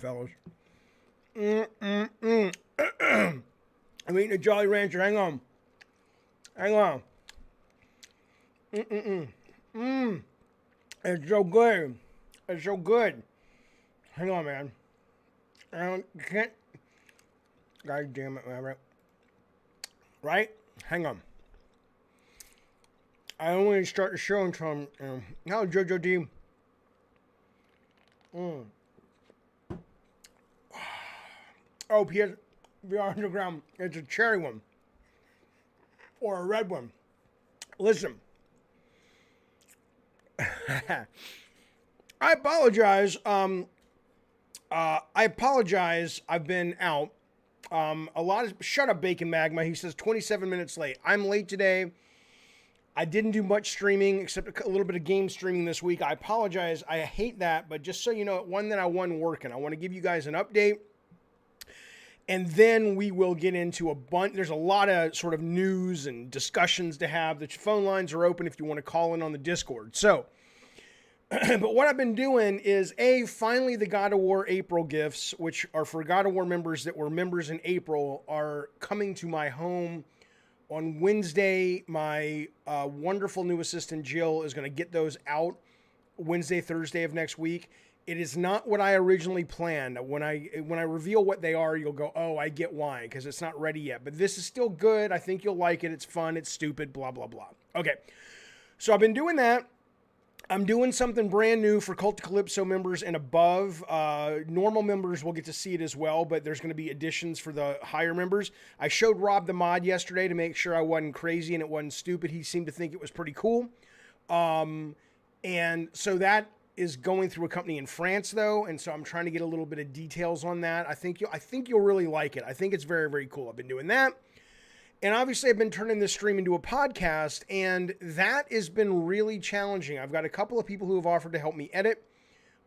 fellas. I'm eating a Jolly Rancher. Hang on. It's so good. Hang on, man. I can't. God damn it, man. Right? Hang on. I don't want to start the show until now, JoJo D. Oh, PSVR Underground. It's a cherry one. Or a red one. Listen. I apologize. I've been out. Shut up, Bacon Magma. He says 27 minutes late. I'm late today. I didn't do much streaming except a little bit of game streaming this week. I apologize. I hate that, but just so you know, I wasn't working. I want to give you guys an update. And then we will get into a bunch. There's a lot of sort of news and discussions to have. The phone lines are open if you want to call in on the Discord. So, but what I've been doing is, finally the God of War April gifts, which are for God of War members that were members in April, are coming to my home on Wednesday. My wonderful new assistant, Jill, is going to get those out Wednesday, Thursday of next week. It is not what I originally planned. When I reveal what they are, you'll go, oh, I get why, because it's not ready yet. But this is still good. I think you'll like it. It's fun. It's stupid, blah, blah, blah. Okay, so I've been doing that. I'm doing something brand new for Cult of Calypso members and above. Normal members will get to see it as well, but there's going to be additions for the higher members. I showed Rob the mod yesterday to make sure I wasn't crazy and it wasn't stupid. He seemed to think it was pretty cool. And so that is going through a company in France, though, and so I'm trying to get a little bit of details on that. I think you'll really like it. I think it's very, very cool. I've been doing that. And obviously, I've been turning this stream into a podcast, and that has been really challenging. I've got a couple of people who have offered to help me edit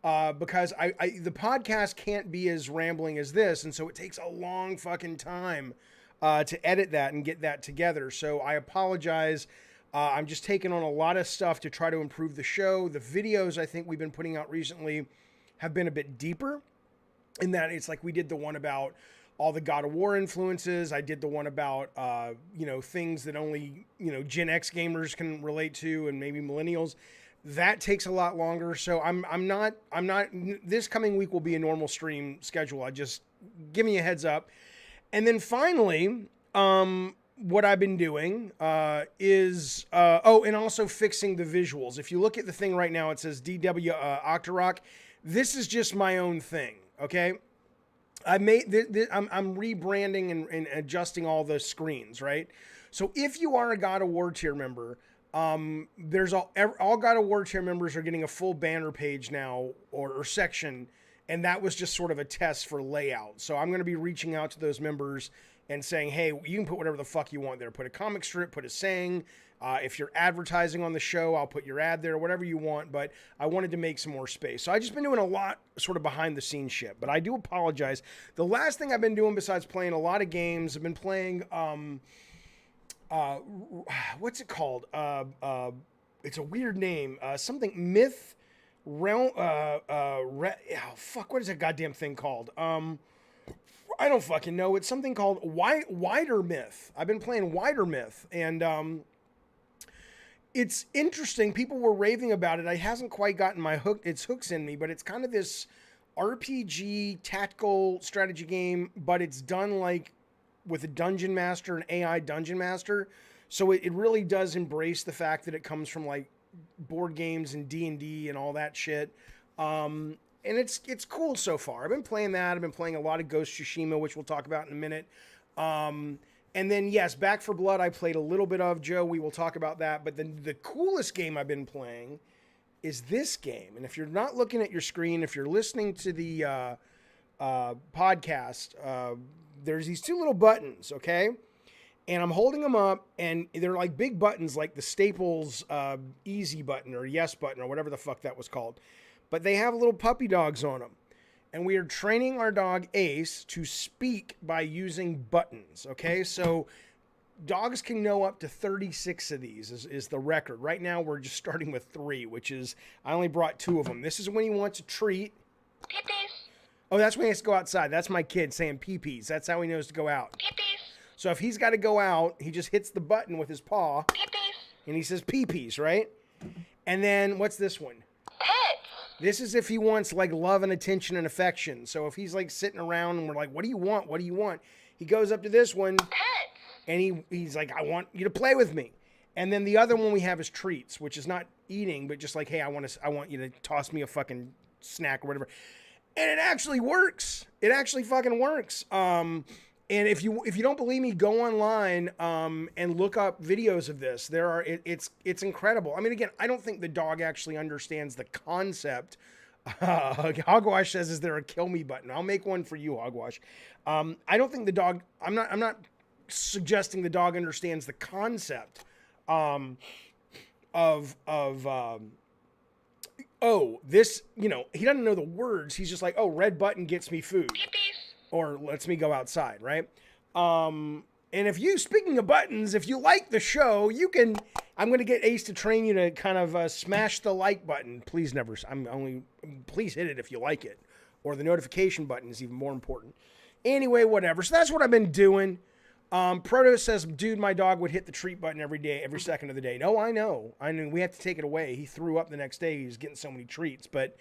because the podcast can't be as rambling as this, and so it takes a long fucking time to edit that and get that together. So I apologize. I'm just taking on a lot of stuff to try to improve the show. The videos I think we've been putting out recently have been a bit deeper in that it's like we did the one about all the God of War influences. I did the one about, things that only, Gen X gamers can relate to and maybe millennials. That takes a lot longer. So I'm not, this coming week will be a normal stream schedule. I just give me a heads up. And then finally, what I've been doing is, and also fixing the visuals. If you look at the thing right now, it says DW Octorok. This is just my own thing. Okay. I'm rebranding and adjusting all the screens, right? So if you are a God of War tier member, there's all God of War tier members are getting a full banner page now or section, and that was just sort of a test for layout. So I'm going to be reaching out to those members and saying, hey, you can put whatever the fuck you want there. Put a comic strip, put a saying. If you're advertising on the show, I'll put your ad there, whatever you want. But I wanted to make some more space. So I've just been doing a lot sort of behind the scenes shit. But I do apologize. The last thing I've been doing besides playing a lot of games, I've been playing, what's it called? It's a weird name. Something Myth Realm. What is that goddamn thing called? I don't fucking know. It's something called Wider Myth. I've been playing Wider Myth, and it's interesting. People were raving about it. I hasn't quite gotten its hooks in me, but it's kind of this RPG tactical strategy game, but it's done like with a dungeon master, an AI dungeon master. So it really does embrace the fact that it comes from like board games and D&D and all that shit. And it's cool so far. I've been playing that. I've been playing a lot of Ghost Tsushima, which we'll talk about in a minute. And then, yes, Back 4 Blood I played a little bit of, Joe. We will talk about that. But then the coolest game I've been playing is this game. And if you're not looking at your screen, if you're listening to the podcast, there's these two little buttons, okay? And I'm holding them up, and they're like big buttons, like the Staples easy button or yes button or whatever the fuck that was called. But they have little puppy dogs on them. And we are training our dog Ace to speak by using buttons, okay? So dogs can know up to 36 of these is the record. Right now, we're just starting with 3, which is, I only brought 2 of them. This is when he wants a treat. Oh, that's when he has to go outside. That's my kid saying pee-pees. That's how he knows to go out. Pee-pees. So if he's got to go out, he just hits the button with his paw. Pee-pees. And he says pee-pees, right? And then what's this one? Pets. This is if he wants like love and attention and affection. So if he's like sitting around and we're like, what do you want? What do you want? He goes up to this one. Pets. And he's like, I want you to play with me. And then the other one we have is treats, which is not eating, but just like, hey, I want you to toss me a fucking snack or whatever. And it actually works. It actually fucking works. And if you don't believe me, go online and look up videos of this. It's incredible. I mean, again, I don't think the dog actually understands the concept. Hogwash says, "Is there a kill me button?" I'll make one for you, Hogwash. I don't think the dog. I'm not suggesting the dog understands the concept this, he doesn't know the words. He's just like, oh, red button gets me food. Pee-pees. Or lets me go outside, right? And speaking of buttons, if you like the show, I'm going to get Ace to train you to kind of smash the like button. Please please hit it if you like it. Or the notification button is even more important. Anyway, whatever. So that's what I've been doing. Proto says, dude, my dog would hit the treat button every day, every second of the day. No, I know. We have to take it away. He threw up the next day. He was getting so many treats. But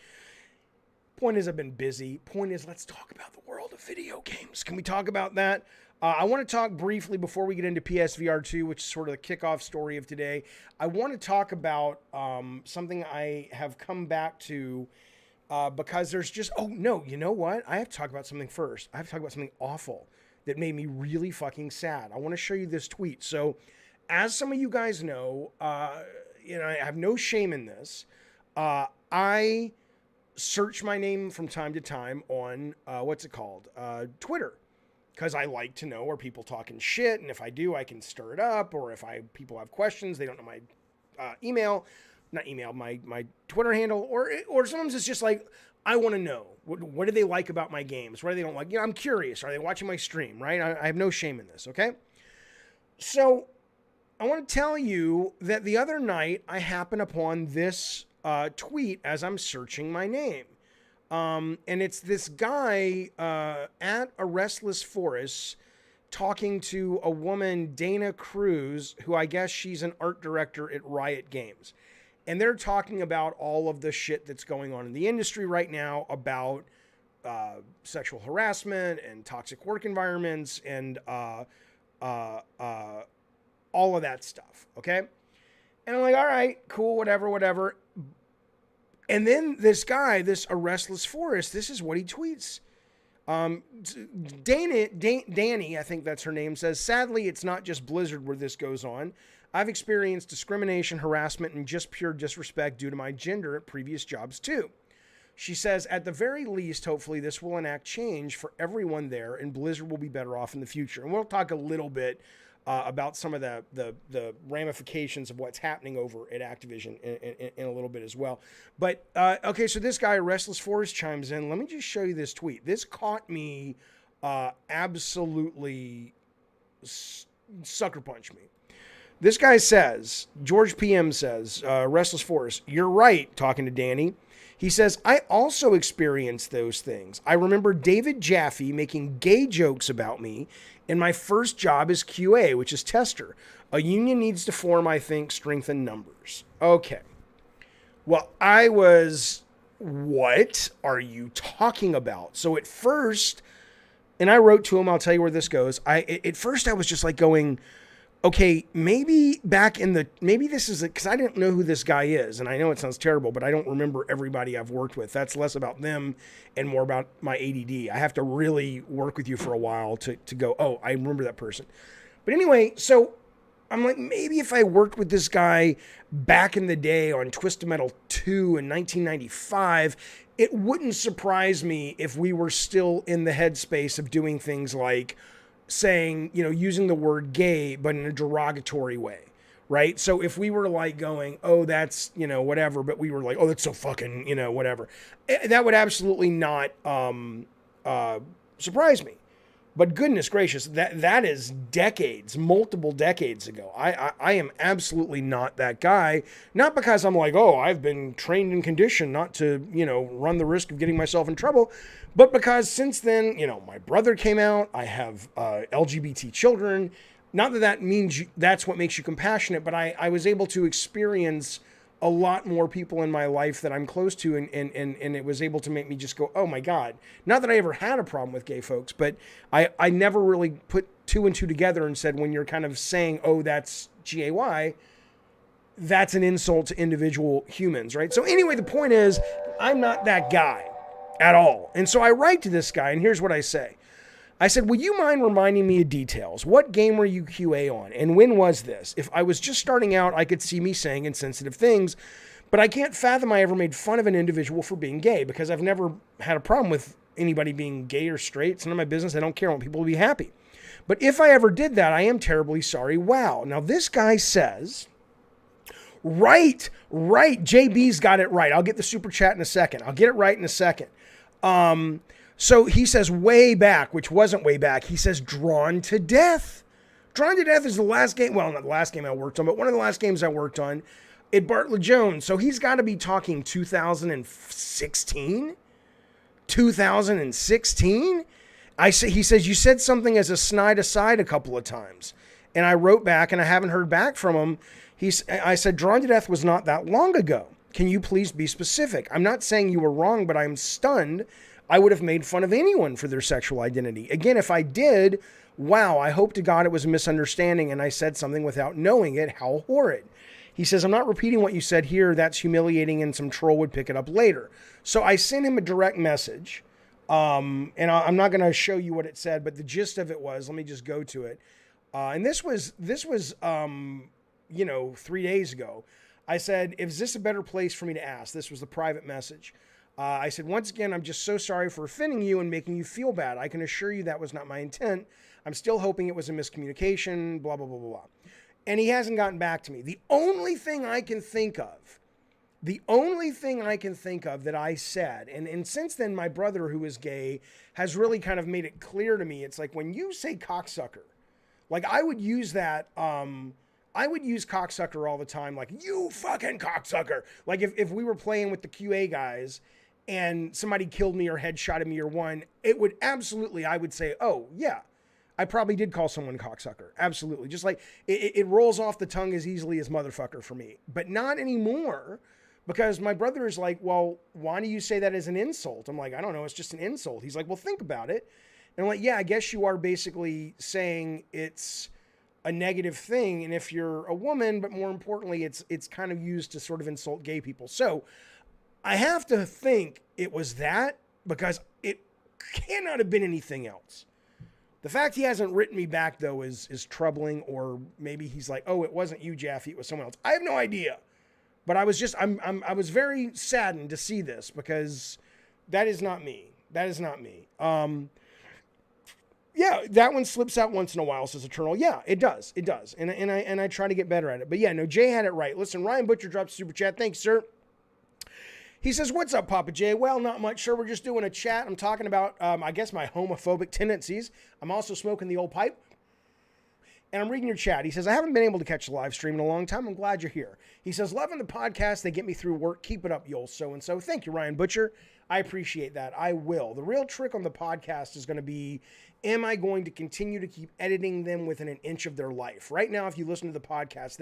point is, I've been busy. Point is, let's talk about the world of video games. Can we talk about that? I want to talk briefly before we get into PSVR2, which is sort of the kickoff story of today. I want to talk about something I have come back to because there's just, oh, no, you know what? I have to talk about something first. I have to talk about something awful that made me really fucking sad. I want to show you this tweet. So, as some of you guys know, I have no shame in this. I search my name from time to time on, Twitter. Because I like to know, are people talking shit? And if I do, I can stir it up. Or if people have questions, they don't know my my Twitter handle. Or sometimes it's just like, I want to know, what do they like about my games? What do they don't like? I'm curious. Are they watching my stream, right? I have no shame in this, okay? So I want to tell you that the other night I happened upon this tweet as I'm searching my name. And it's this guy at a Restless Forest talking to a woman, Dana Cruz, who I guess she's an art director at Riot Games. And they're talking about all of the shit that's going on in the industry right now about sexual harassment and toxic work environments and all of that stuff, okay? And I'm like, all right, cool, whatever. And then this guy, A Restless Forest, this is what he tweets. Danny, I think that's her name, says, sadly, it's not just Blizzard where this goes on. I've experienced discrimination, harassment, and just pure disrespect due to my gender at previous jobs too. She says, at the very least, hopefully this will enact change for everyone there and Blizzard will be better off in the future. And we'll talk a little bit about some of the ramifications of what's happening over at Activision in a little bit as well. But, okay, so this guy, Restless Forest, chimes in. Let me just show you this tweet. This caught me absolutely sucker punched me. This guy says, George PM says, Restless Forest, you're right, talking to Danny. He says, I also experienced those things. I remember David Jaffe making gay jokes about me in my first job as QA, which is tester. A union needs to form, I think, strength in numbers. Okay. Well, I was, what are you talking about? So at first, and I wrote to him, I'll tell you where this goes. At first I was just like going, okay, maybe this is because I didn't know who this guy is. And I know it sounds terrible, but I don't remember everybody I've worked with. That's less about them and more about my ADD. I have to really work with you for a while to go, oh, I remember that person. But anyway, so I'm like, maybe if I worked with this guy back in the day on Twisted Metal 2 in 1995, it wouldn't surprise me if we were still in the headspace of doing things like saying, using the word gay, but in a derogatory way, right? So if we were like going, oh, that's, whatever, but we were like, oh, that's so fucking, whatever, that would absolutely not surprise me. But goodness gracious, that is decades, multiple decades ago. I am absolutely not that guy. Not because I'm like, oh, I've been trained and conditioned not to, run the risk of getting myself in trouble, but because since then, my brother came out. I have LGBT children. Not that means that's what makes you compassionate, but I was able to experience a lot more people in my life that I'm close to, and it was able to make me just go, oh my God. Not that I ever had a problem with gay folks, but I never really put two and two together and said, when you're kind of saying, oh, that's GAY, that's an insult to individual humans, right? So anyway, the point is, I'm not that guy at all. And so I write to this guy, and here's what I say. I said, will you mind reminding me of details? What game were you QA on? And when was this? If I was just starting out, I could see me saying insensitive things, but I can't fathom I ever made fun of an individual for being gay, because I've never had a problem with anybody being gay or straight. It's none of my business. I don't care. I want people to be happy. But if I ever did that, I am terribly sorry. Wow. Now this guy says, right. JB's got it right. I'll get the super chat in a second. I'll get it right in a second. So he says way back, which wasn't way back. He says Drawn to Death. Drawn to Death is the last game. Well, not the last game I worked on, but one of the last games I worked on at Bartlett Jones. So he's got to be talking 2016? 2016? He says, you said something as a snide aside a couple of times. And I wrote back, and I haven't heard back from him. I said, Drawn to Death was not that long ago. Can you please be specific? I'm not saying you were wrong, but I'm stunned. I would have made fun of anyone for their sexual identity. Again, if I did, wow, I hope to God it was a misunderstanding and I said something without knowing it. How horrid. He says, I'm not repeating what you said here. That's humiliating, and some troll would pick it up later. So I sent him a direct message. And I'm not going to show you what it said, but the gist of it was, let me just go to it. And this was 3 days ago. I said, is this a better place for me to ask? This was the private message. I said, once again, I'm just so sorry for offending you and making you feel bad. I can assure you that was not my intent. I'm still hoping it was a miscommunication, blah, blah, blah, blah, blah. And he hasn't gotten back to me. The only thing I can think of that I said, and since then, my brother, who is gay, has really kind of made it clear to me. It's like, when you say cocksucker, like I would use that, I would use cocksucker all the time. Like, you fucking cocksucker. Like if we were playing with the QA guys and somebody killed me or headshotted me or won, it would absolutely, I would say, oh yeah, I probably did call someone cocksucker. Absolutely. Just like it rolls off the tongue as easily as motherfucker for me, but not anymore, because my brother is like, well, why do you say that as an insult? I'm like, I don't know. It's just an insult. He's like, well, think about it. And I'm like, yeah, I guess you are basically saying it's a negative thing. And if you're a woman, but more importantly, it's kind of used to sort of insult gay people. So I have to think it was that, because it cannot have been anything else. The fact he hasn't written me back, though, is troubling. Or maybe he's like, oh, it wasn't you, Jaffe, it was someone else. I have no idea. But I was very saddened to see this, because that is not me. That is not me. Yeah, that one slips out once in a while, says Eternal. Yeah, it does. It does. And I try to get better at it. But yeah, no, Jay had it right. Listen, Ryan Butcher dropped a super chat. Thanks, sir. He says, what's up, Papa Jay? Well, not much, sir. We're just doing a chat. I'm talking about, I guess, my homophobic tendencies. I'm also smoking the old pipe. And I'm reading your chat. He says, I haven't been able to catch the live stream in a long time. I'm glad you're here. He says, loving the podcast. They get me through work. Keep it up, y'all. So-and-so. Thank you, Ryan Butcher. I appreciate that. I will. The real trick on the podcast is going to be, am I going to continue to keep editing them within an inch of their life? Right now, if you listen to the podcast,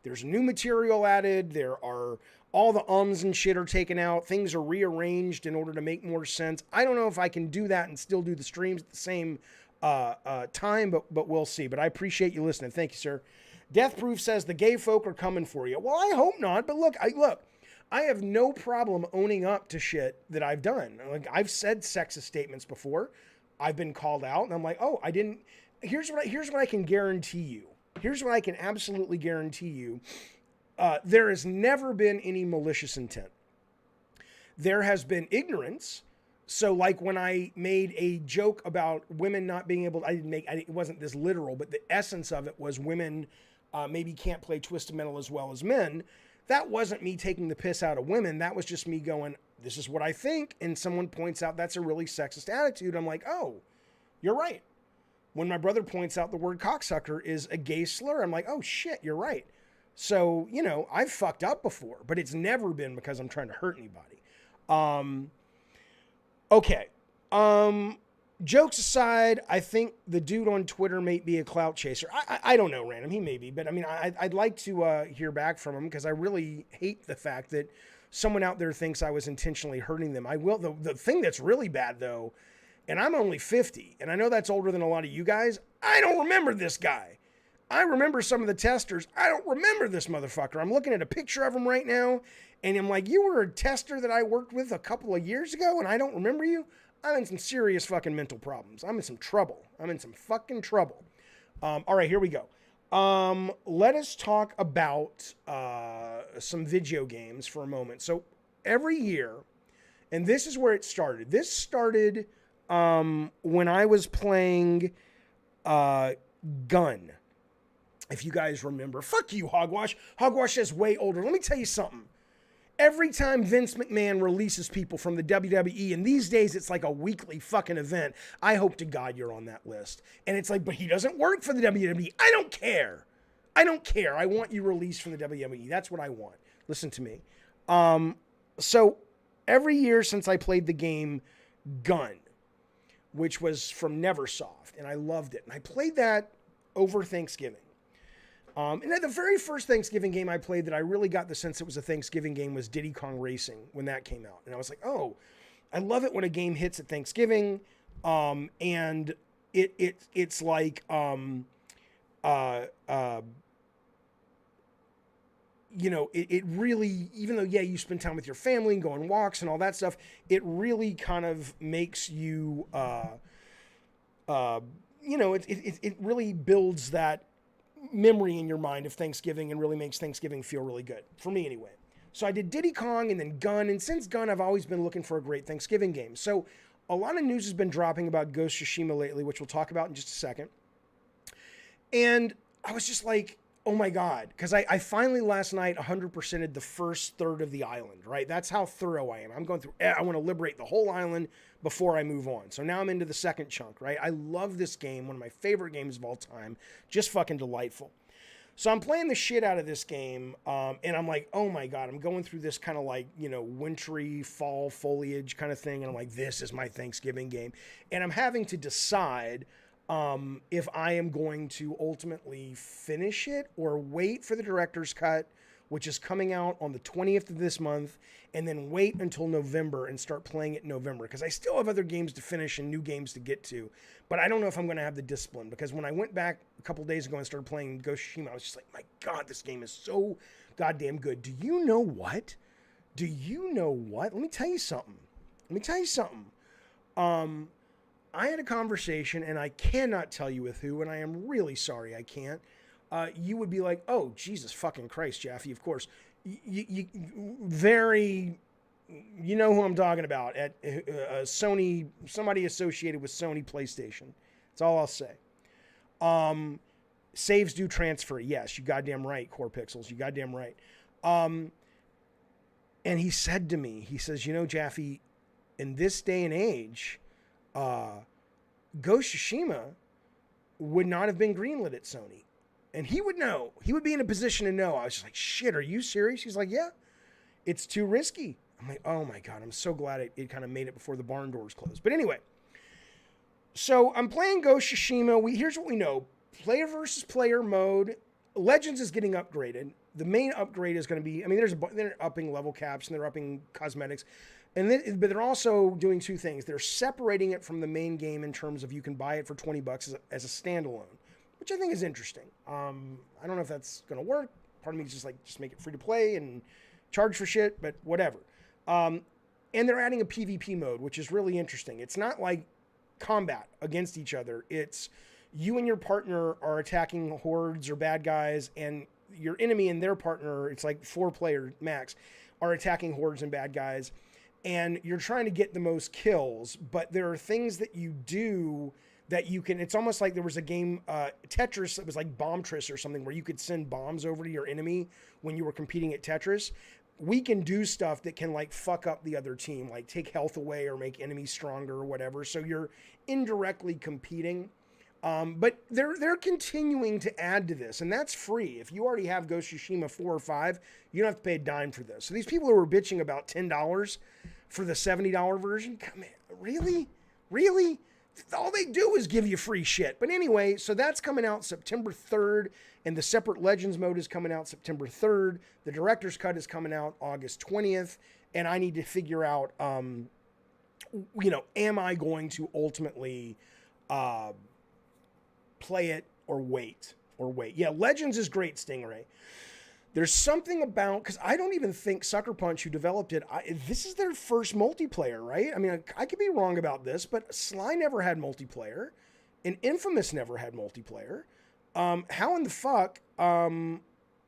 there's new material added. There are all the ums and shit are taken out. Things are rearranged in order to make more sense. I don't know if I can do that and still do the streams at the same time, but we'll see. But I appreciate you listening. Thank you, sir. Death Proof says the gay folk are coming for you. Well, I hope not. But look, I have no problem owning up to shit that I've done. Like, I've said sexist statements before. I've been called out, and I'm like, oh, I didn't. Here's what I can guarantee you. Here's what I can absolutely guarantee you. There has never been any malicious intent. There has been ignorance. So like when I made a joke about women not being able to, it wasn't this literal, but the essence of it was women maybe can't play Twisted Metal as well as men. That wasn't me taking the piss out of women. That was just me going, this is what I think. And someone points out that's a really sexist attitude. I'm like, oh, You're right. When my brother points out the word cocksucker is a gay slur, I'm like, oh shit, you're right. So, you know, I've fucked up before, but it's never been because I'm trying to hurt anybody. Okay. Jokes aside, I think the dude on Twitter may be a clout chaser. I don't know, Random. He may be, but I mean, I'd like to hear back from him because I really hate the fact that someone out there thinks I was intentionally hurting them. I will. The thing that's really bad, though, and I'm only 50, and I know that's older than a lot of you guys, I don't remember this guy. I remember some of the testers. I don't remember this motherfucker. I'm looking at a picture of him right now, and I'm like, you were a tester that I worked with a couple of years ago, and I don't remember you? I'm in some serious fucking mental problems. I'm in some trouble. I'm in some fucking trouble. All right, here we go. Let us talk about some video games for a moment. So every year, and this is where it started. This started when I was playing Gun. If you guys remember. Fuck you, Hogwash. Hogwash is way older. Let me tell you something. Every time Vince McMahon releases people from the WWE, and these days it's like a weekly fucking event, I hope to God you're on that list. And it's like, but he doesn't work for the WWE. I don't care. I don't care. I want you released from the WWE. That's what I want. Listen to me. So every year since I played the game Gun, which was from Neversoft, and I loved it. And I played that over Thanksgiving. And the very first Thanksgiving game I played that I really got the sense it was a Thanksgiving game was Diddy Kong Racing when that came out. And I was like, oh, I love it when a game hits at Thanksgiving. And it's like, you know, it really, even though, yeah, you spend time with your family and go on walks and all that stuff, it really kind of makes you, you know, it really builds that memory in your mind of Thanksgiving and really makes Thanksgiving feel really good. For me, anyway. So I did Diddy Kong and then Gun. And since Gun, I've always been looking for a great Thanksgiving game. So a lot of news has been dropping about Ghost of Tsushima lately, which we'll talk about in just a second. And I was just like, oh my God. Because I finally last night 100%ed the first third of the island, right? That's how thorough I am. I'm going through, I want to liberate the whole island before I move on. So now I'm into the second chunk, right? I love this game. One of my favorite games of all time. Just fucking delightful. So I'm playing the shit out of this game. And I'm like, oh my God, I'm going through this kind of like, you know, wintry fall foliage kind of thing. And I'm like, this is my Thanksgiving game. And I'm having to decide if I am going to ultimately finish it or wait for the director's cut, which is coming out on the 20th of this month, and then wait until November and start playing it in November. Because I still have other games to finish and new games to get to. But I don't know if I'm going to have the discipline. Because when I went back a couple days ago and started playing Ghost of Tsushima, I was just like, my God, this game is so goddamn good. Do you know what? Do you know what? Let me tell you something. I had a conversation, and I cannot tell you with who, and I am really sorry I can't. You would be like, oh, Jesus fucking Christ, Jaffe, of course. You know who I'm talking about at Sony, somebody associated with Sony PlayStation. That's all I'll say. Saves do transfer. Yes, you goddamn right, Core Pixels. You goddamn right. And he said to me, he says, you know, Jaffe, in this day and age, Ghost of Tsushima would not have been greenlit at Sony. And he would know. He would be in a position to know. I was just like, shit, are you serious? He's like, yeah, it's too risky. I'm like, oh my God, I'm so glad it kind of made it before the barn doors closed. But anyway, so I'm playing Ghost of Tsushima. Here's what we know. Player versus player mode. Legends is getting upgraded. The main upgrade is going to be, I mean, they're upping level caps and they're upping cosmetics. But they're also doing two things. They're separating it from the main game in terms of you can buy it for $20 as a standalone, which I think is interesting. I don't know if that's going to work. Part of me is just like, just make it free to play and charge for shit, but whatever. And they're adding a PvP mode, which is really interesting. It's not like combat against each other. It's you and your partner are attacking hordes or bad guys, and your enemy and their partner, it's like 4 player max, are attacking hordes and bad guys. And you're trying to get the most kills, but there are things that you do that you can, it's almost like there was a game, Tetris, it was like Bombtris or something, where you could send bombs over to your enemy when you were competing at Tetris. we can do stuff that can like fuck up the other team, like take health away or make enemies stronger or whatever. So you're indirectly competing. But they're continuing to add to this, and that's free. If you already have Ghost of Tsushima 4 or 5, you don't have to pay a dime for this. So these people who are bitching about $10 for the $70 version, come on, really? Really? All they do is give you free shit. But anyway, so that's coming out September 3rd, and the separate Legends mode is coming out September 3rd. The Director's Cut is coming out August 20th, and I need to figure out, am I going to ultimately play it or wait? Yeah, Legends is great, Stingray. There's something about, because I don't even think Sucker Punch, who developed it, this is their first multiplayer, right? I mean, I could be wrong about this, but Sly never had multiplayer, and Infamous never had multiplayer. How in the fuck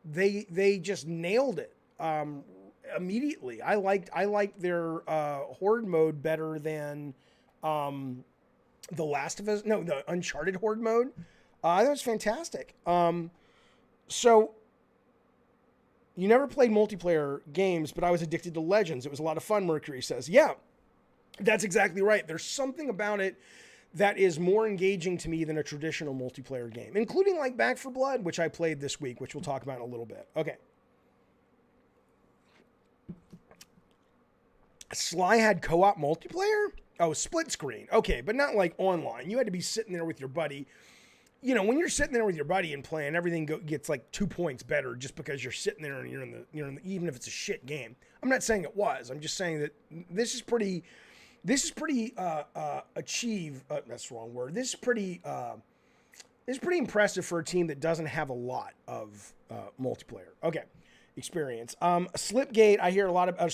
they just nailed it immediately? I liked their Horde mode better than The Last of Us. No, the Uncharted Horde mode. That was fantastic. So you never played multiplayer games, but I was addicted to Legends. It was a lot of fun, Mercury says. Yeah, that's exactly right. There's something about it that is more engaging to me than a traditional multiplayer game, including like Back 4 Blood, which I played this week, which we'll talk about in a little bit. Okay. Sly had co-op multiplayer? Oh, split screen. Okay, but not like online. You had to be sitting there with your buddy. You know, when you're sitting there with your buddy and playing, everything gets like 2 points better just because you're sitting there and you're in the, even if it's a shit game. I'm not saying it was. I'm just saying that this is pretty that's the wrong word. This is pretty impressive for a team that doesn't have a lot of multiplayer. Okay. Experience. Splitgate, I hear a lot about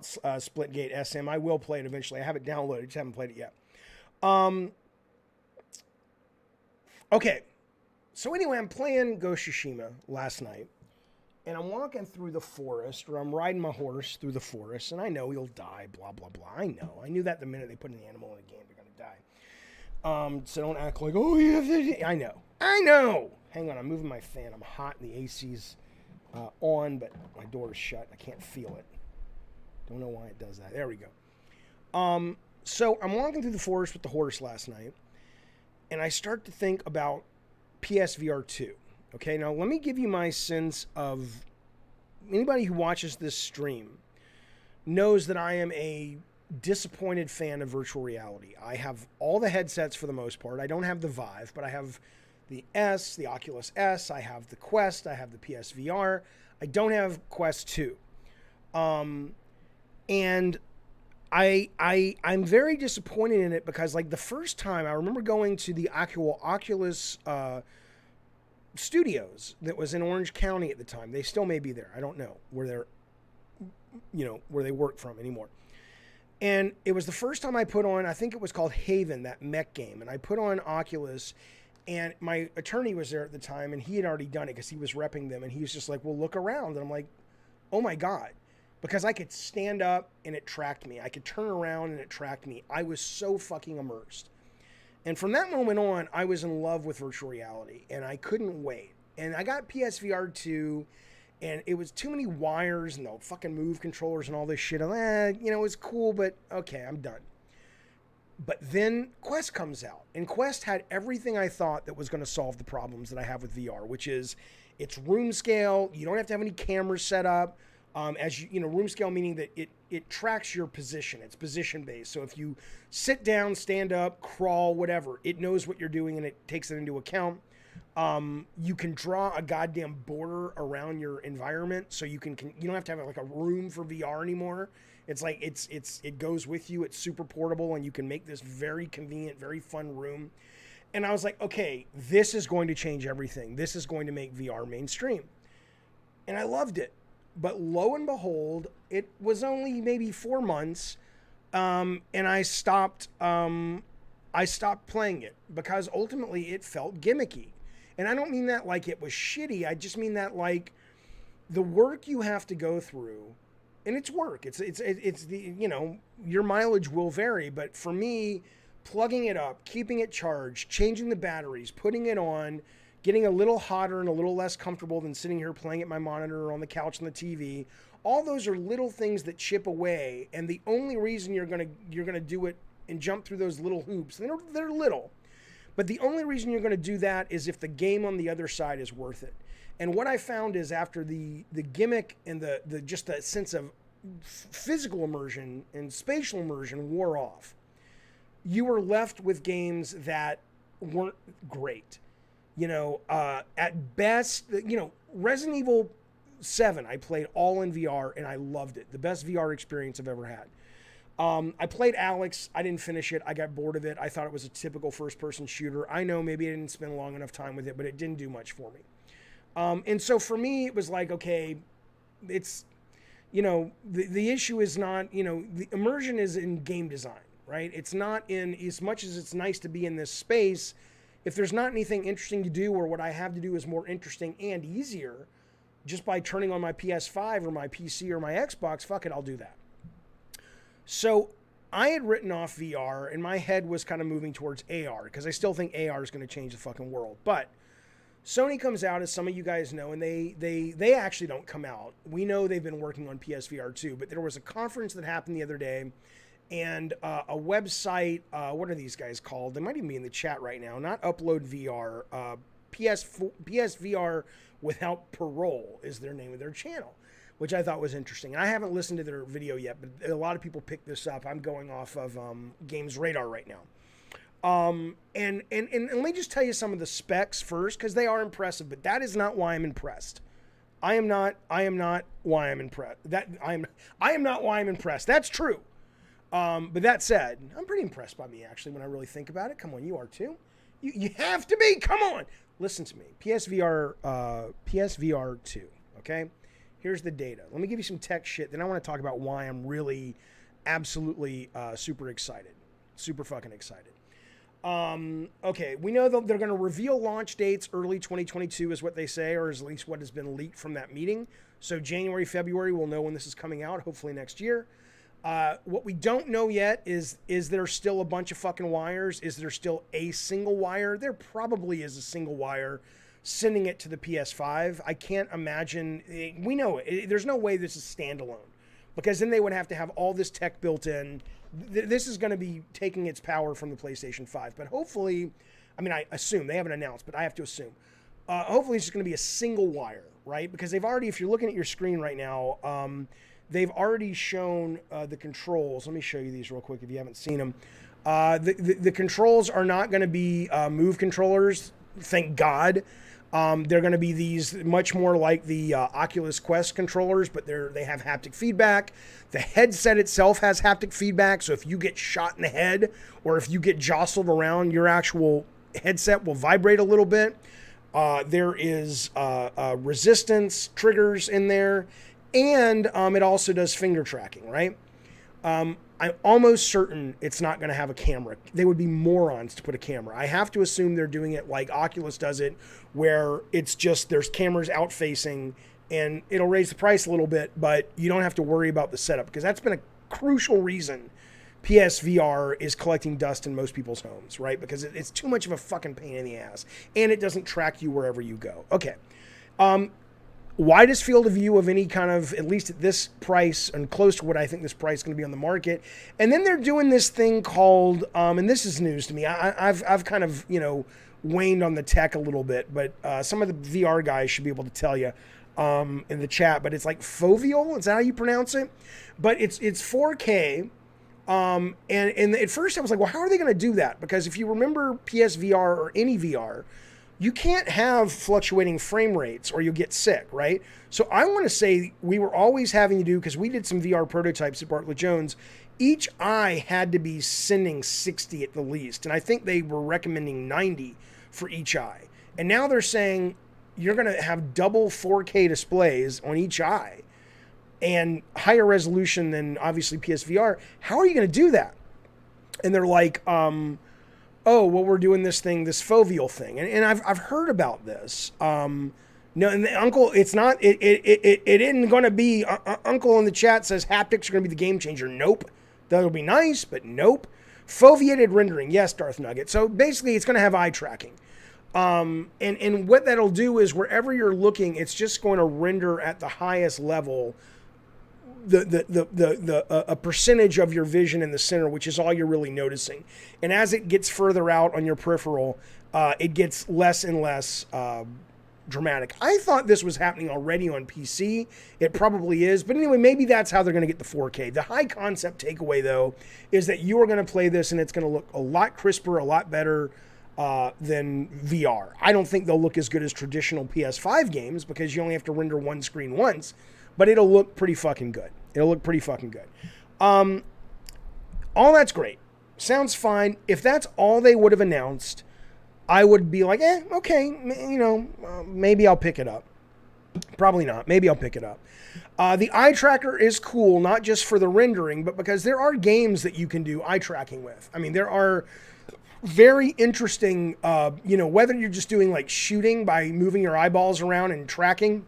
Splitgate SM. I will play it eventually. I have it downloaded, just haven't played it yet. Okay. So anyway, I'm playing Ghost of Tsushima last night, and I'm walking through the forest, or I'm riding my horse through the forest, and I know he'll die, blah, blah, blah. I know. I knew that the minute they put an animal in a game, they're going to die. So don't act like, oh, yeah, I know. Hang on, I'm moving my fan. I'm hot, and the AC's on, but my door is shut. I can't feel it. Don't know why it does that. There we go. So I'm walking through the forest with the horse last night, and I start to think about PSVR2. Okay, now let me give you my sense of, anybody who watches this stream knows that I am a disappointed fan of virtual reality. I have all the headsets for the most part. I don't have the Vive, but I have the S, the Oculus S, I have the Quest, I have the PSVR. I don't have Quest 2. And I'm very disappointed in it because, like, the first time I remember going to the Oculus studios that was in Orange County at the time. They still may be there. I don't know where they work from anymore. And it was the first time I put on, I think it was called Haven, that mech game. And I put on Oculus, and my attorney was there at the time, and he had already done it because he was repping them. And he was just like, well, look around. And I'm like, oh my God. Because I could stand up and it tracked me. I could turn around and it tracked me. I was so fucking immersed. And from that moment on, I was in love with virtual reality, and I couldn't wait. And I got PSVR2, and it was too many wires and the fucking Move controllers and all this shit. It was cool, but okay, I'm done. But then Quest comes out, and Quest had everything I thought that was going to solve the problems that I have with VR, which is it's room scale. You don't have to have any cameras set up. Room scale meaning that it tracks your position. It's position based. So if you sit down, stand up, crawl, whatever, it knows what you're doing and it takes it into account. You can draw a goddamn border around your environment, so you don't have to have like a room for VR anymore. It's like it goes with you. It's super portable, and you can make this very convenient, very fun room. And I was like, okay, this is going to change everything. This is going to make VR mainstream. And I loved it. But lo and behold, it was only maybe 4 months, and I stopped playing it because ultimately it felt gimmicky. And I don't mean that like it was shitty. I just mean that like the work you have to go through, and it's work. It's the, your mileage will vary, but for me, plugging it up, keeping it charged, changing the batteries, putting it on, getting a little hotter and a little less comfortable than sitting here playing at my monitor or on the couch on the TV. All those are little things that chip away, and the only reason you're gonna do it and jump through those little hoops, they're little, but the only reason you're gonna do that is if the game on the other side is worth it. And what I found is after the gimmick and the just the sense of physical immersion and spatial immersion wore off, you were left with games that weren't great. At best, Resident Evil 7, I played all in VR and I loved it. The best VR experience I've ever had. I played Alex. I didn't finish it. I got bored of it. I thought it was a typical first-person shooter. I know maybe I didn't spend long enough time with it, but it didn't do much for me. And so for me, it was like, okay, it's, the issue is not, the immersion is in game design, right? It's not in, as much as it's nice to be in this space, if there's not anything interesting to do, or what I have to do is more interesting and easier, just by turning on my PS5 or my PC or my Xbox, fuck it, I'll do that. So I had written off VR, and my head was kind of moving towards AR, because I still think AR is going to change the fucking world. But Sony comes out, as some of you guys know, and they actually don't come out. We know they've been working on PSVR2, but there was a conference that happened the other day, and a website, what are these guys called? They might even be in the chat right now. Not Upload VR, PSVR Without Parole is their name of their channel, which I thought was interesting. And I haven't listened to their video yet, but a lot of people picked this up. I'm going off of Games Radar right now. And let me just tell you some of the specs first, because they are impressive, but that is not why I'm impressed. I am not why I'm impressed. I am not why I'm impressed. That's true. But that said, I'm pretty impressed by me, actually, when I really think about it. Come on, you are too. You have to be. Come on. Listen to me. PSVR2, okay? Here's the data. Let me give you some tech shit. Then I want to talk about why I'm really absolutely super excited. Super fucking excited. Okay, we know that they're going to reveal launch dates early 2022 is what they say, or is at least what has been leaked from that meeting. So January, February, we'll know when this is coming out, hopefully next year. What we don't know yet is there still a bunch of fucking wires? Is there still a single wire? There probably is a single wire sending it to the PS5. I can't imagine. We know it. There's no way this is standalone, because then they would have to have all this tech built in. This is going to be taking its power from the PlayStation 5. But hopefully, I assume, they haven't announced, but I have to assume. Hopefully it's just going to be a single wire, right? Because they've already, if you're looking at your screen right now, they've already shown the controls. Let me show you these real quick if you haven't seen them. The controls are not going to be Move controllers, thank God. They're going to be these much more like the Oculus Quest controllers, but they have haptic feedback. The headset itself has haptic feedback, so if you get shot in the head or if you get jostled around, your actual headset will vibrate a little bit. There is resistance triggers in there, and it also does finger tracking, right? I'm almost certain it's not going to have a camera. They would be morons to put a camera. I have to assume they're doing it like Oculus does it, where it's just there's cameras out facing, and it'll raise the price a little bit, but you don't have to worry about the setup, because that's been a crucial reason PSVR is collecting dust in most people's homes, right? Because it's too much of a fucking pain in the ass, and it doesn't track you wherever you go. Okay. Widest field of view of any kind of, at least at this price and close to what I think this price is going to be on the market. And then they're doing this thing called, and this is news to me. I've kind of, waned on the tech a little bit, but some of the VR guys should be able to tell you in the chat, but it's like foveal. Is that how you pronounce it? But it's 4K. And at first I was like, well, how are they going to do that? Because if you remember PSVR or any VR, you can't have fluctuating frame rates or you'll get sick, right? So I want to say we were always having to do, because we did some VR prototypes at Bartlett Jones, each eye had to be sending 60 at the least. And I think they were recommending 90 for each eye. And now they're saying you're going to have double 4K displays on each eye and higher resolution than obviously PSVR. How are you going to do that? And they're like, oh, well, we're doing this thing, this foveal thing. And I've heard about this. No, and Uncle, it's not, it isn't going to be, Uncle in the chat says haptics are going to be the game changer. Nope. That'll be nice, but nope. Foveated rendering. Yes, Darth Nugget. So basically it's going to have eye tracking. And what that'll do is wherever you're looking, it's just going to render at the highest level a percentage of your vision in the center, which is all you're really noticing. And as it gets further out on your peripheral, it gets less and less dramatic. I thought this was happening already on PC. It probably is. But anyway, maybe that's how they're going to get the 4K. The high concept takeaway, though, is that you are going to play this and it's going to look a lot crisper, a lot better than VR. I don't think they'll look as good as traditional PS5 games because you only have to render one screen once. But it'll look pretty fucking good. It'll look pretty fucking good. All that's great. Sounds fine. If that's all they would have announced, I would be like, okay, maybe I'll pick it up. Probably not. Maybe I'll pick it up. The eye tracker is cool, not just for the rendering, but because there are games that you can do eye tracking with. I mean, there are very interesting, whether you're just doing like shooting by moving your eyeballs around and tracking.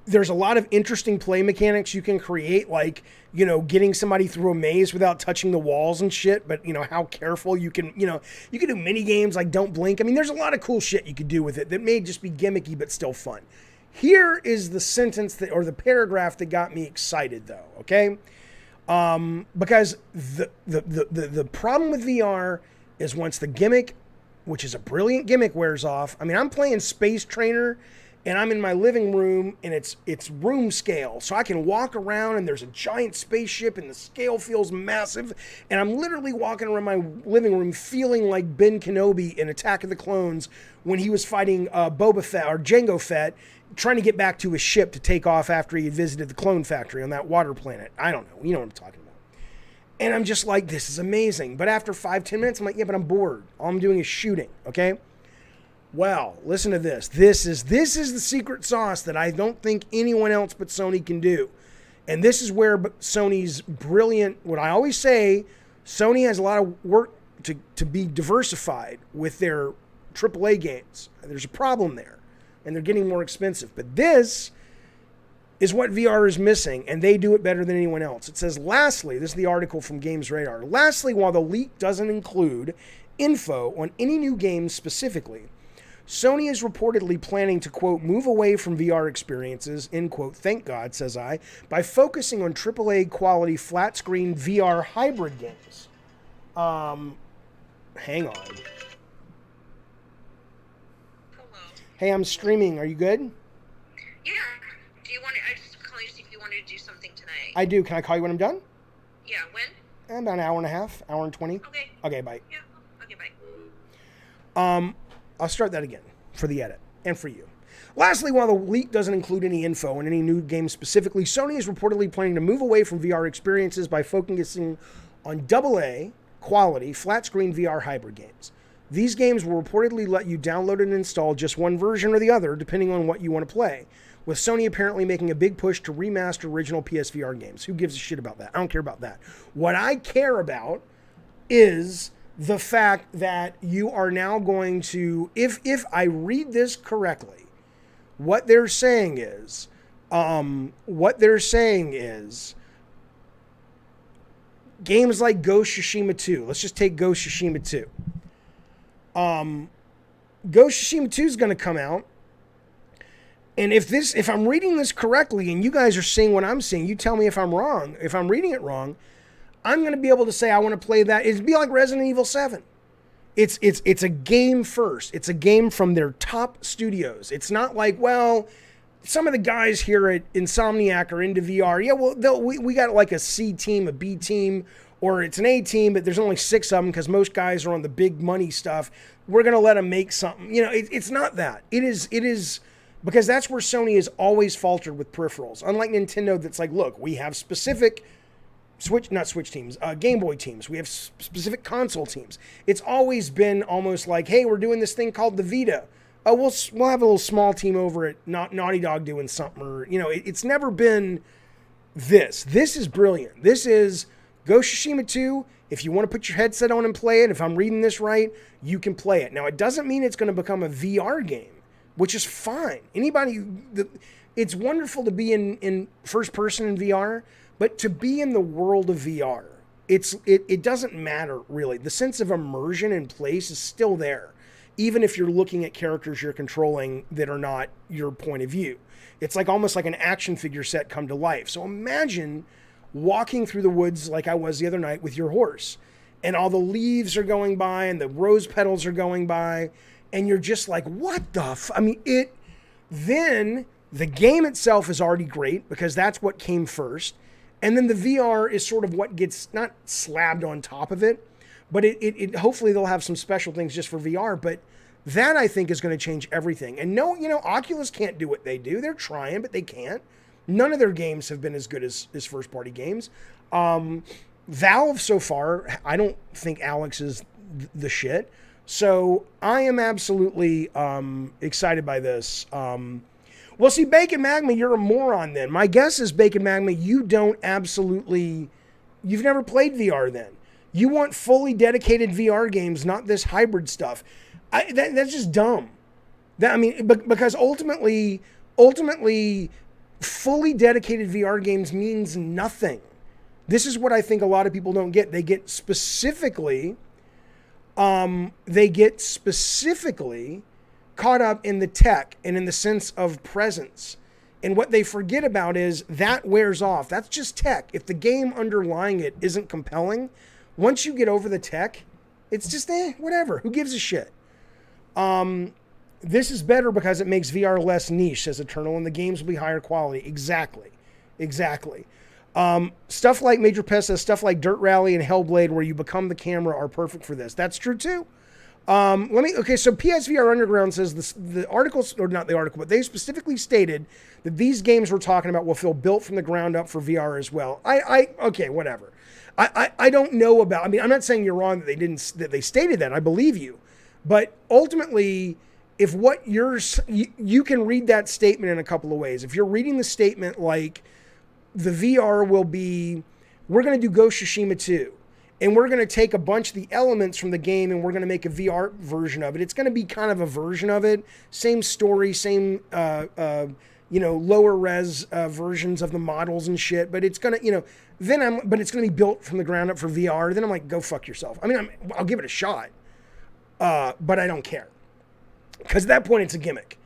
There's a lot of interesting play mechanics you can create, like, getting somebody through a maze without touching the walls and shit, but, how careful you can, you can do mini games like Don't Blink. I mean, there's a lot of cool shit you could do with it that may just be gimmicky but still fun. Here is the sentence or the paragraph that got me excited, though, okay? Because the problem with VR is once the gimmick, which is a brilliant gimmick, wears off. I mean, I'm playing Space Trainer, and I'm in my living room, and it's room scale. So I can walk around, and there's a giant spaceship, and the scale feels massive. And I'm literally walking around my living room feeling like Ben Kenobi in Attack of the Clones when he was fighting Boba Fett, or Jango Fett, trying to get back to his ship to take off after he had visited the clone factory on that water planet. I don't know. You know what I'm talking about. And I'm just like, this is amazing. But after 5-10 minutes, I'm like, yeah, but I'm bored. All I'm doing is shooting, okay? Well, listen to this. This is the secret sauce that I don't think anyone else but Sony can do. And this is where Sony's brilliant, what I always say, Sony has a lot of work to be diversified with their AAA games. There's a problem there, and they're getting more expensive. But this is what VR is missing, and they do it better than anyone else. It says, lastly, this is the article from Games Radar, lastly, while the leak doesn't include info on any new games specifically, Sony is reportedly planning to, quote, move away from VR experiences, end quote, thank God, says I, by focusing on AAA quality flat screen VR hybrid games. Hang on. Hello. Hey, I'm streaming. Are you good? Yeah. Do you want to, I just call you to see if you wanted to do something tonight. I do. Can I call you when I'm done? Yeah, when? About an hour and a half, hour and 20. Okay. Okay, bye. Yeah, okay, bye. I'll start that again for the edit and for you. Lastly, while the leak doesn't include any info on any new games specifically, Sony is reportedly planning to move away from VR experiences by focusing on AA quality flat screen VR hybrid games. These games will reportedly let you download and install just one version or the other, depending on what you want to play, with Sony apparently making a big push to remaster original PSVR games. Who gives a shit about that? I don't care about that. What I care about is the fact that you are now going to, if I read this correctly, what they're saying is games like Ghost Tsushima 2. Let's just take Ghost Tsushima 2. Ghost Tsushima 2 is going to come out. And if I'm reading this correctly and you guys are seeing what I'm seeing, you tell me if I'm wrong. If I'm reading it wrong, I'm going to be able to say I want to play that. It'd be like Resident Evil 7. It's a game first. It's a game from their top studios. It's not like, well, some of the guys here at Insomniac are into VR. Yeah, well, we got like a C team, a B team, or it's an A team, but there's only 6 of them because most guys are on the big money stuff. We're going to let them make something. It's not that. It is because that's where Sony has always faltered with peripherals. Unlike Nintendo, that's like, look, we have specific Game Boy teams. We have specific console teams. It's always been almost like, hey, we're doing this thing called the Vita. Oh, we'll have a little small team over at Naughty Dog doing something. Or, it's never been this. This is brilliant. This is Ghost Tsushima 2. If you want to put your headset on and play it, if I'm reading this right, you can play it. Now, it doesn't mean it's going to become a VR game, which is fine. It's wonderful to be in first person in VR, but to be in the world of VR, it doesn't matter really. The sense of immersion and place is still there. even if you're looking at characters you're controlling that are not your point of view. It's like almost like an action figure set come to life. So imagine walking through the woods like I was the other night with your horse, and all the leaves are going by and the rose petals are going by, and you're just like, what the then the game itself is already great because that's what came first. And then the VR is sort of what gets not slabbed on top of it, but it hopefully they'll have some special things just for VR. But that I think is going to change everything. And no, Oculus can't do what they do. They're trying, but they can't. None of their games have been as good as first party games. Valve so far, I don't think Alex is the shit. So I am absolutely excited by this. Well, see, Bacon Magma, you're a moron then. My guess is, Bacon Magma, you've never played VR then. You want fully dedicated VR games, not this hybrid stuff. That's just dumb. Because ultimately, fully dedicated VR games means nothing. This is what I think a lot of people don't get. They get specifically caught up in the tech and in the sense of presence. And what they forget about is that wears off. That's just tech. If the game underlying it isn't compelling, once you get over the tech, it's just whatever. Who gives a shit? This is better because it makes VR less niche, says Eternal, and the games will be higher quality. Exactly. Stuff like Major Pest says, stuff like Dirt Rally and Hellblade, where you become the camera, are perfect for this. That's true too. So PSVR Underground says the articles, or not the article, but they specifically stated that these games we're talking about will feel built from the ground up for VR as well. Okay, whatever. I don't know about, I'm not saying you're wrong that they stated that. I believe you. But ultimately, if what you can read that statement in a couple of ways. If you're reading the statement like the VR will be, we're going to do Ghost of Tsushima 2. And we're going to take a bunch of the elements from the game and we're going to make a VR version of it. It's going to be kind of a version of it. Same story, same, lower res versions of the models and shit. But it's going to, but it's going to be built from the ground up for VR. Then I'm like, go fuck yourself. I'll give it a shot. But I don't care. Because at that point, it's a gimmick.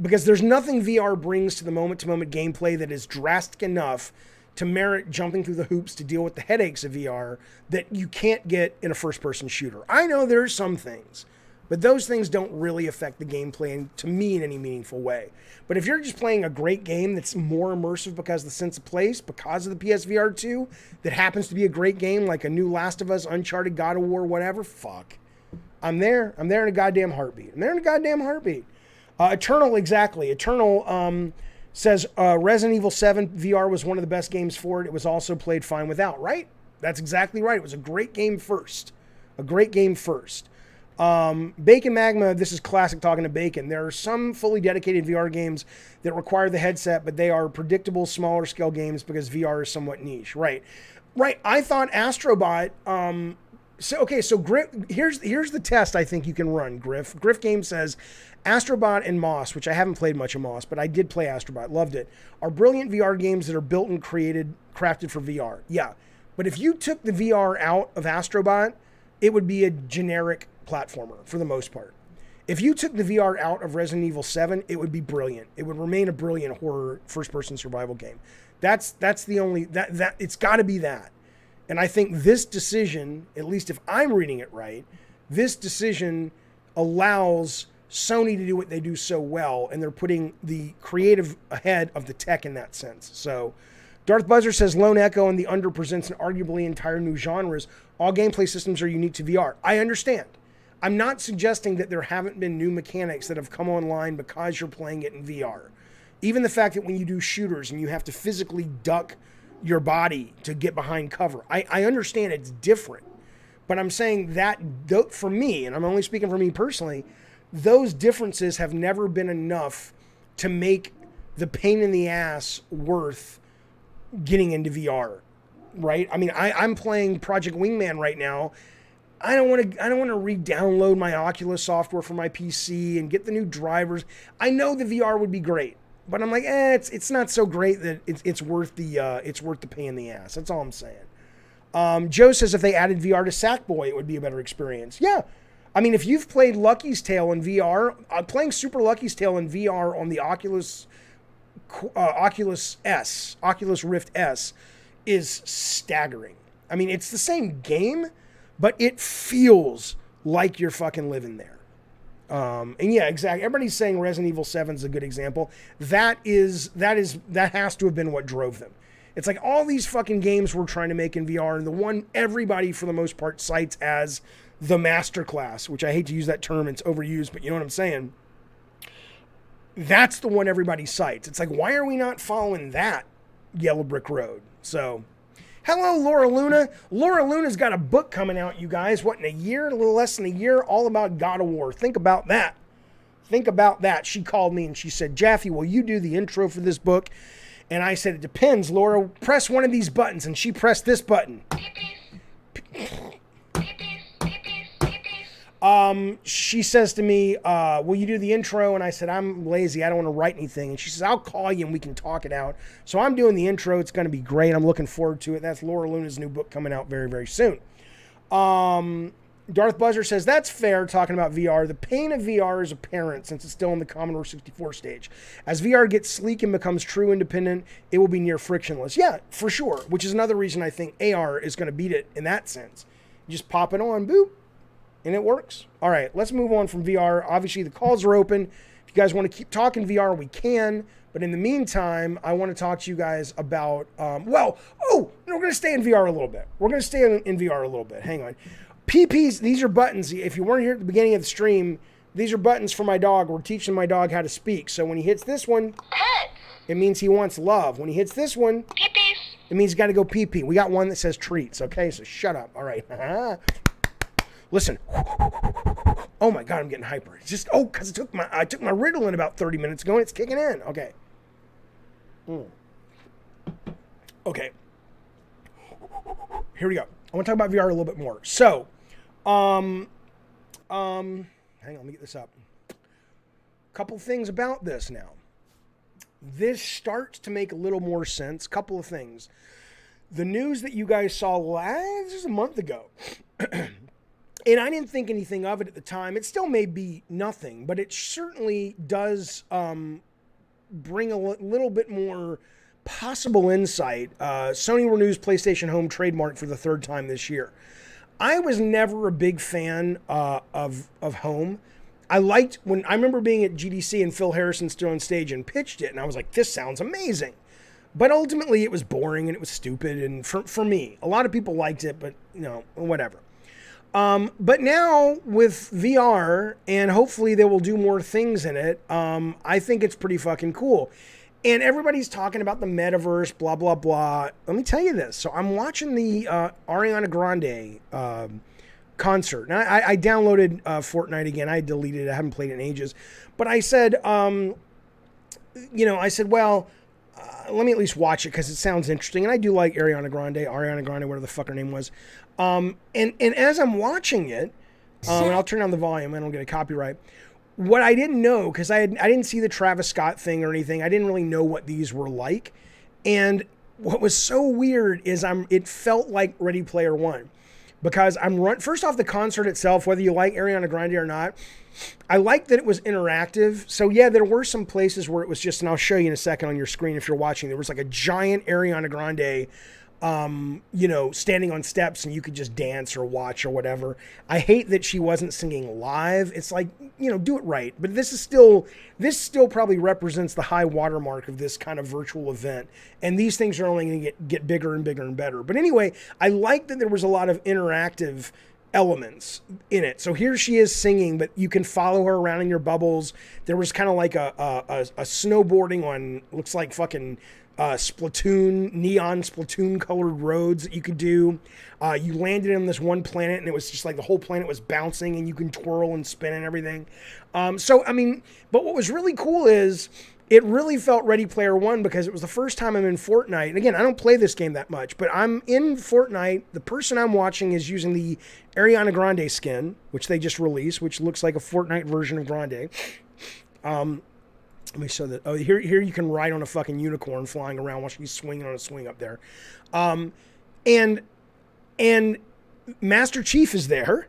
Because there's nothing VR brings to the moment-to-moment gameplay that is drastic enough to merit jumping through the hoops to deal with the headaches of VR that you can't get in a first-person shooter. I know there's some things, but those things don't really affect the gameplay to me in any meaningful way. But if you're just playing a great game that's more immersive because of the sense of place, because of the PSVR2, that happens to be a great game like a new Last of Us, Uncharted, God of War, whatever, fuck. I'm there in a goddamn heartbeat. Eternal, exactly. Eternal says Resident Evil 7 VR was one of the best games for it. It was also played fine without, right? That's exactly right. It was a great game first. Bacon Magma, this is classic talking to Bacon. There are some fully dedicated VR games that require the headset, but they are predictable, smaller scale games because VR is somewhat niche. Right. I thought Astrobot... So Griff, here's the test I think you can run, Griff. Griff Game says, Astrobot and Moss, which I haven't played much of Moss, but I did play Astrobot, loved it, are brilliant VR games that are built and crafted for VR. Yeah, but if you took the VR out of Astrobot, it would be a generic platformer for the most part. If you took the VR out of Resident Evil 7, it would be brilliant. It would remain a brilliant horror first-person survival game. That's the only, that it's got to be that. And I think this decision, at least if I'm reading it right, this decision allows Sony to do what they do so well, and they're putting the creative ahead of the tech in that sense. So Darth Buzzer says Lone Echo and the Under presents an arguably entire new genres. All gameplay systems are unique to VR. I understand. I'm not suggesting that there haven't been new mechanics that have come online because you're playing it in VR. Even the fact that when you do shooters and you have to physically duck your body to get behind cover. I understand it's different, but I'm saying that for me, and I'm only speaking for me personally, those differences have never been enough to make the pain in the ass worth getting into VR, right? I'm playing Project Wingman right now. I don't want to re-download my Oculus software for my PC and get the new drivers. I know the VR would be great. But I'm like, it's not so great that it's worth the pain in the ass. That's all I'm saying. Joe says if they added VR to Sackboy, it would be a better experience. Yeah, I mean, if you've played Lucky's Tale in VR, playing Super Lucky's Tale in VR on the Oculus Rift S is staggering. I mean, it's the same game, but it feels like you're fucking living there. And yeah, exactly. Everybody's saying Resident Evil 7 is a good example. That has to have been what drove them. It's like all these fucking games we're trying to make in VR, and the one everybody for the most part cites as the masterclass, which I hate to use that term, it's overused, but you know what I'm saying? That's the one everybody cites. It's like, why are we not following that yellow brick road? So, hello, Laura Luna. Laura Luna's got a book coming out, you guys. What, in a year? A little less than a year? All about God of War. Think about that. Think about that. She called me and she said, Jaffe, will you do the intro for this book? And I said, it depends, Laura. Press one of these buttons. And she pressed this button. She says to me, will you do the intro? And I said, I'm lazy. I don't want to write anything. And she says, I'll call you and we can talk it out. So I'm doing the intro. It's going to be great. I'm looking forward to it. That's Laura Luna's new book coming out very, very soon. Darth Buzzer says, that's fair, talking about VR. The pain of VR is apparent since it's still in the Commodore 64 stage. As VR gets sleek and becomes true independent, it will be near frictionless. Yeah, for sure. Which is another reason I think AR is going to beat it in that sense. You just pop it on, boop, and it works. All right, let's move on from VR. Obviously, the calls are open. If you guys want to keep talking VR, we can. But in the meantime, I want to talk to you guys about, we're going to stay in VR a little bit. We're going to stay in VR a little bit. Hang on. PPs, these are buttons. If you weren't here at the beginning of the stream, these are buttons for my dog. We're teaching my dog how to speak. So when he hits this one, Pets. it means he wants love. When he hits this one, Peepees. it means he's got to go pee-pee. We got one that says treats, okay? So shut up. All right. Listen. Oh my God, I'm getting hyper. It's just, because I took my Ritalin about 30 minutes ago and it's kicking in. Okay. Okay. Here we go. I want to talk about VR a little bit more. So, hang on, let me get this up. Couple things about this now. This starts to make a little more sense. Couple of things. The news that you guys saw just a month ago, and I didn't think anything of it at the time. It still may be nothing, but it certainly does bring a little bit more possible insight. Sony renews PlayStation Home trademark for the third time this year. I was never a big fan of Home. I remember being at GDC and Phil Harrison stood on stage and pitched it, and I was like, this sounds amazing. But ultimately, it was boring and it was stupid. And for me, a lot of people liked it, but whatever. But now with VR, and hopefully they will do more things in it, I think it's pretty fucking cool. And everybody's talking about the metaverse, blah, blah, blah. Let me tell you this. So I'm watching the Ariana Grande concert. Now, I downloaded Fortnite again. I deleted it. I haven't played it in ages. But I said, let me at least watch it because it sounds interesting. And I do like Ariana Grande, whatever the fuck her name was. And as I'm watching it, and I'll turn down the volume. I don't get a copyright. What I didn't know, because I didn't see the Travis Scott thing or anything. I didn't really know what these were like. And what was so weird is it felt like Ready Player One. Because first off, the concert itself, whether you like Ariana Grande or not, I liked that it was interactive. So yeah, there were some places where it was just, and I'll show you in a second on your screen if you're watching, there was like a giant Ariana Grande standing on steps and you could just dance or watch or whatever. I hate that she wasn't singing live. It's like, do it right. But this still probably represents the high watermark of this kind of virtual event. And these things are only going to get bigger and bigger and better. But anyway, I like that there was a lot of interactive elements in it. So here she is singing, but you can follow her around in your bubbles. There was kind of like a snowboarding on, looks like fucking neon Splatoon colored roads that you could do. You landed on this one planet and it was just like the whole planet was bouncing and you can twirl and spin and everything. But what was really cool is it really felt Ready Player One because it was the first time I'm in Fortnite. And again, I don't play this game that much, but I'm in Fortnite. The person I'm watching is using the Ariana Grande skin, which they just released, which looks like a Fortnite version of Grande. Let me show that. Oh, here you can ride on a fucking unicorn flying around while she's swinging on a swing up there. And Master Chief is there.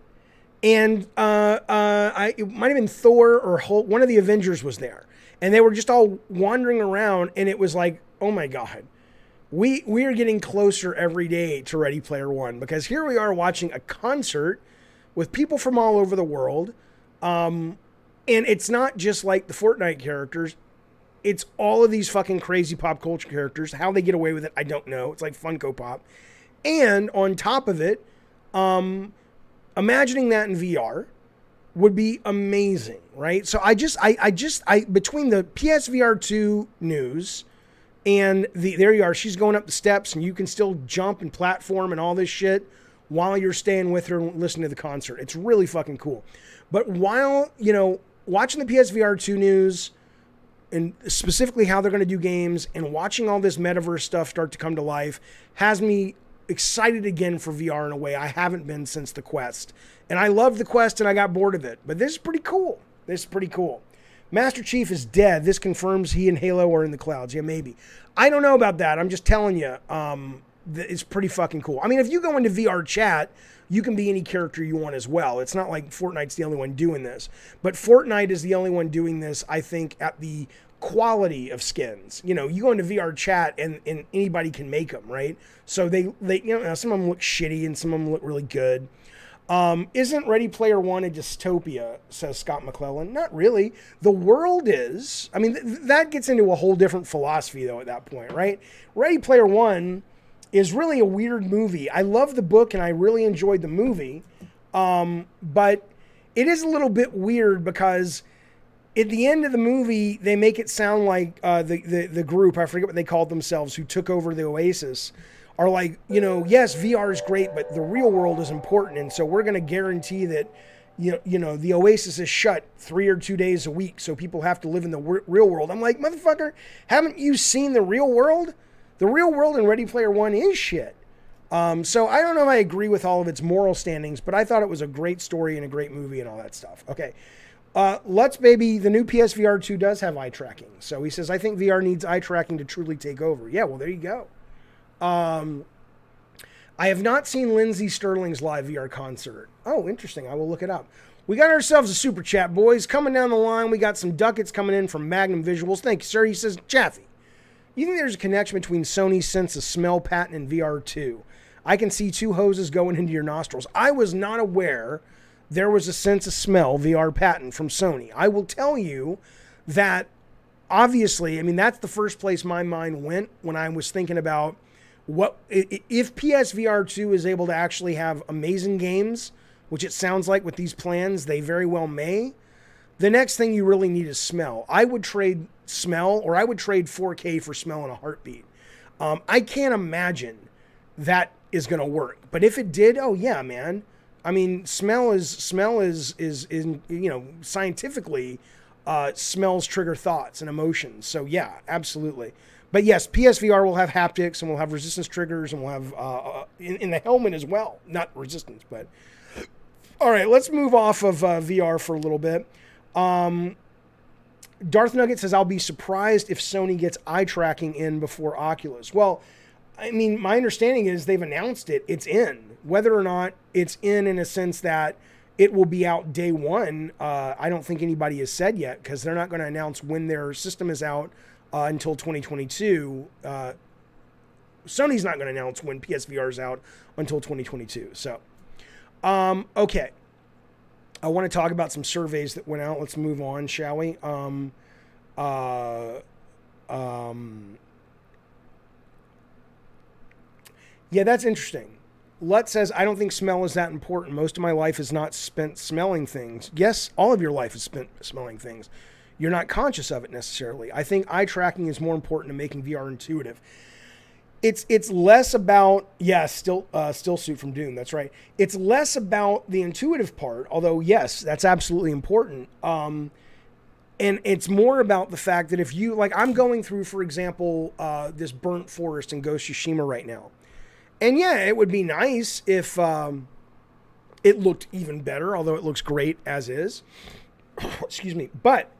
And it might have been Thor or Hulk, one of the Avengers was there. And they were just all wandering around, and it was like, oh my God. We are getting closer every day to Ready Player One, because here we are watching a concert with people from all over the world. And it's not just like the Fortnite characters. It's all of these fucking crazy pop culture characters. How they get away with it, I don't know. It's like Funko Pop. And on top of it, imagining that in VR would be amazing, right? So I between the PSVR2 news and there you are, she's going up the steps and you can still jump and platform and all this shit while you're staying with her and listening to the concert. It's really fucking cool. But while, watching the PSVR2 news and specifically how they're going to do games and watching all this metaverse stuff start to come to life has me excited again for VR in a way I haven't been since the Quest. And I loved the Quest and I got bored of it. But this is pretty cool. Master Chief is dead. This confirms he and Halo are in the clouds. Yeah, maybe. I don't know about that. I'm just telling you, it's pretty fucking cool. I mean, if you go into VR chat, you can be any character you want as well. It's not like Fortnite's the only one doing this. But Fortnite is the only one doing this, I think, at the quality of skins. You go into VR chat and anybody can make them, right? So they some of them look shitty and some of them look really good. Isn't Ready Player One a dystopia, says Scott McClellan? Not really. The world is. I mean, that gets into a whole different philosophy, though, at that point, right? Ready Player One is really a weird movie. I love the book, and I really enjoyed the movie. But it is a little bit weird because at the end of the movie, they make it sound like the group, I forget what they called themselves, who took over the Oasis, are like, yes, VR is great, but the real world is important. And so we're going to guarantee that, the Oasis is shut 3 or 2 days a week. So people have to live in the real world. I'm like, motherfucker, haven't you seen the real world? The real world in Ready Player One is shit. So I don't know if I agree with all of its moral standings, but I thought it was a great story and a great movie and all that stuff. Okay. Lutz Baby, the new PSVR 2 does have eye tracking. So he says, I think VR needs eye tracking to truly take over. Yeah, well, there you go. I have not seen Lindsey Sterling's live VR concert. Oh, interesting. I will look it up. We got ourselves a super chat, boys. Coming down the line, we got some ducats coming in from Magnum Visuals. Thank you, sir. He says, Chaffee, you think there's a connection between Sony's sense of smell patent and VR2? I can see 2 hoses going into your nostrils. I was not aware there was a sense of smell VR patent from Sony. I will tell you that, obviously, I mean, that's the first place my mind went when I was thinking about what if PSVR 2 is able to actually have amazing games, which it sounds like with these plans they very well may. The next thing you really need is smell. I would trade smell, or I would trade 4K for smell in a heartbeat. I can't imagine that is going to work, but if it did, oh yeah, man. I mean, smell is scientifically, smells trigger thoughts and emotions. So yeah, absolutely. But yes, PSVR will have haptics and we'll have resistance triggers and we'll have in the helmet as well. Not resistance, but all right. Let's move off of VR for a little bit. Darth Nugget says, "I'll be surprised if Sony gets eye tracking in before Oculus." Well, I mean, my understanding is they've announced it. It's in. Whether or not it's in a sense that it will be out day one, I don't think anybody has said yet, because they're not going to announce when their system is out until 2022. Sony's not going to announce when PSVR is out until 2022. So, okay. I want to talk about some surveys that went out. Let's move on, shall we? Yeah, that's interesting. Lut says, I don't think smell is that important. Most of my life is not spent smelling things. Yes, all of your life is spent smelling things. You're not conscious of it necessarily. I think eye tracking is more important to making VR intuitive. It's less about, still suit from Doom. That's right. It's less about the intuitive part, although yes, that's absolutely important. And it's more about the fact that if you, like, I'm going through, for example, this burnt forest in Ghost of Tsushima right now. And yeah, it would be nice if it looked even better, although it looks great as is. Excuse me. But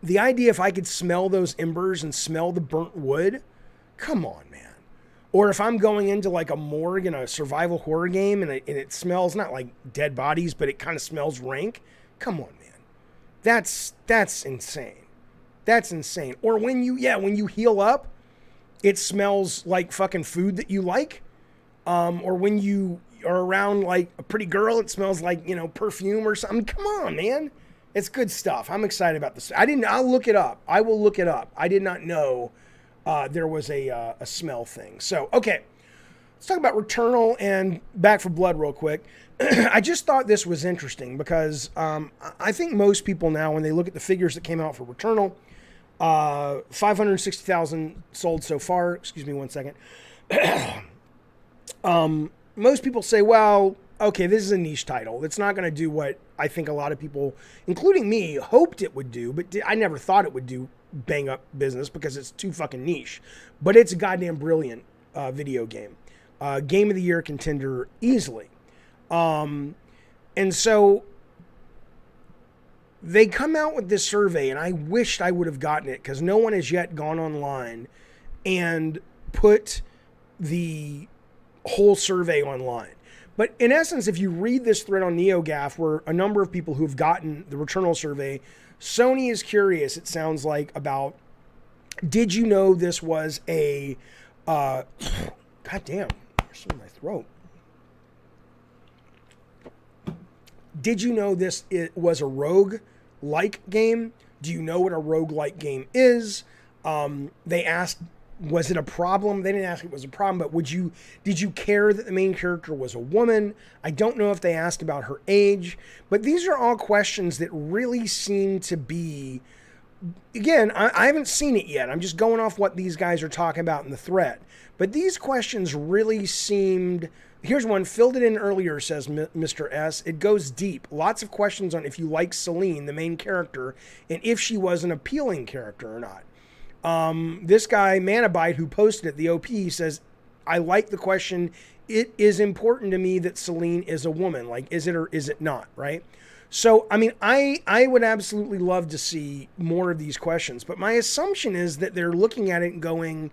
the idea, if I could smell those embers and smell the burnt wood, come on, man. Or if I'm going into like a morgue in a survival horror game and it smells not like dead bodies, but it kind of smells rank. Come on, man. That's insane. That's insane. Or when you heal up, it smells like fucking food that you like. Or when you are around like a pretty girl, it smells like, perfume or something. Come on, man. It's good stuff. I'm excited about this. I'll look it up. I will look it up. I did not know there was a smell thing. So, okay. Let's talk about Returnal and Back 4 Blood real quick. I just thought this was interesting because I think most people now, when they look at the figures that came out for Returnal, 560,000 sold so far. Excuse me 1 second. Most people say, well, okay, this is a niche title. It's not going to do what I think a lot of people, including me, hoped it would do, but I never thought it would do bang up business because it's too fucking niche. But it's a goddamn brilliant video game. Game of the year contender easily. And so they come out with this survey, and I wished I would have gotten it because no one has yet gone online and put the whole survey online. But in essence, if you read this thread on NeoGAF, where a number of people who've gotten the Returnal survey, Sony is curious, it sounds like, about, did you know this was a, goddamn, there's something in my throat. Did you know it was a rogue-like game? Do you know what a rogue-like game is? They asked, was it a problem? They didn't ask if it was a problem, but did you care that the main character was a woman? I don't know if they asked about her age, but these are all questions that really seem to be, again, I haven't seen it yet. I'm just going off what these guys are talking about in the thread. But these questions really seemed, here's one, filled it in earlier, says Mr. S. It goes deep. Lots of questions on if you like Celine, the main character, and if she was an appealing character or not. This guy, Manabite, who posted it, the OP, says, I like the question. It is important to me that Celine is a woman. Like, is it or is it not, right? So, I mean, I would absolutely love to see more of these questions, but my assumption is that they're looking at it and going,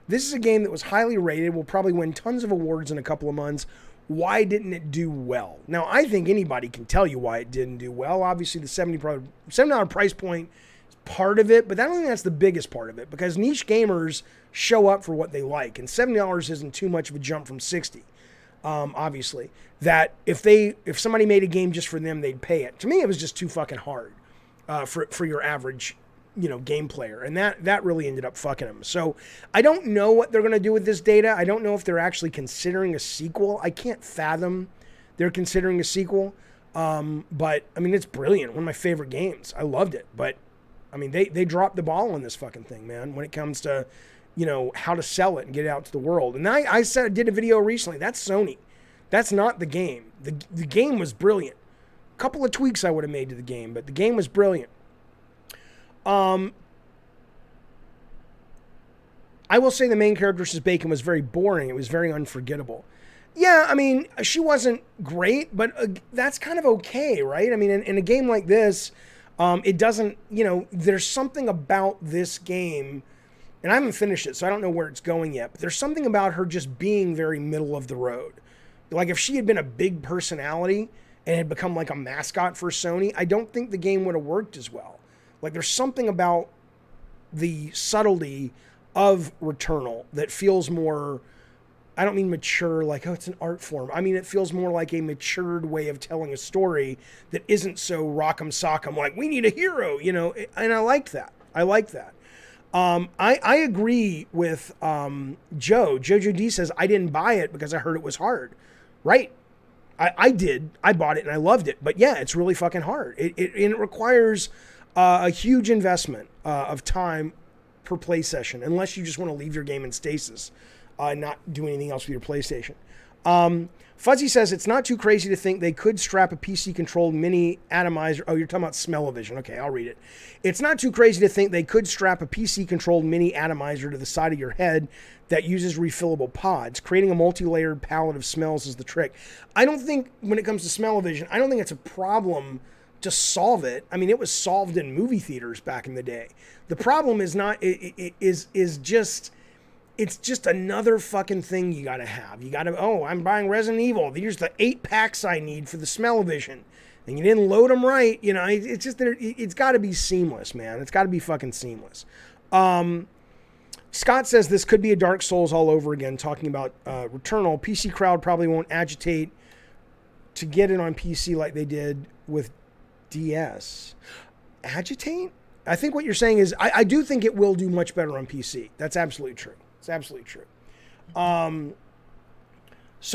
this is a game that was highly rated, will probably win tons of awards in a couple of months. Why didn't it do well? Now, I think anybody can tell you why it didn't do well. Obviously, the $70 price point part of it, but I don't think that's the biggest part of it because niche gamers show up for what they like, and $70 isn't too much of a jump from $60. Obviously, that if somebody made a game just for them, they'd pay it. To me, it was just too fucking hard for your average game player, and that really ended up fucking them. So I don't know what they're gonna do with this data. I don't know if they're actually considering a sequel. I can't fathom they're considering a sequel. But I mean, it's brilliant. One of my favorite games. I loved it, but I mean, they dropped the ball on this fucking thing, man, when it comes to, how to sell it and get it out to the world. And I did a video recently. That's Sony. That's not the game. The game was brilliant. A couple of tweaks I would have made to the game, but the game was brilliant. I will say the main character, Mrs. Bacon, was very boring. It was very unforgettable. Yeah, I mean, she wasn't great, but that's kind of okay, right? I mean, in a game like this, it doesn't, there's something about this game, and I haven't finished it, so I don't know where it's going yet, but there's something about her just being very middle of the road. Like, if she had been a big personality and had become like a mascot for Sony, I don't think the game would have worked as well. Like, there's something about the subtlety of Returnal that feels more, I don't mean mature, like, oh, it's an art form. I mean, it feels more like a matured way of telling a story that isn't so rock'em sock'em, like, we need a hero, and I liked that. I agree with Jojo D says, I didn't buy it because I heard it was hard. Right. I did. I bought it and I loved it. But yeah, it's really fucking hard. It requires a huge investment of time per play session, unless you just want to leave your game in stasis. Not do anything else with your PlayStation. Fuzzy says it's not too crazy to think they could strap a PC-controlled mini atomizer. Oh, you're talking about smell-o-vision. Okay, I'll read it. It's not too crazy to think they could strap a PC-controlled mini atomizer to the side of your head that uses refillable pods. Creating a multi-layered palette of smells is the trick. I don't think, when it comes to smell-o-vision, I don't think it's a problem to solve it. I mean, it was solved in movie theaters back in the day. The problem is not, is just it's just another fucking thing you got to have. You got to, oh, I'm buying Resident Evil. Here's the 8 packs I need for the smell-o-vision. And you didn't load them right. You know, it's just, it's got to be seamless, man. It's got to be fucking seamless. Scott says this could be a Dark Souls all over again, talking about Returnal. PC crowd probably won't agitate to get it on PC like they did with DS. Agitate? I think what you're saying is, I do think it will do much better on PC. That's absolutely true. It's absolutely true. Sony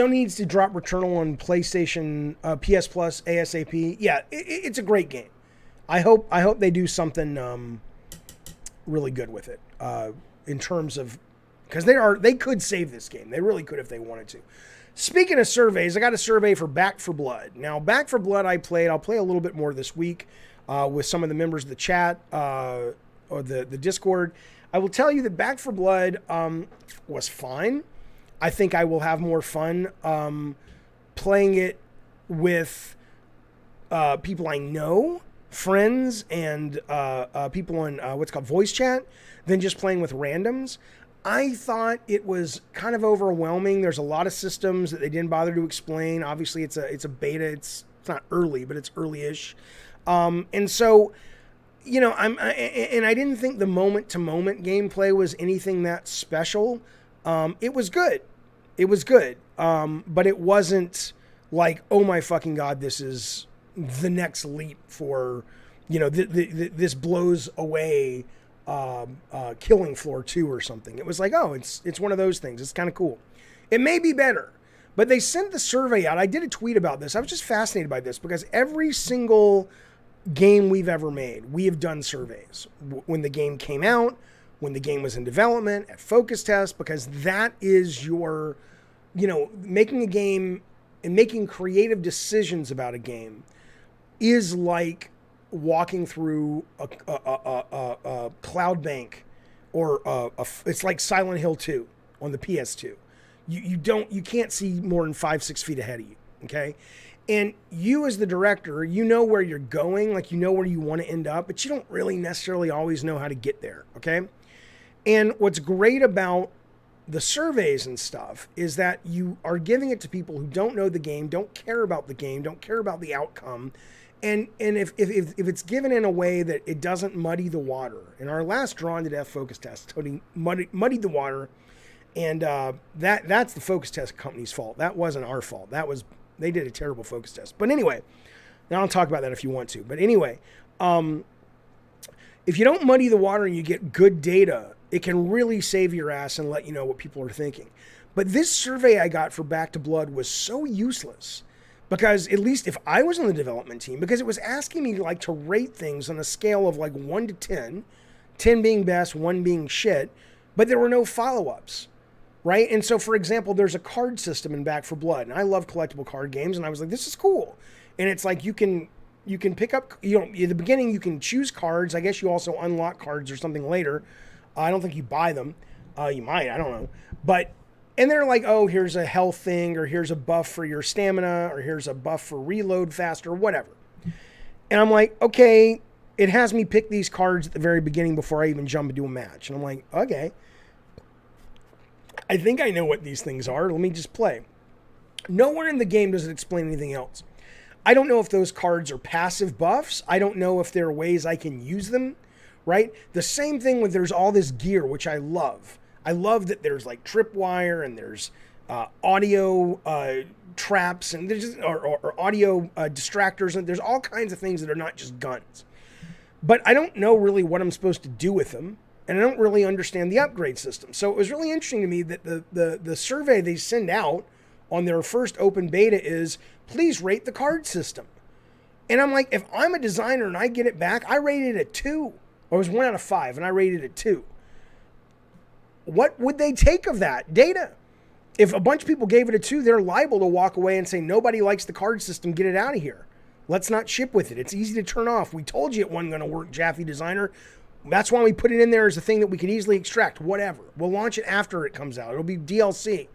needs to drop Returnal on PlayStation PS Plus ASAP. Yeah, it's a great game. I hope they do something really good with it in terms of, because they could save this game. They really could if they wanted to. Speaking of surveys, I got a survey for Back 4 Blood. Now, Back 4 Blood I'll play a little bit more this week with some of the members of the chat or the Discord. I will tell you that Back 4 Blood was fine. I think I will have more fun playing it with people I know, friends, and people on what's called voice chat, than just playing with randoms. I thought it was kind of overwhelming. There's a lot of systems that they didn't bother to explain. Obviously, it's a beta. It's not early, but it's early-ish. And so, you know, I didn't think the moment-to-moment gameplay was anything that special. It was good. It was good. But it wasn't like, oh my fucking God, this is the next leap for, you know, this blows away Killing Floor 2 or something. It was like, oh, it's one of those things. It's kind of cool. It may be better. But they sent the survey out. I did a tweet about this. I was just fascinated by this because every single game we've ever made, we have done surveys. When the game came out, when the game was in development, at focus test, because that is your, you know, making a game and making creative decisions about a game is like walking through a cloud bank or it's like Silent Hill 2 on the PS2. You can't see more than 5-6 feet ahead of you. Okay. And you as the director, you know where you're going, like you know where you want to end up, but you don't really necessarily always know how to get there. Okay. And what's great about the surveys and stuff is that you are giving it to people who don't know the game, don't care about the game, don't care about the outcome. And if it's given in a way that it doesn't muddy the water, and our last Drawn to Death focus test totally muddied the water, and that's the focus test company's fault. That wasn't our fault. They did a terrible focus test. But anyway, now I'll talk about that if you want to. But anyway, if you don't muddy the water and you get good data, it can really save your ass and let you know what people are thinking. But this survey I got for Back to Blood was so useless. Because at least if I was on the development team, because it was asking me like to rate things on a scale of like 1 to 10, 10 being best, 1 being shit, but there were no follow-ups, right? And so, for example, there's a card system in Back 4 Blood, and I love collectible card games, and I was like, this is cool. And it's like you can pick up, you know, in the beginning you can choose cards. I guess you also unlock cards or something later. I don't think you buy them. You might, I don't know. And they're like, oh, here's a health thing, or here's a buff for your stamina, or here's a buff for reload faster, whatever. And I'm like, okay, it has me pick these cards at the very beginning before I even jump into a match. And I'm like, okay, I think I know what these things are. Let me just play. Nowhere in the game does it explain anything else. I don't know if those cards are passive buffs. I don't know if there are ways I can use them, right? The same thing with there's all this gear, which I love. I love that there's like tripwire and there's audio traps and there's just, or audio distractors, and there's all kinds of things that are not just guns. But I don't know really what I'm supposed to do with them, and I don't really understand the upgrade system. So it was really interesting to me that the survey they send out on their first open beta is, please rate the card system. And I'm like, if I'm a designer and I get it back, I rated it a 2. Or it was 1 out of 5, and I rated it 2. What would they take of that data? If a bunch of people gave it a 2, they're liable to walk away and say, nobody likes the card system, get it out of here. Let's not ship with it. It's easy to turn off. We told you it wasn't going to work, Jaffe designer. That's why we put it in there as a thing that we can easily extract. Whatever. We'll launch it after it comes out. It'll be DLC.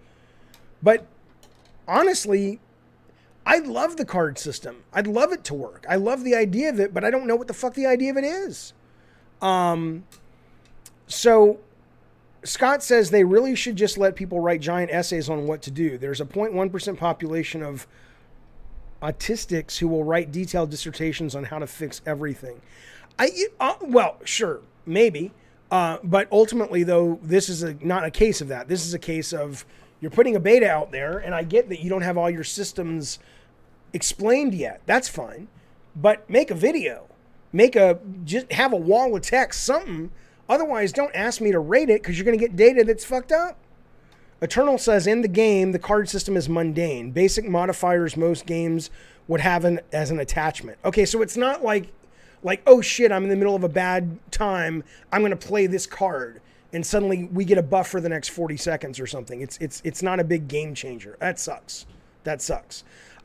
But honestly, I love the card system. I'd love it to work. I love the idea of it, but I don't know what the fuck the idea of it is. So Scott says they really should just let people write giant essays on what to do. There's a 0.1% population of autistics who will write detailed dissertations on how to fix everything. Well, sure, maybe. But ultimately, though, this is not a case of that. This is a case of you're putting a beta out there, and I get that you don't have all your systems explained yet. That's fine. But make a video. Just have a wall of text, something. Otherwise, don't ask me to rate it because you're going to get data that's fucked up. Eternal says, in the game, the card system is mundane. Basic modifiers most games would have as an attachment. Okay, so it's not like, oh shit, I'm in the middle of a bad time. I'm going to play this card. And suddenly we get a buff for the next 40 seconds or something. It's not a big game changer. That sucks.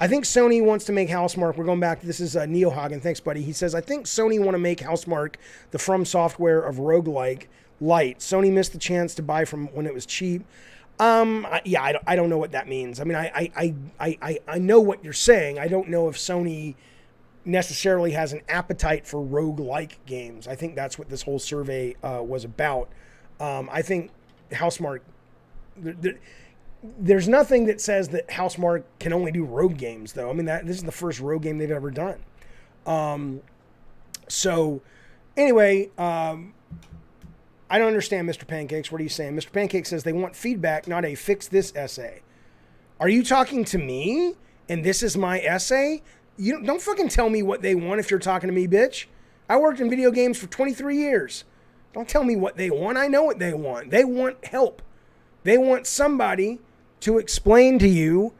I think Sony wants to make Housemarque. We're going back. This is Neo Hagen. Thanks, buddy. He says, I think Sony want to make Housemarque the From Software of roguelike light. Sony missed the chance to buy from when it was cheap. I don't know what that means. I mean, I know what you're saying. I don't know if Sony necessarily has an appetite for roguelike games. I think that's what this whole survey was about. I think Housemarque... There's nothing that says that Housemarque can only do rogue games, though. I mean, this is the first rogue game they've ever done. So, anyway, I don't understand, Mr. Pancakes. What are you saying? Mr. Pancake says they want feedback, not a fix this essay. Are you talking to me? And this is my essay? You don't fucking tell me what they want if you're talking to me, bitch. I worked in video games for 23 years. Don't tell me what they want. I know what they want. They want help. They want somebody to explain to you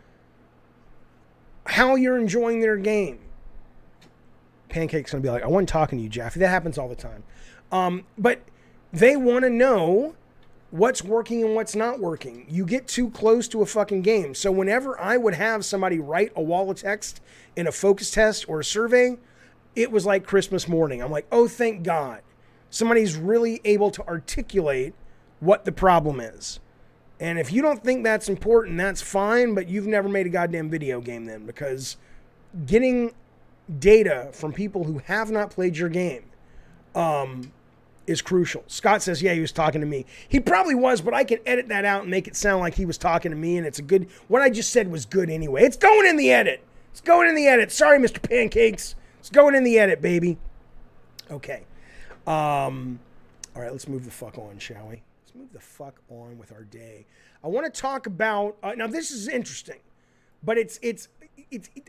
how you're enjoying their game. Pancake's going to be like, I wasn't talking to you, Jaffe. That happens all the time. But they want to know what's working and what's not working. You get too close to a fucking game. So whenever I would have somebody write a wall of text in a focus test or a survey, it was like Christmas morning. I'm like, oh, thank God. Somebody's really able to articulate what the problem is. And if you don't think that's important, that's fine, but you've never made a goddamn video game then, because getting data from people who have not played your game is crucial. Scott says, yeah, he was talking to me. He probably was, but I can edit that out and make it sound like he was talking to me, and it's a good... What I just said was good anyway. It's going in the edit. It's going in the edit. Sorry, Mr. Pancakes. It's going in the edit, baby. Okay. All right, let's move the fuck on, shall we? Let's move the fuck on with our day. I want to talk about... now, this is interesting, but it's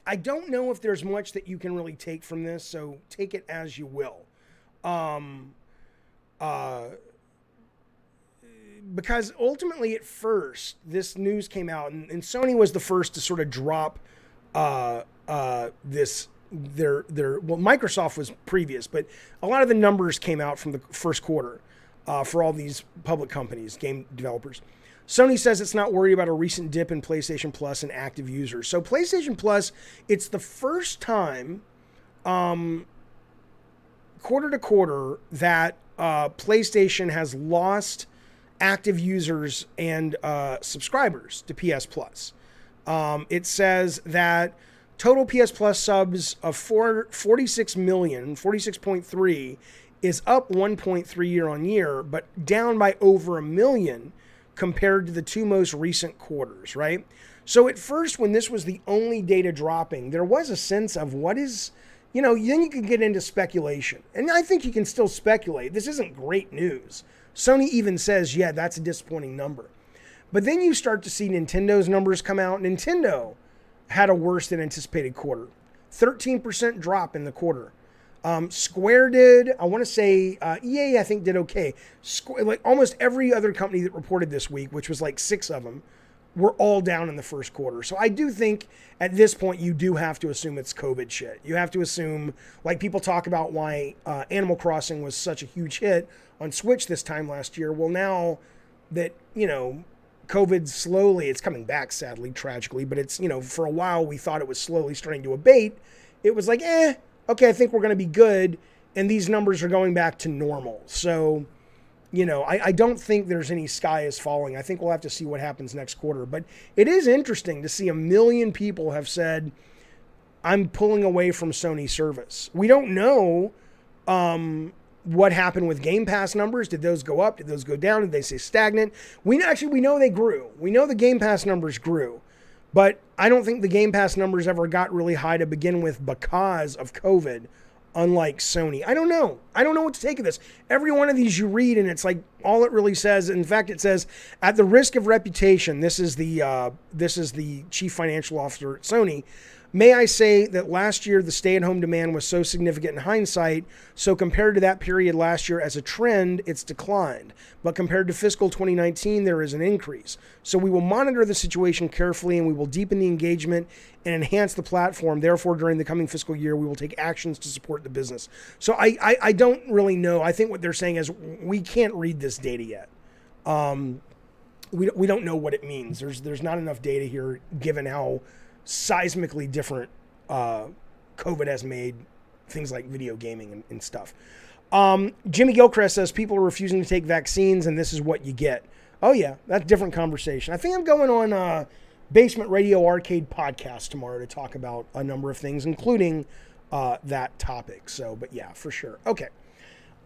I don't know if there's much that you can really take from this, so take it as you will. Because ultimately at first, this news came out, and Sony was the first to sort of drop this... Well, Microsoft was previous, but a lot of the numbers came out from the first quarter for all these public companies, game developers. Sony says it's not worried about a recent dip in PlayStation Plus and active users. So PlayStation Plus, it's the first time quarter to quarter that PlayStation has lost active users and subscribers to PS Plus. It says that total PS Plus subs of 46 million, 46.3 is up 1.3 year on year, but down by over a million compared to the two most recent quarters, right? So at first, when this was the only data dropping, there was a sense of what is, then you could get into speculation. And I think you can still speculate. This isn't great news. Sony even says, yeah, that's a disappointing number. But then you start to see Nintendo's numbers come out. Nintendo had a worse than anticipated quarter. 13% drop in the quarter. Square did, I want to say, EA I think did okay. Like almost every other company that reported this week, which was like 6 of them, were all down in the first quarter. So I do think at this point you do have to assume it's COVID shit. You have to assume, like people talk about why Animal Crossing was such a huge hit on Switch this time last year. Well, now that, COVID slowly, it's coming back sadly, tragically, but it's, for a while we thought it was slowly starting to abate. It was like, okay, I think we're going to be good, and these numbers are going back to normal. So, I don't think there's any sky is falling. I think we'll have to see what happens next quarter. But it is interesting to see 1 million people have said, I'm pulling away from Sony service. We don't know what happened with Game Pass numbers. Did those go up? Did those go down? Did they stay stagnant? We know they grew. We know the Game Pass numbers grew. But I don't think the Game Pass numbers ever got really high to begin with because of COVID, unlike Sony. I don't know. I don't know what to take of this. Every one of these you read, and it's like all it really says. In fact, it says, at the risk of reputation, this is the chief financial officer at Sony. May I say that last year the stay-at-home demand was so significant in hindsight, so compared to that period last year as a trend, it's declined. But compared to fiscal 2019, there is an increase. So we will monitor the situation carefully and we will deepen the engagement and enhance the platform. Therefore, during the coming fiscal year, we will take actions to support the business. So I don't really know. I think what they're saying is we can't read this data yet. We don't know what it means. There's not enough data here given how seismically different COVID has made things like video gaming and stuff. Jimmy Gilchrist says people are refusing to take vaccines and this is what you get. Oh yeah, that's a different conversation. I think I'm going on Basement Radio Arcade podcast tomorrow to talk about a number of things, including that topic. So, but yeah, for sure. Okay.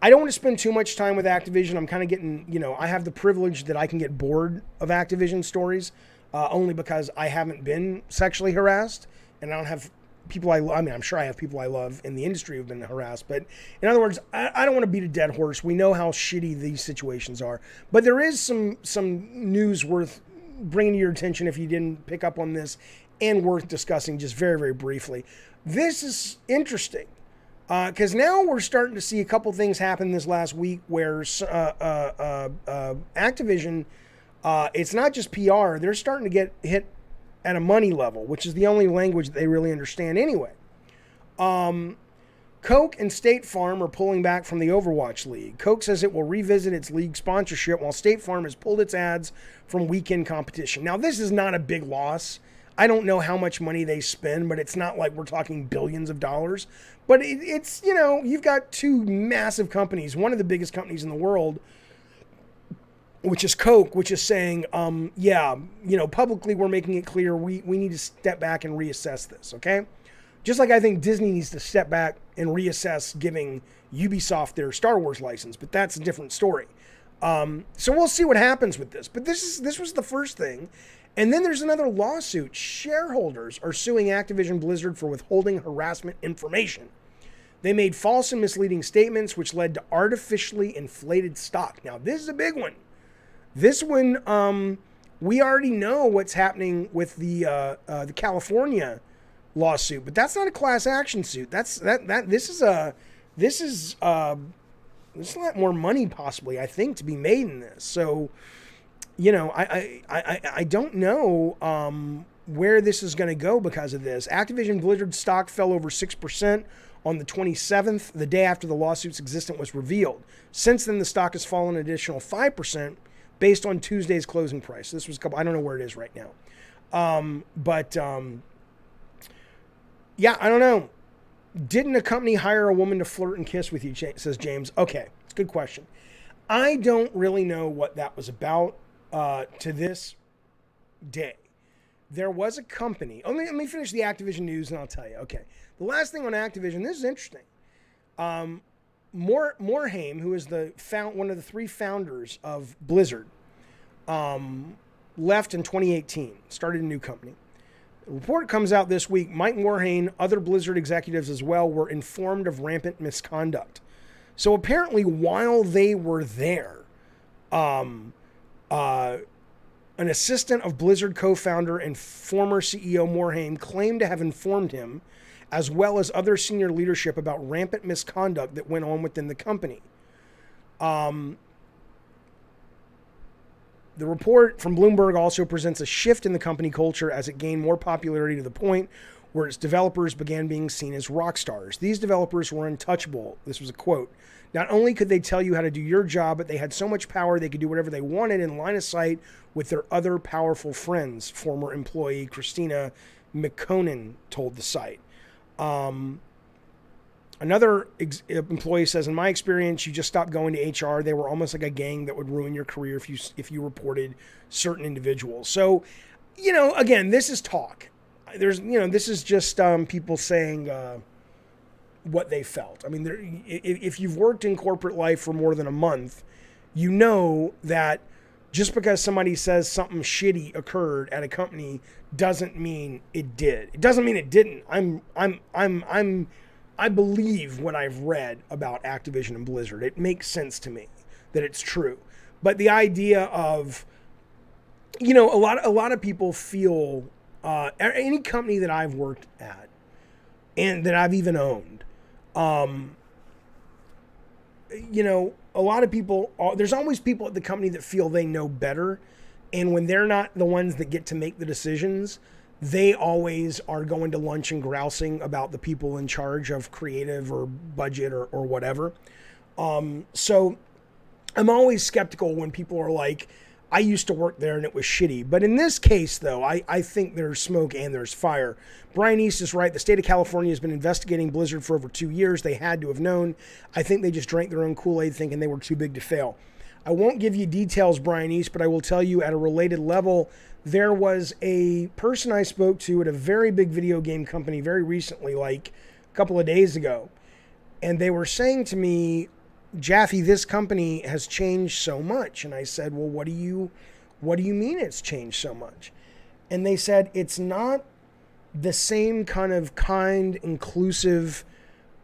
I don't want to spend too much time with Activision. I'm kind of getting, I have the privilege that I can get bored of Activision stories. Only because I haven't been sexually harassed and I don't have people I'm sure I have people I love in the industry who've been harassed. But in other words, I don't want to beat a dead horse. We know how shitty these situations are. But there is some news worth bringing to your attention if you didn't pick up on this and worth discussing just very, very briefly. This is interesting because now we're starting to see a couple things happen this last week where Activision... it's not just PR. They're starting to get hit at a money level, which is the only language that they really understand anyway. Coke and State Farm are pulling back from the Overwatch League. Coke says it will revisit its league sponsorship while State Farm has pulled its ads from weekend competition. Now, this is not a big loss. I don't know how much money they spend, but it's not like we're talking billions of dollars. But it's, you've got two massive companies, one of the biggest companies in the world, which is Coke, which is saying, publicly we're making it clear we need to step back and reassess this, okay? Just like I think Disney needs to step back and reassess giving Ubisoft their Star Wars license, but that's a different story. So we'll see what happens with this. But this was the first thing. And then there's another lawsuit. Shareholders are suing Activision Blizzard for withholding harassment information. They made false and misleading statements which led to artificially inflated stock. Now, this is a big one. This one, we already know what's happening with the California lawsuit, but that's not a class action suit. This is a lot more money possibly, I think, to be made in this. So, I don't know where this is going to go because of this. Activision Blizzard stock fell over 6% on the 27th, the day after the lawsuit's existence was revealed. Since then, the stock has fallen an additional 5%. Based on Tuesday's closing price. This was I don't know where it is right now. I don't know. Didn't a company hire a woman to flirt and kiss with you, says James. Okay, it's a good question. I don't really know what that was about to this day. There was a company. Let me finish the Activision news and I'll tell you. Okay, the last thing on Activision, this is interesting. Morhaime, who is one of the three founders of Blizzard, left in 2018, started a new company. The report comes out this week. Mike Morhaime, other Blizzard executives as well, were informed of rampant misconduct. So apparently while they were there, an assistant of Blizzard co-founder and former CEO Morhaime claimed to have informed him as well as other senior leadership about rampant misconduct that went on within the company. The report from Bloomberg also presents a shift in the company culture as it gained more popularity to the point where its developers began being seen as rock stars. These developers were untouchable. This was a quote. Not only could they tell you how to do your job, but they had so much power they could do whatever they wanted in line of sight with their other powerful friends, former employee Christina McConan told the site. Another employee says, in my experience, you just stopped going to HR. They were almost like a gang that would ruin your career if you reported certain individuals. So, again, this is talk. This is just people saying, what they felt. I mean, if you've worked in corporate life for more than a month, you know that just because somebody says something shitty occurred at a company doesn't mean it did. It doesn't mean it didn't. I believe what I've read about Activision and Blizzard. It makes sense to me that it's true. But the idea of, a lot of people feel, any company that I've worked at and that I've even owned, a lot of people, there's always people at the company that feel they know better. And when they're not the ones that get to make the decisions, they always are going to lunch and grousing about the people in charge of creative or budget or whatever. So I'm always skeptical when people are like, I used to work there and it was shitty. But in this case, though, I think there's smoke and there's fire. Brian East is right. The state of California has been investigating Blizzard for over 2 years. They had to have known. I think they just drank their own Kool-Aid thinking they were too big to fail. I won't give you details, Brian East, but I will tell you at a related level, there was a person I spoke to at a very big video game company very recently, like a couple of days ago. And they were saying to me, Jaffe, this company has changed so much. And I said, well, what do you mean it's changed so much? And they said, it's not the same kind of kind, inclusive,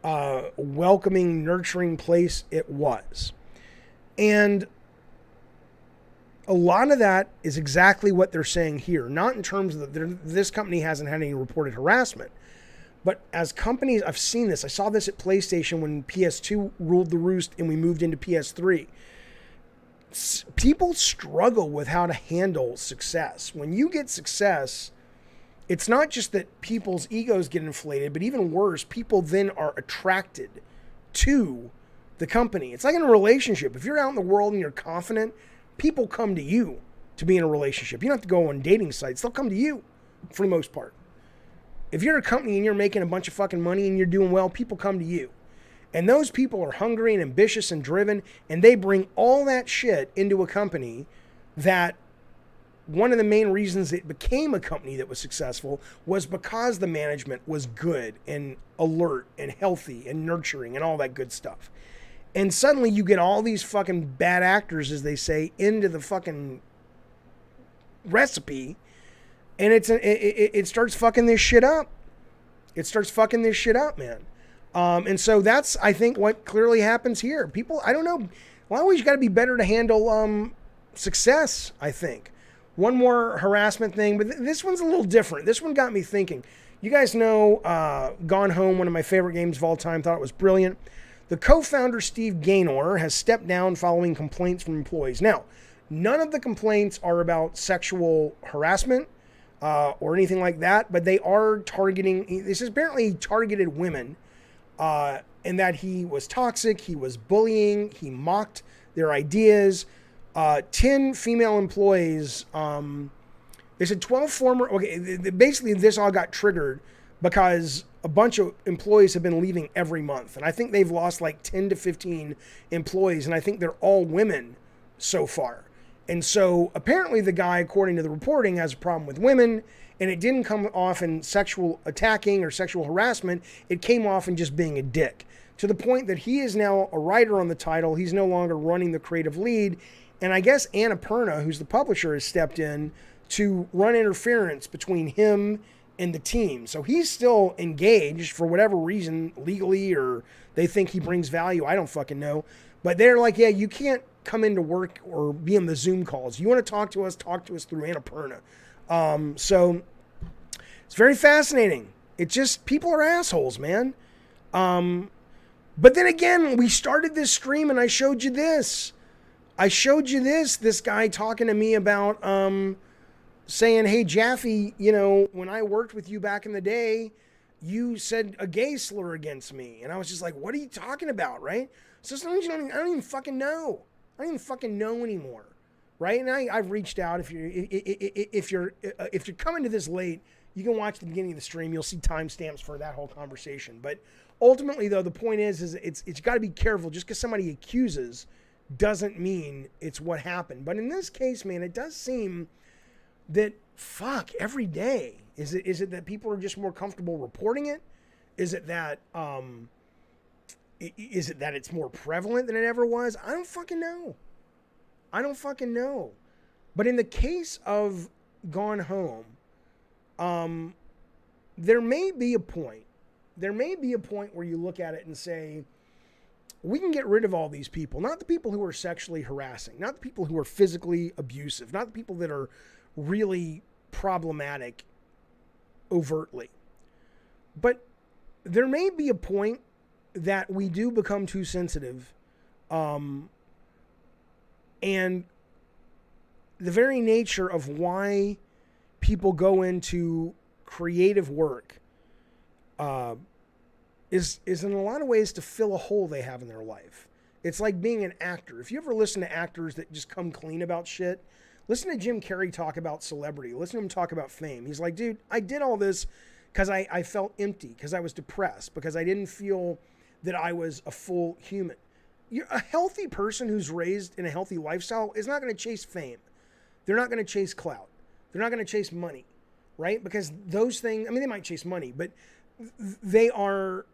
welcoming, nurturing place it was. And a lot of that is exactly what they're saying here. Not in terms of this company hasn't had any reported harassment. But as companies, I've seen this. I saw this at PlayStation when PS2 ruled the roost and we moved into PS3. People struggle with how to handle success. When you get success, it's not just that people's egos get inflated, but even worse, people then are attracted to the company. It's like in a relationship. If you're out in the world and you're confident, people come to you to be in a relationship. You don't have to go on dating sites. They'll come to you for the most part. If you're a company and you're making a bunch of fucking money and you're doing well, people come to you. And those people are hungry and ambitious and driven, and they bring all that shit into a company that one of the main reasons it became a company that was successful was because the management was good and alert and healthy and nurturing and all that good stuff. And suddenly you get all these fucking bad actors, as they say, into the fucking recipe. And it starts fucking this shit up. It starts fucking this shit up, man. And so that's, I think, what clearly happens here. People, I don't know. Well, always got to be better to handle success, I think. One more harassment thing, but this one's a little different. This one got me thinking. You guys know Gone Home, one of my favorite games of all time. Thought it was brilliant. The co-founder, Steve Gaynor, has stepped down following complaints from employees. Now, none of the complaints are about sexual harassment or anything like that, but they are targeting, this is apparently targeted women, and that he was toxic, he was bullying, he mocked their ideas. 10 female employees, they said 12 former, basically this all got triggered because a bunch of employees have been leaving every month. And I think they've lost like 10 to 15 employees, and I think they're all women so far. And so apparently the guy, according to the reporting, has a problem with women, and it didn't come off in sexual attacking or sexual harassment. It came off in just being a dick, to the point that he is now a writer on the title. He's no longer running the creative lead. And I guess Annapurna, who's the publisher, has stepped in to run interference between him and the team. So he's still engaged for whatever reason, legally, or they think he brings value. I don't fucking know. But they're like, yeah, you can't come into work or be on the Zoom calls. You want to talk to us through Annapurna. So it's very fascinating. It just, people are assholes, man. But then again, we started this stream and I showed you this. This guy talking to me about saying, hey, Jaffe, when I worked with you back in the day, you said a gay slur against me. And I was just like, what are you talking about, right? So sometimes I don't even fucking know. I don't even fucking know anymore, right? And I've reached out. If you're coming to this late, you can watch the beginning of the stream. You'll see timestamps for that whole conversation. But ultimately, though, the point is it's got to be careful. Just because somebody accuses doesn't mean it's what happened. But in this case, man, it does seem that every day is it that people are just more comfortable reporting it? Is it that Is it that it's more prevalent than it ever was? I don't fucking know. But in the case of Gone Home, there may be a point. There may be a point where you look at it and say, we can get rid of all these people. Not the people who are sexually harassing, not the people who are physically abusive, not the people that are really problematic overtly. But there may be a point that we do become too sensitive. And the very nature of why people go into creative work is in a lot of ways to fill a hole they have in their life. It's like being an actor. If you ever listen to actors that just come clean about shit, listen to Jim Carrey talk about celebrity. Listen to him talk about fame. He's like, dude, I did all this because I felt empty, because I was depressed, because I didn't feel that I was a full human. A healthy person who's raised in a healthy lifestyle is not going to chase fame. They're not going to chase clout. They're not going to chase money, right? Because those things, I mean, they might chase money, but they are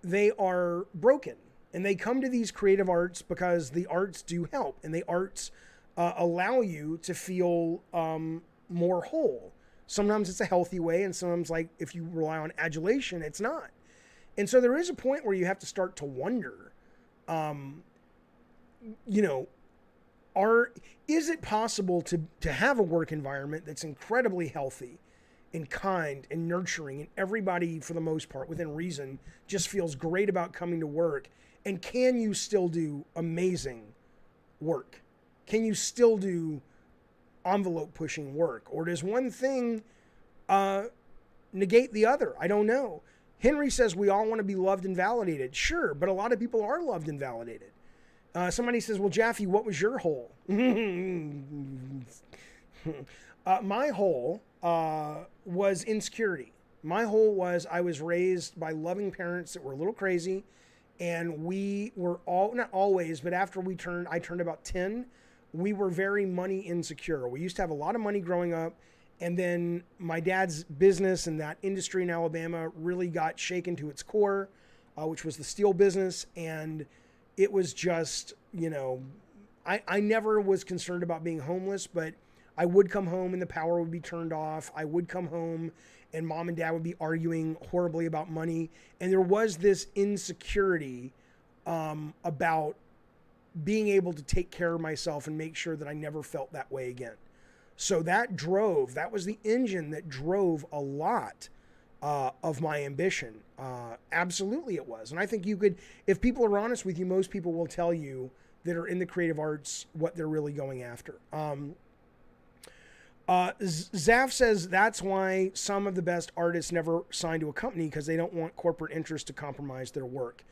broken. And they come to these creative arts because the arts do help, and the arts allow you to feel more whole. Sometimes it's a healthy way, and sometimes, like, if you rely on adulation, it's not. And so there is a point where you have to start to wonder, is it possible to have a work environment that's incredibly healthy and kind and nurturing, and everybody, for the most part, within reason, just feels great about coming to work? And can you still do amazing work? Can you still do envelope pushing work? Or does one thing negate the other? I don't know. Henry says we all want to be loved and validated. Sure, but a lot of people are loved and validated. Somebody says, well, Jaffe, what was your hole? My hole was insecurity. My hole was I was raised by loving parents that were a little crazy, and we were all, not always, but after I turned about 10, we were very money insecure. We used to have a lot of money growing up, and then my dad's business and that industry in Alabama really got shaken to its core, which was the steel business, and it was just, I never was concerned about being homeless, but I would come home and the power would be turned off. I would come home and mom and dad would be arguing horribly about money. And there was this insecurity about being able to take care of myself and make sure that I never felt that way again. So that was the engine that drove a lot of my ambition. Absolutely it was. And I think if people are honest with you, most people will tell you that are in the creative arts what they're really going after. Zaf says that's why some of the best artists never sign to a company, because they don't want corporate interest to compromise their work.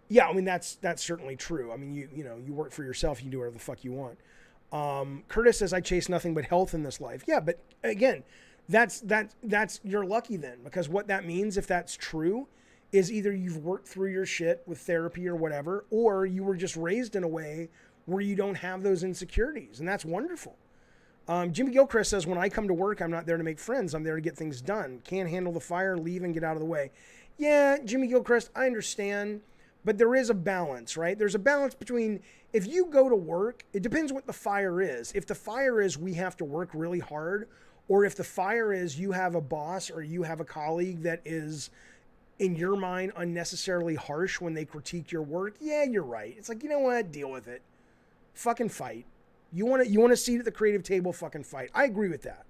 Yeah, I mean, that's certainly true. I mean, you work for yourself, you can do whatever the fuck you want. Curtis says, I chase nothing but health in this life. Yeah, but again, that's you're lucky then, because what that means, if that's true, is either you've worked through your shit with therapy or whatever, or you were just raised in a way where you don't have those insecurities, and that's wonderful. Jimmy Gilchrist says, when I come to work, I'm not there to make friends. I'm there to get things done. Can't handle the fire, leave and get out of the way. Yeah, Jimmy Gilchrist, I understand, but there is a balance, right? There's a balance between, if you go to work, it depends what the fire is. If the fire is we have to work really hard, or if the fire is you have a boss or you have a colleague that is, in your mind, unnecessarily harsh when they critique your work, yeah, you're right. It's like, you know what? Deal with it. Fucking fight. You want a seat at the creative table, fucking fight. I agree with that.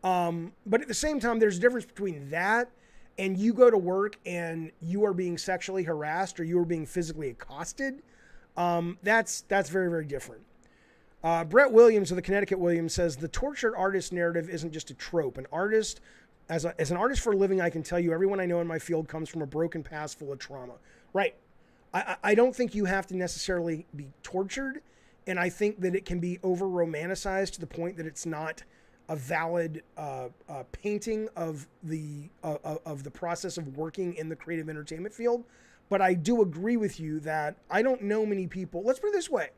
But at the same time, there's a difference between that and you go to work and you are being sexually harassed or you are being physically accosted. That's very, very different. Brett Williams of the Connecticut Williams says, the tortured artist narrative isn't just a trope. An artist, as an artist for a living, I can tell you everyone I know in my field comes from a broken past full of trauma. Right. I don't think you have to necessarily be tortured. And I think that it can be over-romanticized to the point that it's not a valid painting of the process of working in the creative entertainment field. But I do agree with you that I don't know many people. Let's put it this way.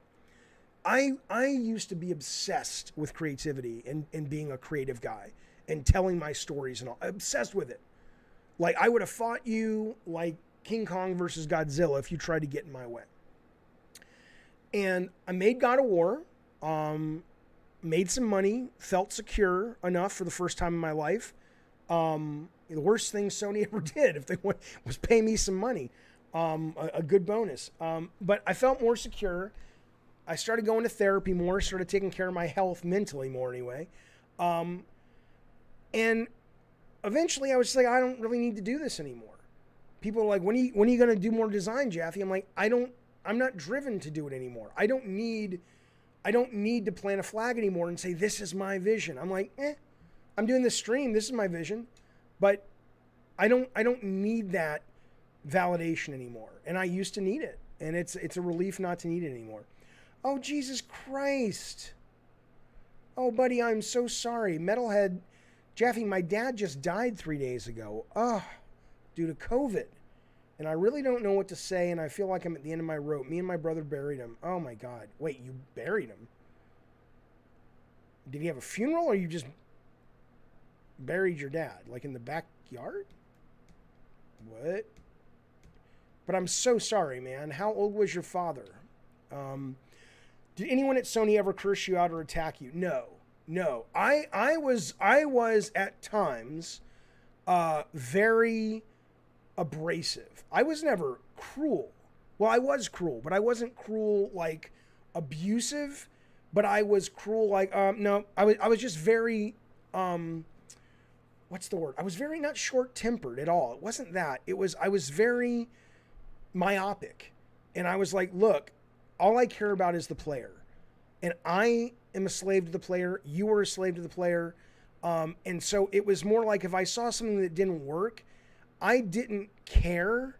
I used to be obsessed with creativity and being a creative guy and telling my stories and all. Obsessed with it. Like, I would have fought you like King Kong versus Godzilla if you tried to get in my way. And I made God of War, made some money, felt secure enough for the first time in my life. The worst thing Sony ever did, if they was pay me some money, a good bonus. But I felt more secure. I started going to therapy more, started taking care of my health mentally more anyway. And eventually I was just like, I don't really need to do this anymore. People are like, when are you going to do more design, Jaffe? I'm like, I'm not driven to do it anymore. I don't need to plant a flag anymore and say, this is my vision. I'm like, I'm doing this stream. This is my vision, but I don't need that validation anymore. And I used to need it. And it's a relief not to need it anymore. Oh, Jesus Christ. Oh, buddy, I'm so sorry. Metalhead, Jaffe, my dad just died 3 days ago. Due to COVID. And I really don't know what to say, and I feel like I'm at the end of my rope. Me and my brother buried him. Oh, my God. Wait, you buried him? Did he have a funeral, or you just buried your dad? Like in the backyard? What? But I'm so sorry, man. How old was your father? Did anyone at Sony ever curse you out or attack you? No. I was at times very abrasive. I was never cruel. Well, I was cruel, but I wasn't cruel like abusive, but I was cruel like no, I was just very what's the word? I was very not short-tempered at all. It wasn't that. I was very myopic. And I was like, look, all I care about is the player. And I am a slave to the player. You are a slave to the player. And so it was more like if I saw something that didn't work, I didn't care.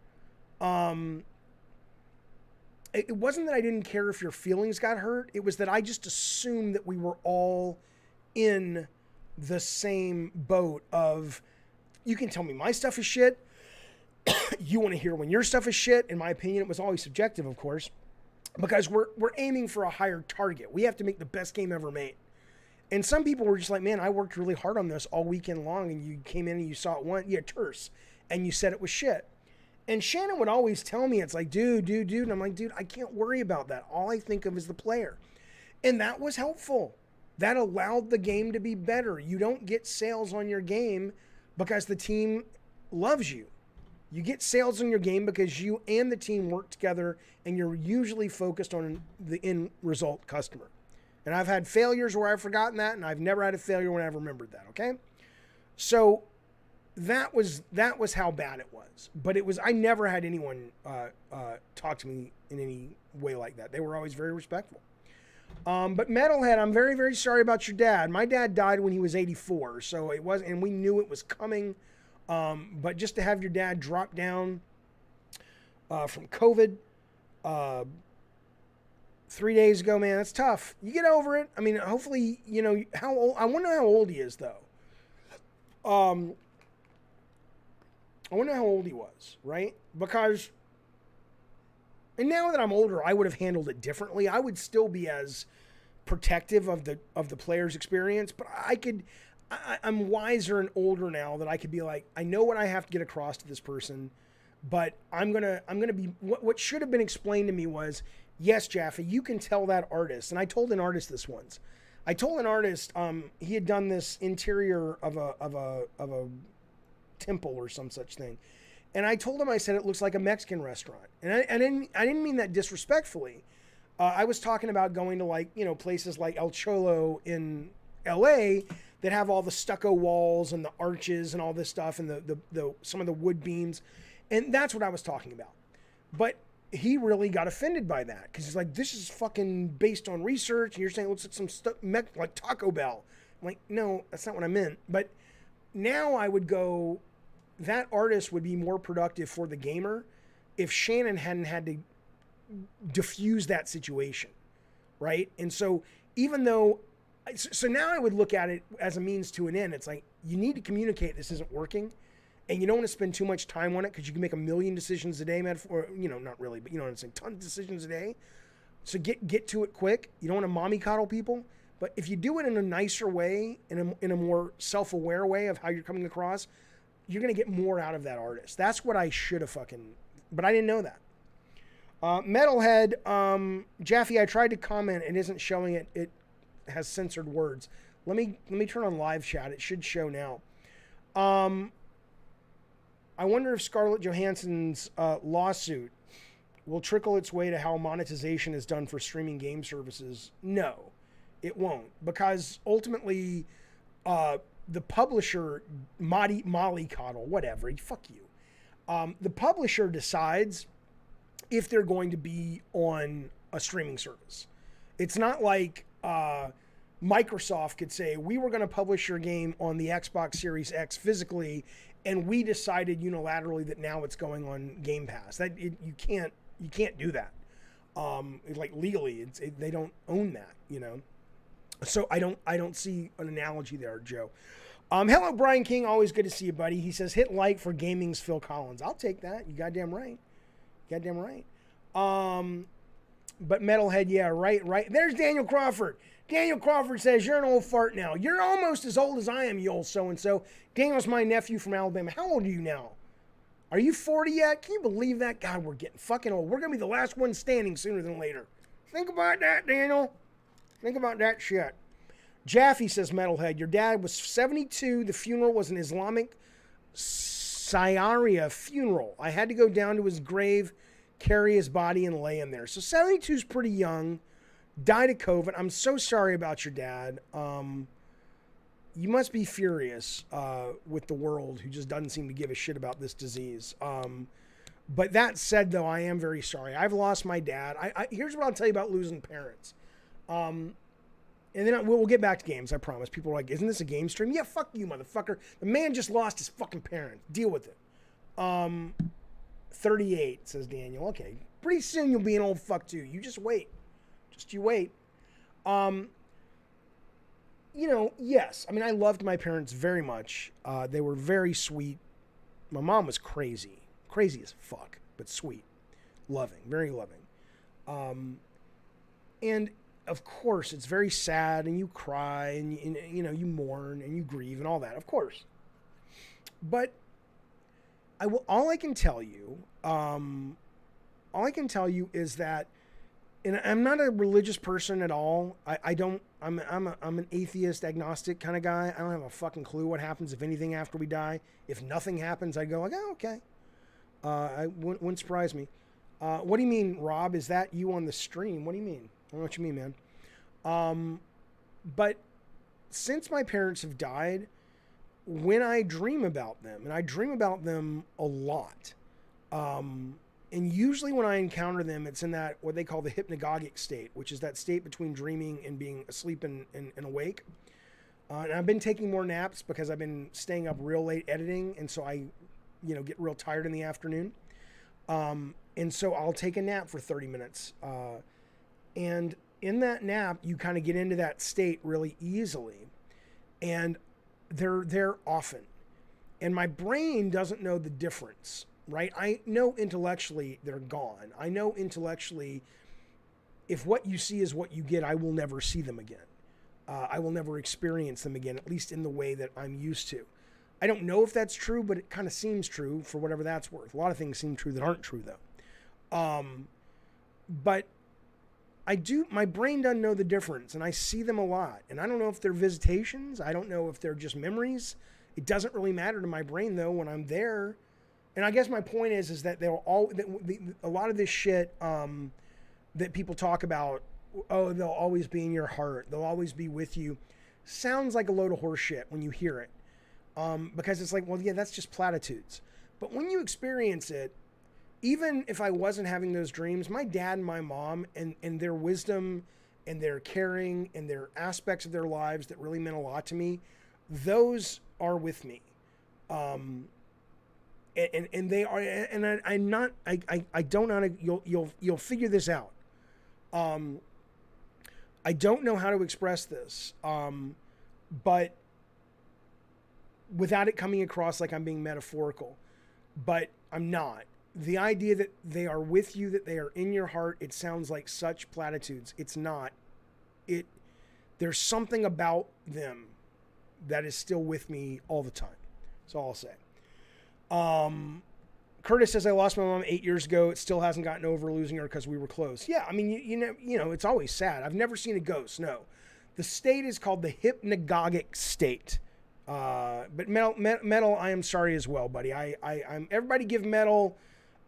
It wasn't that I didn't care if your feelings got hurt. It was that I just assumed that we were all in the same boat of, you can tell me my stuff is shit. You want to hear when your stuff is shit. In my opinion, it was always subjective, of course, because we're aiming for a higher target. We have to make the best game ever made. And some people were just like, man, I worked really hard on this all weekend long, and you came in and you saw it once, yeah, terse, and you said it was shit. And Shannon would always tell me, it's like, dude. And I'm like, dude, I can't worry about that. All I think of is the player. And that was helpful. That allowed the game to be better. You don't get sales on your game because the team loves you. You get sales on your game because you and the team work together, and you're usually focused on the end result customer. And I've had failures where I've forgotten that, and I've never had a failure when I've remembered that, okay? So that was how bad it was. But I never had anyone talk to me in any way like that. They were always very respectful. But Metalhead, I'm very, very sorry about your dad. My dad died when he was 84, so it was, and we knew it was coming. But just to have your dad drop down from COVID 3 days ago, man, that's tough. You get over it. I mean, hopefully, you know, how old, I wonder how old he is, though. I wonder how old he was, right? Because, and now that I'm older, I would have handled it differently. I would still be as protective of the player's experience, but I'm wiser and older now that I could be like, I know what I have to get across to this person, but I'm gonna be, what should have been explained to me was, yes, Jaffe, you can tell that artist. And I told an artist this once. I told an artist, he had done this interior of a temple or some such thing. And I told him, I said, it looks like a Mexican restaurant. And I didn't mean that disrespectfully. I was talking about going to, like, you know, places like El Cholo in LA that have all the stucco walls and the arches and all this stuff and the some of the wood beams. And that's what I was talking about. But he really got offended by that because he's like, this is fucking based on research. And you're saying it looks like some stuff like Taco Bell. I'm like, no, that's not what I meant. But now I would go, that artist would be more productive for the gamer if Shannon hadn't had to diffuse that situation, right? And so even though, so now I would look at it as a means to an end. It's like, you need to communicate this isn't working, and you don't want to spend too much time on it because you can make a million decisions a day, or, you know, not really, but you know what I'm saying, tons of decisions a day. So get to it quick. You don't want to mommy coddle people, but if you do it in a nicer way, in a more self-aware way of how you're coming across, you're going to get more out of that artist. That's what I should have fucking but I didn't know that. Metalhead, Jaffe, I tried to comment. It isn't showing it. It has censored words. Let me turn on live chat. It should show now. I wonder if Scarlett Johansson's lawsuit will trickle its way to how monetization is done for streaming game services. No, it won't, because ultimately, the publisher, mollycoddle, whatever, fuck you. The publisher decides if they're going to be on a streaming service. It's not like Microsoft could say, we were going to publish your game on the Xbox Series X physically, and we decided unilaterally that now it's going on Game Pass. You can't do that. Like legally, they don't own that, you know. So I don't see an analogy there, Joe. Hello, Brian King. Always good to see you, buddy. He says, hit like for gaming's Phil Collins. I'll take that. You goddamn right. Goddamn right. But Metalhead, yeah, right. There's Daniel Crawford. Daniel Crawford says, you're an old fart now. You're almost as old as I am, you old so-and-so. Daniel's my nephew from Alabama. How old are you now? Are you 40 yet? Can you believe that? God, we're getting fucking old. We're going to be the last one standing sooner than later. Think about that, Daniel. Think about that shit. Jaffe says, Metalhead, your dad was 72. The funeral was an Islamic Sharia funeral. I had to go down to his grave, carry his body, and lay him there. So 72 is pretty young. Died of COVID. I'm so sorry about your dad. You must be furious with the world, who just doesn't seem to give a shit about this disease. But that said, though, I am very sorry. I've lost my dad. Here's what I'll tell you about losing parents. And then we'll get back to games, I promise. People are like, isn't this a game stream? Yeah, fuck you, motherfucker. The man just lost his fucking parents. Deal with it. 38, says Daniel. Okay, pretty soon you'll be an old fuck too. You just wait. Just you wait. You know, yes. I mean, I loved my parents very much. They were very sweet. My mom was crazy. Crazy as fuck, but sweet. Loving. Very loving. And of course, it's very sad, and you cry, and you know, you mourn, and you grieve, and all that, of course. But all I can tell you is that, and I'm not a religious person at all. I'm an atheist, agnostic kind of guy. I don't have a fucking clue what happens, if anything, after we die. If nothing happens, I go like, oh, okay. I wouldn't surprise me. What do you mean, Rob? Is that you on the stream? What do you mean? I don't know what you mean, man. But since my parents have died, when I dream about them, and I dream about them a lot, and usually when I encounter them, it's in that, what they call the hypnagogic state, which is that state between dreaming and being asleep and awake. And I've been taking more naps because I've been staying up real late editing, and so I, get real tired in the afternoon. And so I'll take a nap for 30 minutes. And in that nap, you kind of get into that state really easily. And they're there often. And my brain doesn't know the difference, right? I know intellectually they're gone. I know intellectually, if what you see is what you get, I will never see them again. I will never experience them again, at least in the way that I'm used to. I don't know if that's true, but it kind of seems true for whatever that's worth. A lot of things seem true that aren't true, though. But my brain doesn't know the difference, and I see them a lot. And I don't know if they're visitations. I don't know if they're just memories. It doesn't really matter to my brain, though, when I'm there. And I guess my point is that a lot of this shit that people talk about, oh, they'll always be in your heart, they'll always be with you, sounds like a load of horse shit when you hear it. Because it's like, well, yeah, that's just platitudes. But when you experience it, even if I wasn't having those dreams, my dad and my mom and their wisdom and their caring and their aspects of their lives that really meant a lot to me, those are with me. And they are, and I'm not, I don't know, you'll figure this out. I don't know how to express this, but without it coming across like I'm being metaphorical, but I'm not. The idea that they are with you, that they are in your heart, it sounds like such platitudes. It's not. There's something about them that is still with me all the time. That's all I'll say. Curtis says, I lost my mom 8 years ago. It still hasn't gotten over losing her because we were close. Yeah, I mean, you know, it's always sad. I've never seen a ghost, no. The state is called the hypnagogic state. But metal, I am sorry as well, buddy. I'm everybody give metal.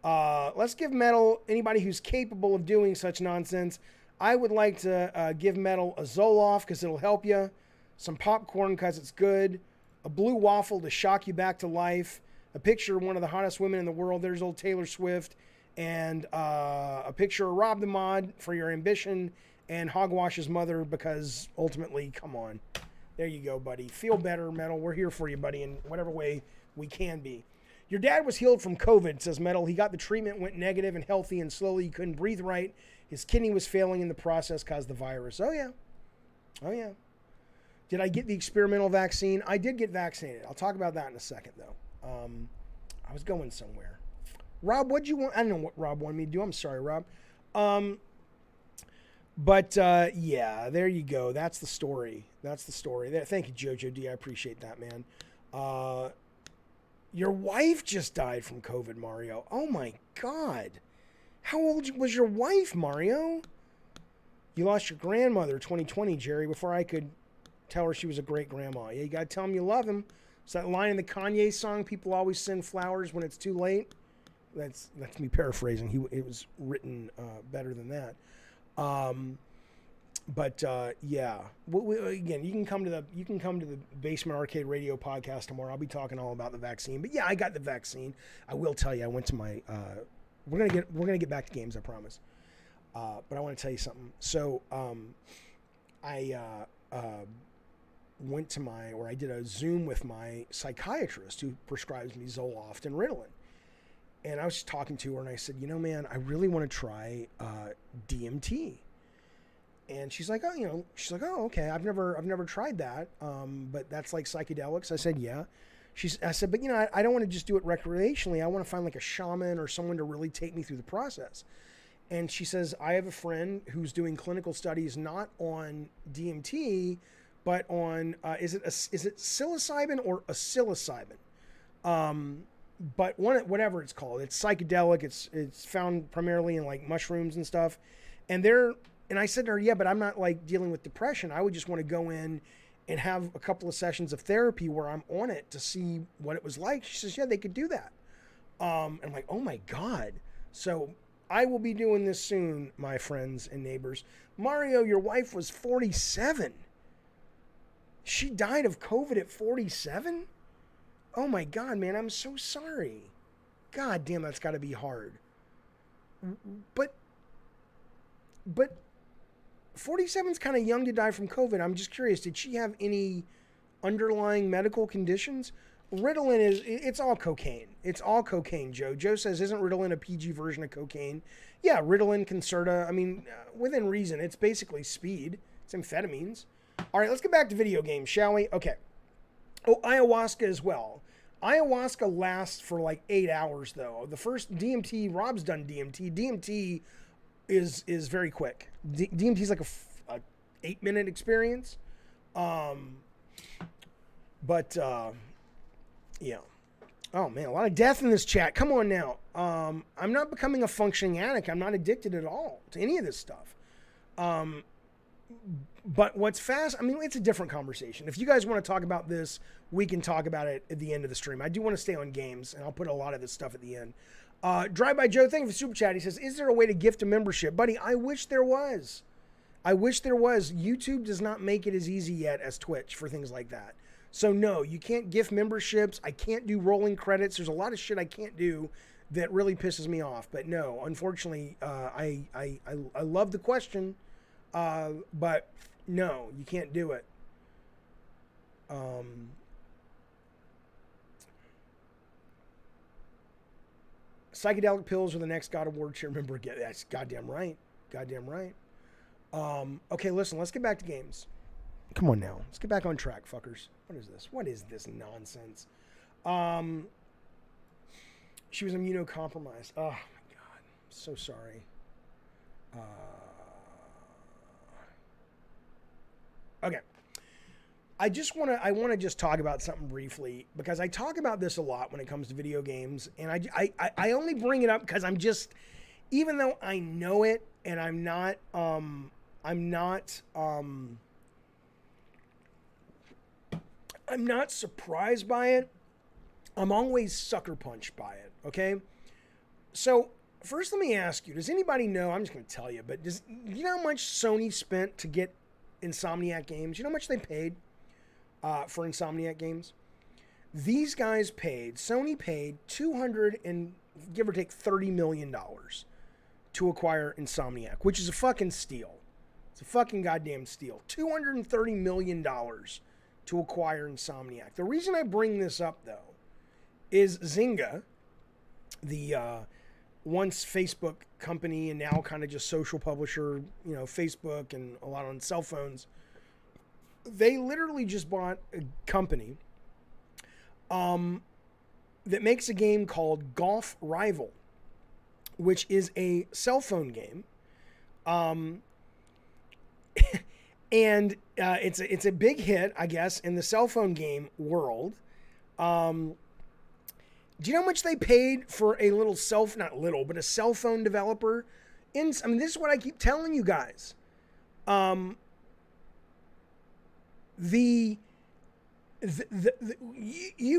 Let's give metal, anybody who's capable of doing such nonsense. I would like to give metal a Zoloft because it'll help you. Some popcorn because it's good. A blue waffle to shock you back to life. A picture of one of the hottest women in the world. There's old Taylor Swift. And a picture of Rob the Mod for your ambition. And Hogwash's mother because ultimately, come on. There you go, buddy. Feel better, Metal. We're here for you, buddy, in whatever way we can be. Your dad was healed from COVID, says Metal. He got the treatment, went negative and healthy, and slowly he couldn't breathe right. His kidney was failing in the process, caused the virus. Oh, yeah. Oh, yeah. Did I get the experimental vaccine? I did get vaccinated. I'll talk about that in a second, though. I was going somewhere. Rob, what'd you want? I don't know what Rob wanted me to do. I'm sorry, Rob. But yeah, there you go. That's the story. That's the story. Thank you, Jojo D. I appreciate that, man. Your wife just died from COVID, Mario. Oh, my God. How old was your wife, Mario? You lost your grandmother 2020, Jerry, before I could tell her she was a great grandma. Yeah, you got to tell him you love him. It's that line in the Kanye song, people always send flowers when it's too late. That's me paraphrasing. It was written better than that. Yeah. Again, you can come to the Basement Arcade Radio podcast tomorrow. I'll be talking all about the vaccine. But yeah, I got the vaccine. I will tell you, I went to my. We're gonna get back to games, I promise. But I want to tell you something. So, I did a Zoom with my psychiatrist who prescribes me Zoloft and Ritalin. And I was just talking to her and I said, you know, man, I really want to try DMT. And she's like, oh, okay. I've never tried that. But that's like psychedelics. I said, yeah. I said, but you know, I don't want to just do it recreationally. I want to find like a shaman or someone to really take me through the process. And she says, I have a friend who's doing clinical studies not on DMT, but on is it psilocybin or a psilocybin? But whatever it's called, it's psychedelic. It's found primarily in like mushrooms and stuff. And I said to her, yeah, but I'm not like dealing with depression. I would just want to go in and have a couple of sessions of therapy where I'm on it to see what it was like. She says, yeah, they could do that. And I'm like, oh my God. So I will be doing this soon, my friends and neighbors. Mario, your wife was 47. She died of COVID at 47? Oh my God, man, I'm so sorry. God damn, that's got to be hard. But 47's kind of young to die from COVID. I'm just curious, did she have any underlying medical conditions? Ritalin it's all cocaine. It's all cocaine, Joe. Joe says, isn't Ritalin a PG version of cocaine? Yeah, Ritalin, Concerta, I mean, within reason, it's basically speed. It's amphetamines. All right, let's get back to video games, shall we? Okay. Oh, ayahuasca as well. Ayahuasca lasts for like 8 hours, though. The first DMT, Rob's done DMT. DMT is very quick. DMT is like a 8-minute experience. Yeah. Oh man, a lot of death in this chat. Come on now. I'm not becoming a functioning addict. I'm not addicted at all to any of this stuff. But what's fast, I mean, it's a different conversation. If you guys want to talk about this, we can talk about it at the end of the stream. I do want to stay on games, and I'll put a lot of this stuff at the end. Drive by Joe, thank you for super chat. He says, is there a way to gift a membership? Buddy, I wish there was. I wish there was. YouTube does not make it as easy yet as Twitch for things like that. So no, you can't gift memberships. I can't do rolling credits. There's a lot of shit I can't do that really pisses me off. But no, unfortunately, I love the question, but no, you can't do it. Psychedelic pills are the next God of War chair member. That's goddamn right. Goddamn right. Okay, listen, let's get back to games. Come on now. Let's get back on track, fuckers. What is this? What is this nonsense? She was immunocompromised. Oh, my God. I'm so sorry. Okay. I want to just talk about something briefly because I talk about this a lot when it comes to video games, and I only bring it up because I'm just, even though I know it and I'm not surprised by it. I'm always sucker punched by it. Okay, so first let me ask you: does anybody know? I'm just going to tell you, but do you know how much Sony spent to get Insomniac games? You know how much they paid for Insomniac games? These guys paid, Sony paid $200 and give or take $30 million to acquire Insomniac, which is a fucking steal. It's a fucking goddamn steal. $230 million to acquire Insomniac. The reason I bring this up, though, is Zynga, the once Facebook company and now kind of just social publisher, you know, Facebook and a lot on cell phones. They literally just bought a company that makes a game called Golf Rival, which is a cell phone game. And it's a big hit, I guess, in the cell phone game world. Do you know how much they paid for a little but a cell phone developer? I mean, this is what I keep telling you guys. You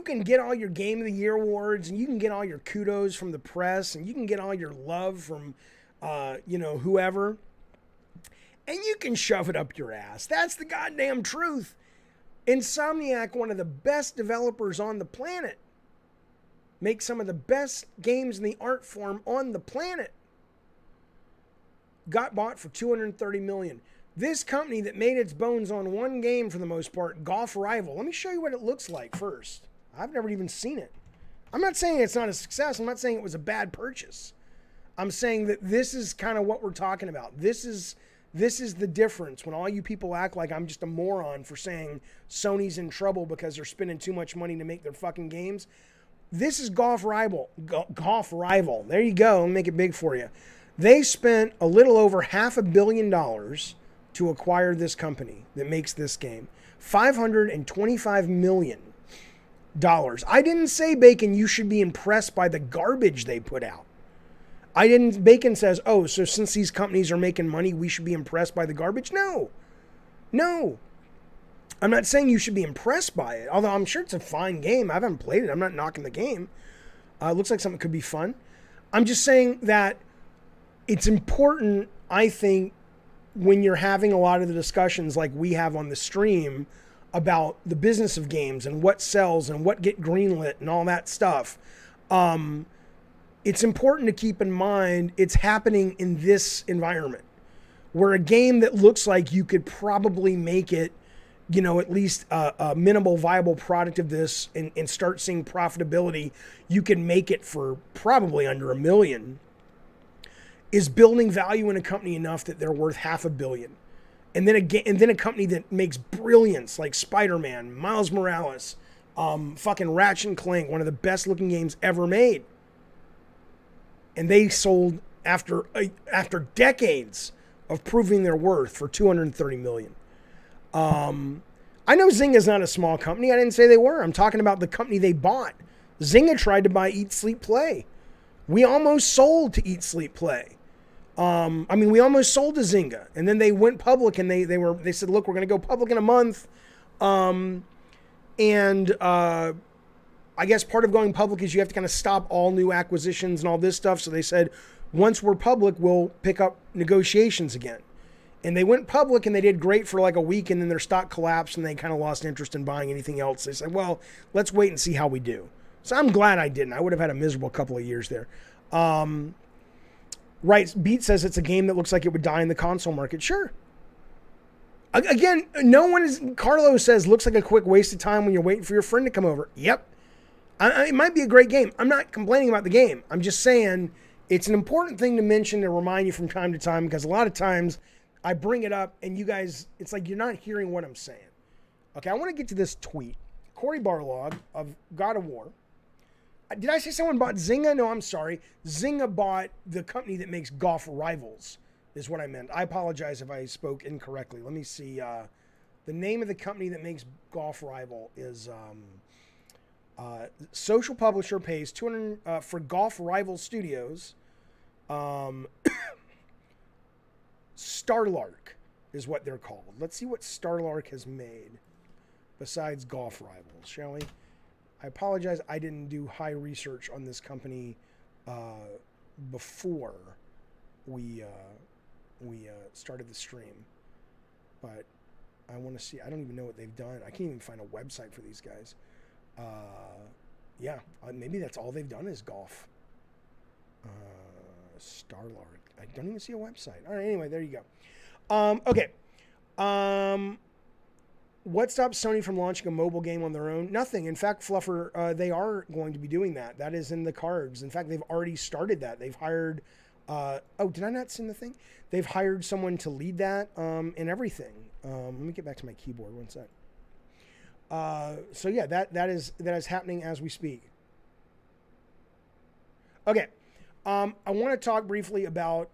can get all your Game of the Year awards, and you can get all your kudos from the press, and you can get all your love from, whoever, and you can shove it up your ass. That's the goddamn truth. Insomniac, one of the best developers on the planet, makes some of the best games in the art form on the planet, got bought for $230 million. This company that made its bones on one game for the most part, Golf Rival. Let me show you what it looks like first. I've never even seen it. I'm not saying it's not a success. I'm not saying it was a bad purchase. I'm saying that this is kind of what we're talking about. This is the difference when all you people act like I'm just a moron for saying Sony's in trouble because they're spending too much money to make their fucking games. This is Golf Rival. Golf Rival. There you go. Let me make it big for you. They spent a little over $500 million to acquire this company that makes this game. $525 million. I didn't say, Bacon, you should be impressed by the garbage they put out. Bacon says, oh, so since these companies are making money, we should be impressed by the garbage? No. I'm not saying you should be impressed by it, although I'm sure it's a fine game. I haven't played it. I'm not knocking the game. It looks like something could be fun. I'm just saying that it's important, I think, when you're having a lot of the discussions like we have on the stream about the business of games and what sells and what get greenlit and all that stuff, it's important to keep in mind it's happening in this environment where a game that looks like you could probably make it, at least a minimal viable product of this and start seeing profitability, you can make it for probably under $1 million, is building value in a company enough that they're worth $500 million. And then a company that makes brilliance like Spider-Man, Miles Morales, fucking Ratchet and Clank, one of the best looking games ever made. And they sold after decades of proving their worth for $230 million. I know Zynga's not a small company. I didn't say they were. I'm talking about the company they bought. Zynga tried to buy Eat, Sleep, Play. We almost sold to Eat, Sleep, Play. We almost sold to Zynga, and then they went public, and they said, look, we're going to go public in a month. I guess part of going public is you have to kind of stop all new acquisitions and all this stuff. So they said, once we're public, we'll pick up negotiations again. And they went public, and they did great for like a week, and then their stock collapsed, and they kind of lost interest in buying anything else. They said, well, let's wait and see how we do. So I'm glad I didn't. I would have had a miserable couple of years there. Right, Beat says it's a game that looks like it would die in the console market. Sure. Again, Carlos says, looks like a quick waste of time when you're waiting for your friend to come over. Yep. It might be a great game. I'm not complaining about the game. I'm just saying it's an important thing to mention to remind you from time to time, because a lot of times I bring it up and you guys, it's like you're not hearing what I'm saying. Okay, I want to get to this tweet. Corey Barlog of God of War. Did I say someone bought Zynga? No, I'm sorry. Zynga bought the company that makes Golf Rivals, is what I meant. I apologize if I spoke incorrectly. Let me see. The name of the company that makes Golf Rival is Social Publisher pays $200 for Golf Rival Studios. Starlark is what they're called. Let's see what Starlark has made besides Golf Rivals, shall we? I apologize, I didn't do high research on this company before we started the stream, but I want to see. I don't even know what they've done. I can't even find a website for these guys. Yeah, maybe that's all they've done is golf. Starlark. I don't even see a website. All right, anyway, there you go. Okay. What stops Sony from launching a mobile game on their own? Nothing. In fact, Fluffer, they are going to be doing that. That is in the cards. In fact, they've already started that. They've hired... oh, did I not send the thing? They've hired someone to lead that and everything. Let me get back to my keyboard one sec. So yeah, that is happening as we speak. Okay. I want to talk briefly about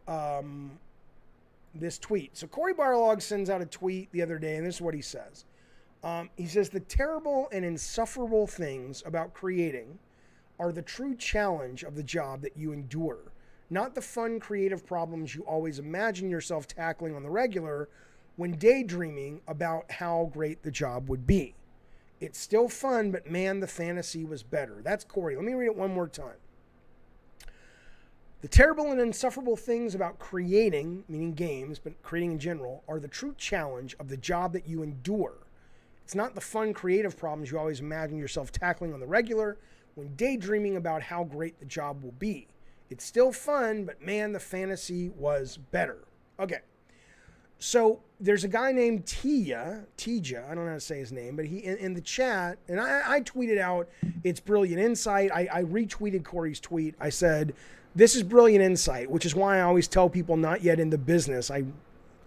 this tweet. So Cory Barlog sends out a tweet the other day, and this is what he says. He says, the terrible and insufferable things about creating are the true challenge of the job that you endure, not the fun, creative problems you always imagine yourself tackling on the regular when daydreaming about how great the job would be. It's still fun, but man, the fantasy was better. That's Cory. Let me read it one more time. The terrible and insufferable things about creating, meaning games, but creating in general, are the true challenge of the job that you endure. It's not the fun, creative problems you always imagine yourself tackling on the regular when daydreaming about how great the job will be. It's still fun, but man, the fantasy was better. Okay. So there's a guy named Tija, I don't know how to say his name, but he in the chat, and I tweeted out, it's brilliant insight. I retweeted Cory's tweet. I said, this is brilliant insight, which is why I always tell people not yet in the business, I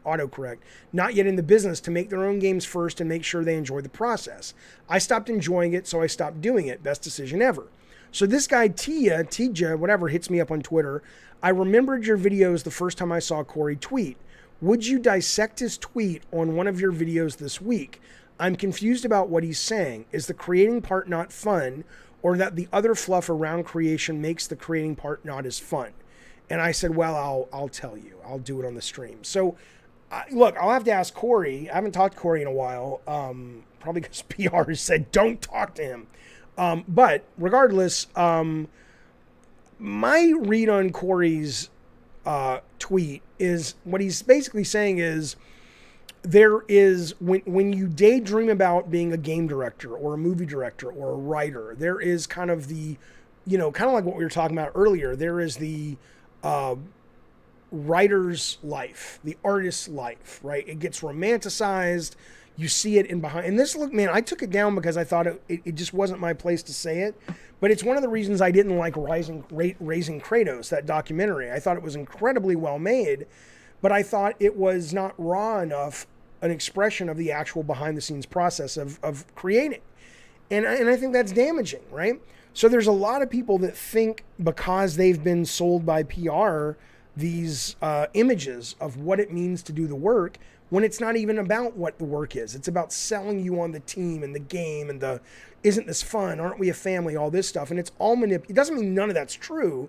autocorrect, not yet in the business to make their own games first and make sure they enjoy the process. I stopped enjoying it, so I stopped doing it. Best decision ever. So this guy, Tija, whatever, hits me up on Twitter. I remembered your videos the first time I saw Cory tweet. Would you dissect his tweet on one of your videos this week? I'm confused about what he's saying. Is the creating part not fun, or that the other fluff around creation makes the creating part not as fun? And I said, well, I'll tell you. I'll do it on the stream. So, look, I'll have to ask Cory. I haven't talked to Cory in a while, probably because PR has said don't talk to him. But regardless, my read on Cory's tweet is what he's basically saying is there is when you daydream about being a game director or a movie director or a writer, there is kind of the, kind of like what we were talking about earlier. There is the writer's life, the artist's life, right? It gets romanticized. You see it in behind. And this, look, man, I took it down because I thought it just wasn't my place to say it. But it's one of the reasons I didn't like Raising Kratos, that documentary. I thought it was incredibly well made, but I thought it was not raw enough an expression of the actual behind-the-scenes process of creating. And I think that's damaging, right? So there's a lot of people that think because they've been sold by PR these images of what it means to do the work, when it's not even about what the work is. It's about selling you on the team and the game and the, isn't this fun? Aren't we a family? All this stuff. And it's all it doesn't mean none of that's true,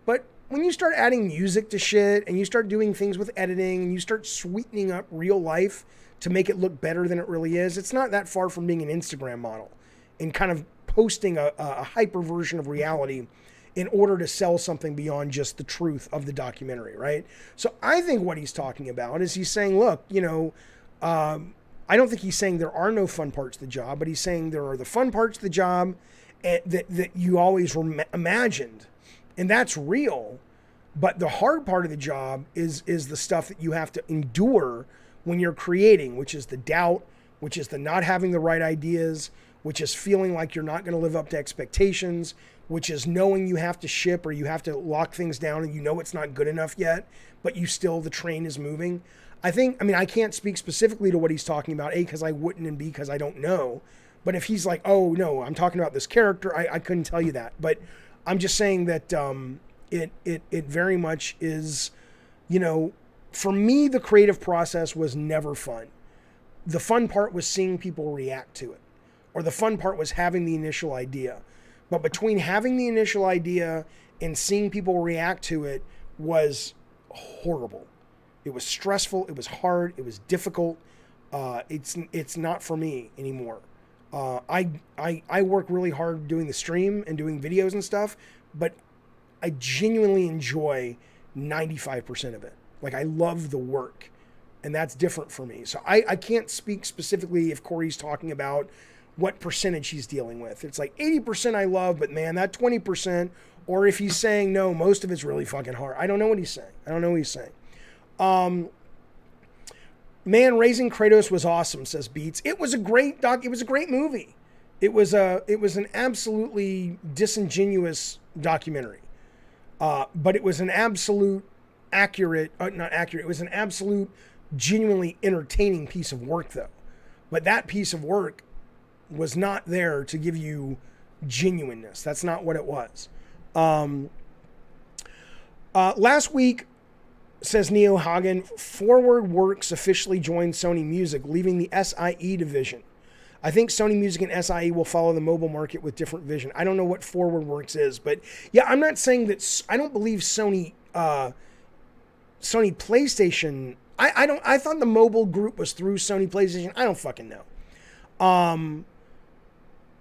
but when you start adding music to shit and you start doing things with editing and you start sweetening up real life to make it look better than it really is, it's not that far from being an Instagram model and kind of posting a hyper version of reality in order to sell something beyond just the truth of the documentary, right? So I think what he's talking about is he's saying, look, I don't think he's saying there are no fun parts of the job, but he's saying there are the fun parts of the job that you always imagined, and that's real. But the hard part of the job is the stuff that you have to endure when you're creating, which is the doubt, which is the not having the right ideas, which is feeling like you're not going to live up to expectations, which is knowing you have to ship or you have to lock things down and it's not good enough yet, but the train is moving. I can't speak specifically to what he's talking about, A, because I wouldn't, and B, because I don't know. But if he's like, oh, no, I'm talking about this character, I couldn't tell you that. But I'm just saying that it very much is, for me, the creative process was never fun. The fun part was seeing people react to it, or the fun part was having the initial idea. But between having the initial idea and seeing people react to it was horrible. It was stressful. It was hard. It was difficult. It's not for me anymore. I work really hard doing the stream and doing videos and stuff, but I genuinely enjoy 95% of it. Like, I love the work, and that's different for me. So I can't speak specifically if Corey's talking about what percentage he's dealing with. It's like 80% I love, but man, that 20%, or if he's saying no, most of it's really fucking hard. I don't know what he's saying. Man, Raising Kratos was awesome, says Beats. It was a great it was a great movie. It was an absolutely disingenuous documentary. But it was an absolute it was an absolute genuinely entertaining piece of work, though. But that piece of work was not there to give you genuineness. That's not what it was. Last week, says Neo Hagen, Forward Works officially joined Sony Music, leaving the SIE division. I think Sony Music and SIE will follow the mobile market with different vision. I don't know what Forward Works is, but yeah, I'm not saying that. I don't believe Sony PlayStation. I thought the mobile group was through Sony PlayStation. I don't fucking know.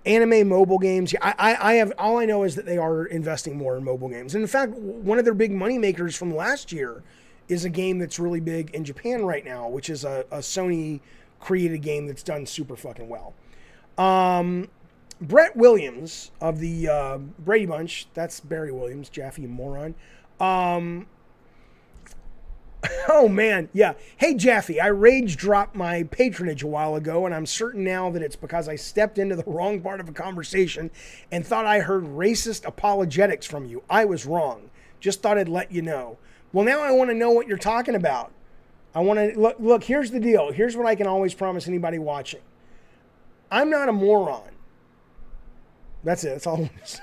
Anime mobile games. Yeah, I have, all I know is that they are investing more in mobile games. And in fact, one of their big money makers from last year is a game that's really big in Japan right now, which is a Sony created game that's done super fucking well. Brett Williams of the Brady Bunch, that's Barry Williams, Jaffe, you moron. Oh man, yeah. Hey Jaffe, I rage dropped my patronage a while ago, and I'm certain now that it's because I stepped into the wrong part of a conversation and thought I heard racist apologetics from you. I was wrong. Just thought I'd let you know. Well, now I want to know what you're talking about. I want to look. Here's the deal. Here's what I can always promise anybody watching. I'm not a moron. That's it. That's all I'm going to say.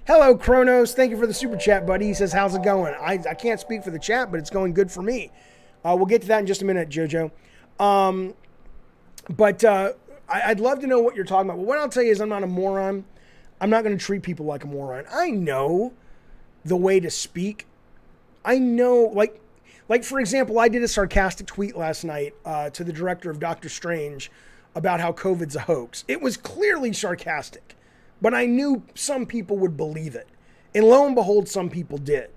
Hello, Kronos. Thank you for the super chat, buddy. He says, how's it going? I can't speak for the chat, but it's going good for me. We'll get to that in just a minute, Jojo. But I'd love to know what you're talking about. Well, what I'll tell you is I'm not a moron. I'm not going to treat people like a moron. I know the way to speak. I know, like for example, I did a sarcastic tweet last night to the director of Doctor Strange about how COVID's a hoax. It was clearly sarcastic, but I knew some people would believe it. And lo and behold, some people did.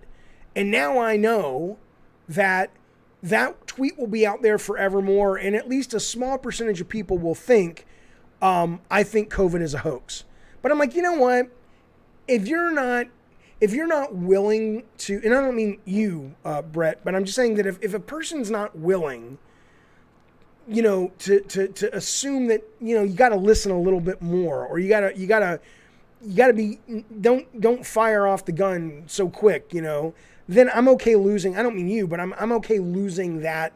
And now I know that that tweet will be out there forevermore, and at least a small percentage of people will think, I think COVID is a hoax. But I'm like, you know what? If you're not willing to, and I don't mean you, Brett, but I'm just saying that if a person's not willing, you know, to assume that, you know, you got to listen a little bit more, or you gotta be, don't fire off the gun so quick, you know, then I'm okay losing. I don't mean you, but I'm okay losing that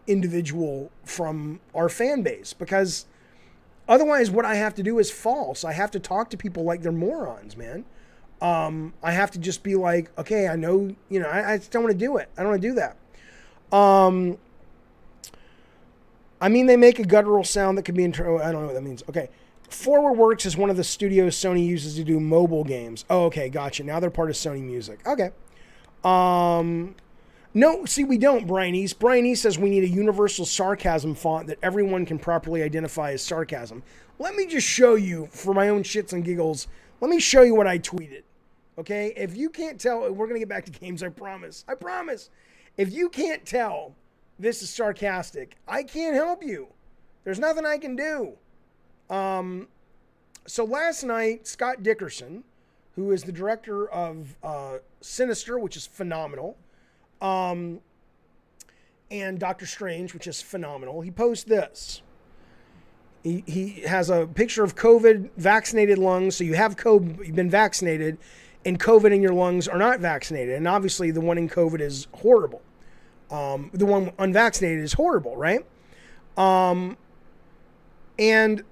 individual from our fan base, because otherwise what I have to do is false. I have to talk to people like they're morons, man. I have to just be like, okay, I know, you know, I just don't want to do it. I don't want to do that. I mean, they make a guttural sound that could be I don't know what that means. Okay. Forward Works is one of the studios Sony uses to do mobile games. Oh, okay. Gotcha. Now they're part of Sony Music. Okay. No, see, we don't, Brian East. Brian East says we need a universal sarcasm font that everyone can properly identify as sarcasm. Let me just show you, for my own shits and giggles, let me show you what I tweeted. Okay? If you can't tell, we're going to get back to games, I promise. I promise. If you can't tell this is sarcastic, I can't help you. There's nothing I can do. So last night, Scott Dickerson, who is the director of Sinister, which is phenomenal, and Doctor Strange, which is phenomenal, he posts this. He has a picture of COVID vaccinated lungs. So you have COVID, you've been vaccinated, and COVID in your lungs are not vaccinated. And obviously the one in COVID is horrible. The one unvaccinated is horrible, right? And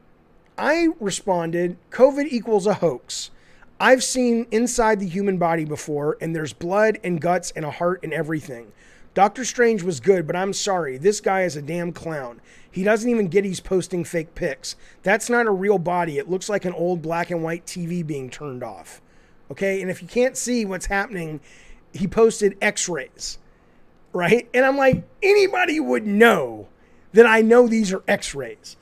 I responded, COVID equals a hoax. I've seen inside the human body before, and there's blood and guts and a heart and everything. Doctor Strange was good, but I'm sorry. This guy is a damn clown. He doesn't even get he's posting fake pics. That's not a real body. It looks like an old black and white TV being turned off. Okay? And if you can't see what's happening, he posted x-rays. Right? And I'm like, anybody would know that I know these are x-rays.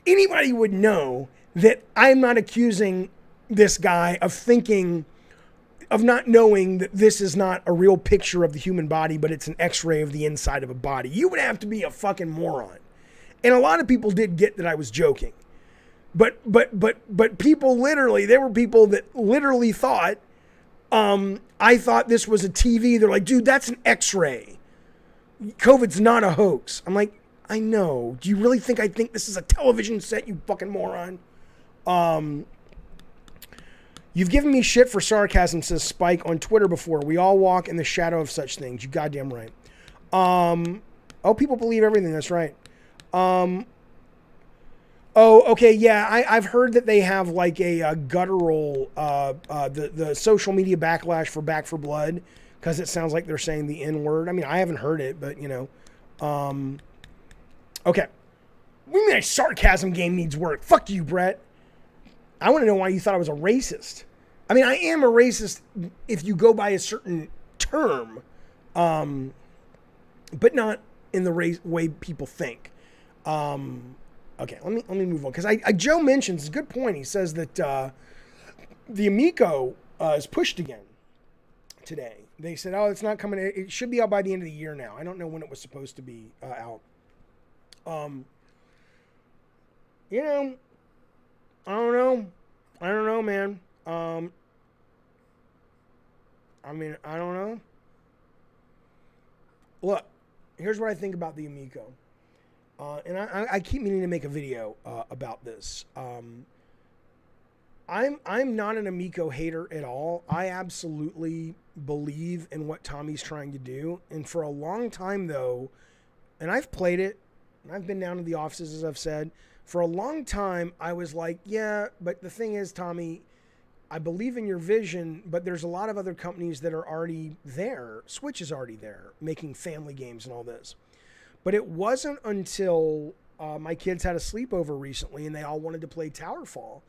Anybody would know that I'm not accusing this guy of not knowing that this is not a real picture of the human body, but it's an x-ray of the inside of a body. You would have to be a fucking moron. And a lot of people did get that I was joking. But people literally, there were people that literally thought, I thought this was a TV. They're like, dude, that's an x-ray. COVID's not a hoax. I'm like, I know. Do you really think I think this is a television set, you fucking moron? You've given me shit for sarcasm, says Spike on Twitter before. We all walk in the shadow of such things. You goddamn right. Oh, people believe everything. That's right. Oh, okay. Yeah, I've heard that they have like a guttural, the social media backlash for Back for Blood, because it sounds like they're saying the N word. I mean, I haven't heard it, but you know. Okay. What do you mean a sarcasm game needs work? Fuck you, Brett. I want to know why you thought I was a racist. I mean, I am a racist if you go by a certain term, but not in the way people think. Okay, let me move on, because Joe mentions a good point. He says that the Amico is pushed again today. They said, oh, it's not coming. It should be out by the end of the year now. I don't know when it was supposed to be out. You know, I don't know, man. I mean, I don't know. Look, here's what I think about the Amico. And I keep meaning to make a video about this. I'm not an Amico hater at all. I absolutely believe in what Tommy's trying to do. And for a long time, though, and I've played it, and I've been down to the offices, as I've said, for a long time, I was like, yeah, but the thing is, Tommy, I believe in your vision, but there's a lot of other companies that are already there. Switch is already there, making family games and all this. But it wasn't until my kids had a sleepover recently and they all wanted to play Towerfall.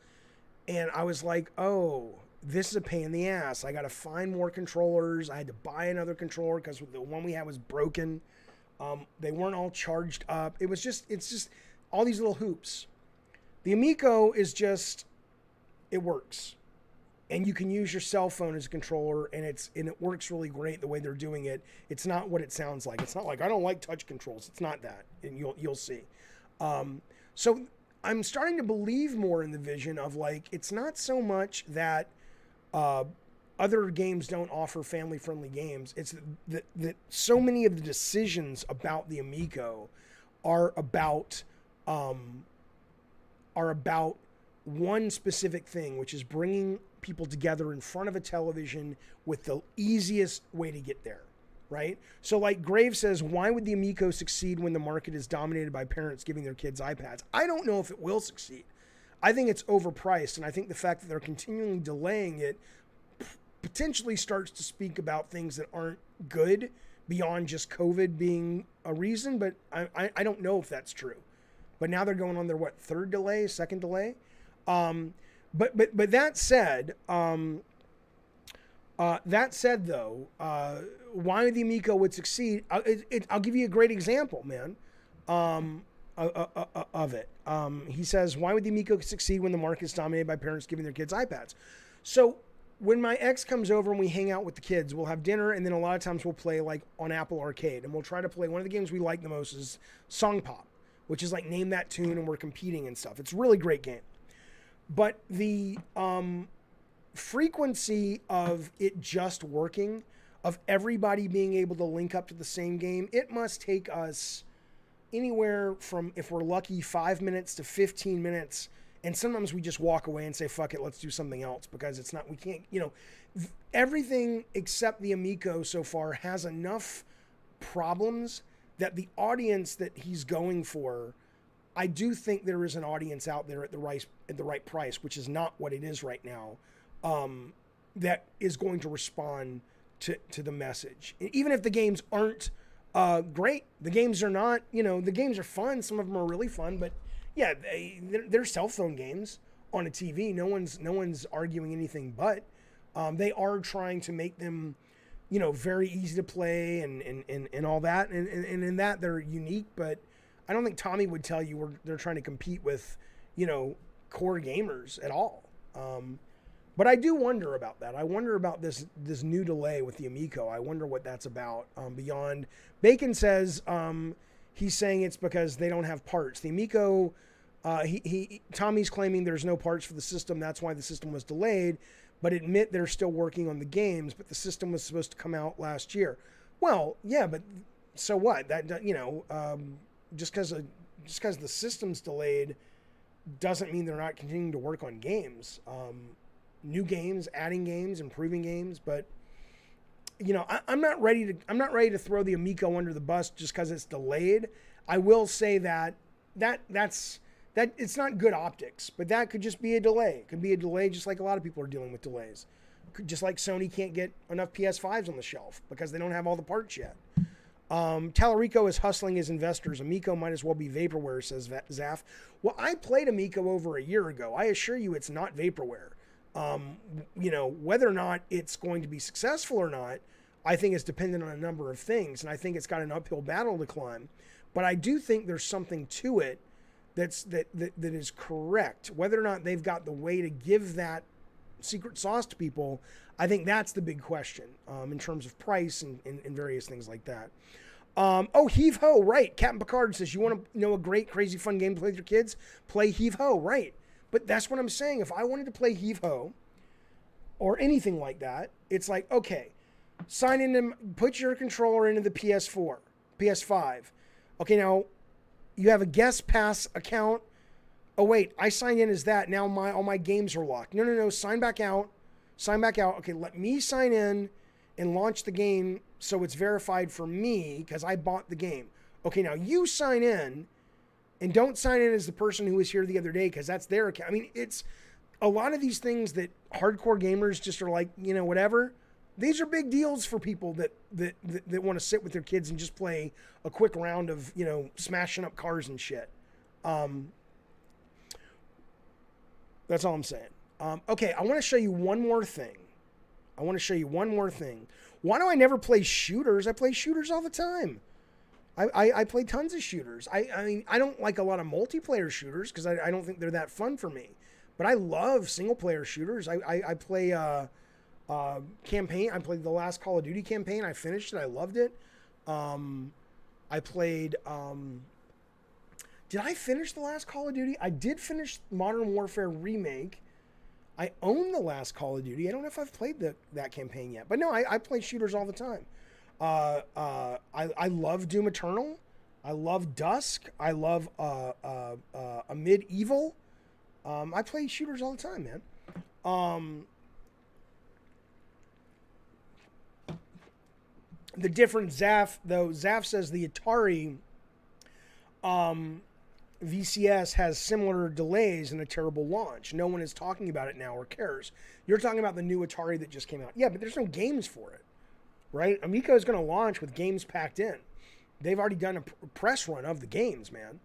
And I was like, oh, this is a pain in the ass. I got to find more controllers. I had to buy another controller because the one we had was broken. They weren't all charged up. It's just all these little hoops. The Amico is just, it works. And you can use your cell phone as a controller, and it works really great the way they're doing it. It's not what it sounds like. It's not like, I don't like touch controls. It's not that, and you'll see. So I'm starting to believe more in the vision of like, it's not so much that other games don't offer family-friendly games. It's that so many of the decisions about the Amico are about one specific thing, which is bringing people together in front of a television with the easiest way to get there, right? So like Grave says, why would the Amico succeed when the market is dominated by parents giving their kids iPads? I don't know if it will succeed. I think it's overpriced, and I think the fact that they're continually delaying it potentially starts to speak about things that aren't good beyond just COVID being a reason, but I don't know if that's true. But now they're going on their, second delay? But that said, though, why the Amico would succeed, I'll give you a great example, man, of it. He says, why would the Amico succeed when the market is dominated by parents giving their kids iPads? So when my ex comes over and we hang out with the kids, we'll have dinner, and then a lot of times we'll play like on Apple Arcade, and we'll try to play, one of the games we like the most is Song Pop, which is like name that tune and we're competing and stuff. It's a really great game. But the frequency of it just working, of everybody being able to link up to the same game, it must take us anywhere from, if we're lucky, 5 minutes to 15 minutes. And sometimes we just walk away and say, fuck it, let's do something else, because it's not, we can't, everything except the Amico so far has enough problems that the audience that he's going for, I do think there is an audience out there at the right price, which is not what it is right now, that is going to respond to the message. Even if the games aren't great, the games are not, the games are fun. Some of them are really fun, but yeah, they're cell phone games on a TV. No one's arguing anything, but they are trying to make them, very easy to play and all that. And in that they're unique, but I don't think Tommy would tell you they're trying to compete with, core gamers at all. But I do wonder about that. I wonder about this new delay with the Amico. I wonder what that's about. Beyond Bacon says he's saying it's because they don't have parts. The Amico, Tommy's claiming there's no parts for the system. That's why the system was delayed. But admit they're still working on the games. But the system was supposed to come out last year. Well, yeah, but so what? That just because the system's delayed doesn't mean they're not continuing to work on games. New games, adding games, improving games, but I'm not ready to throw the Amico under the bus just because it's delayed. I will say that it's not good optics, but that could just be a delay. It could be a delay, just like a lot of people are dealing with delays. Just like Sony can't get enough PS5s on the shelf because they don't have all the parts yet. Tallarico is hustling his investors. Amico might as well be vaporware, says Zaf. Well, I played Amico over a year ago. I assure you it's not vaporware. Whether or not it's going to be successful or not, I think is dependent on a number of things. And I think it's got an uphill battle to climb, but I do think there's something to it that is correct. Whether or not they've got the way to give that secret sauce to people, I think that's the big question, in terms of price and various things like that. Heave Ho, right. Captain Picard says, you want to know a great, crazy, fun game to play with your kids? Play Heave Ho, right. But that's what I'm saying. If I wanted to play Heave Ho or anything like that, it's like, okay, sign in and put your controller into the PS4, PS5. Okay, now you have a guest pass account. Oh, wait, I signed in as that. Now all my games are locked. No, sign back out. Okay, let me sign in and launch the game so it's verified for me because I bought the game. Okay, now you sign in. And don't sign in as the person who was here the other day because that's their account. I mean, it's a lot of these things that hardcore gamers just are like, whatever. These are big deals for people that want to sit with their kids and just play a quick round of, smashing up cars and shit. That's all I'm saying. Okay, I want to show you one more thing. Why do I never play shooters? I play shooters all the time. I play tons of shooters. I mean, I don't like a lot of multiplayer shooters because I don't think they're that fun for me. But I love single-player shooters. I play campaign. I played the last Call of Duty campaign. I finished it. I loved it. I played... did I finish the last Call of Duty? I did finish Modern Warfare Remake. I own the last Call of Duty. I don't know if I've played that campaign yet. But no, I play shooters all the time. I love Doom Eternal. I love Dusk. I love Amid Evil. I play shooters all the time, man. The different Zaf says the Atari VCS has similar delays and a terrible launch. No one is talking about it now or cares. You're talking about the new Atari that just came out. Yeah, but there's no games for it. Right? Amico is going to launch with games packed in. They've already done a press run of the games, man.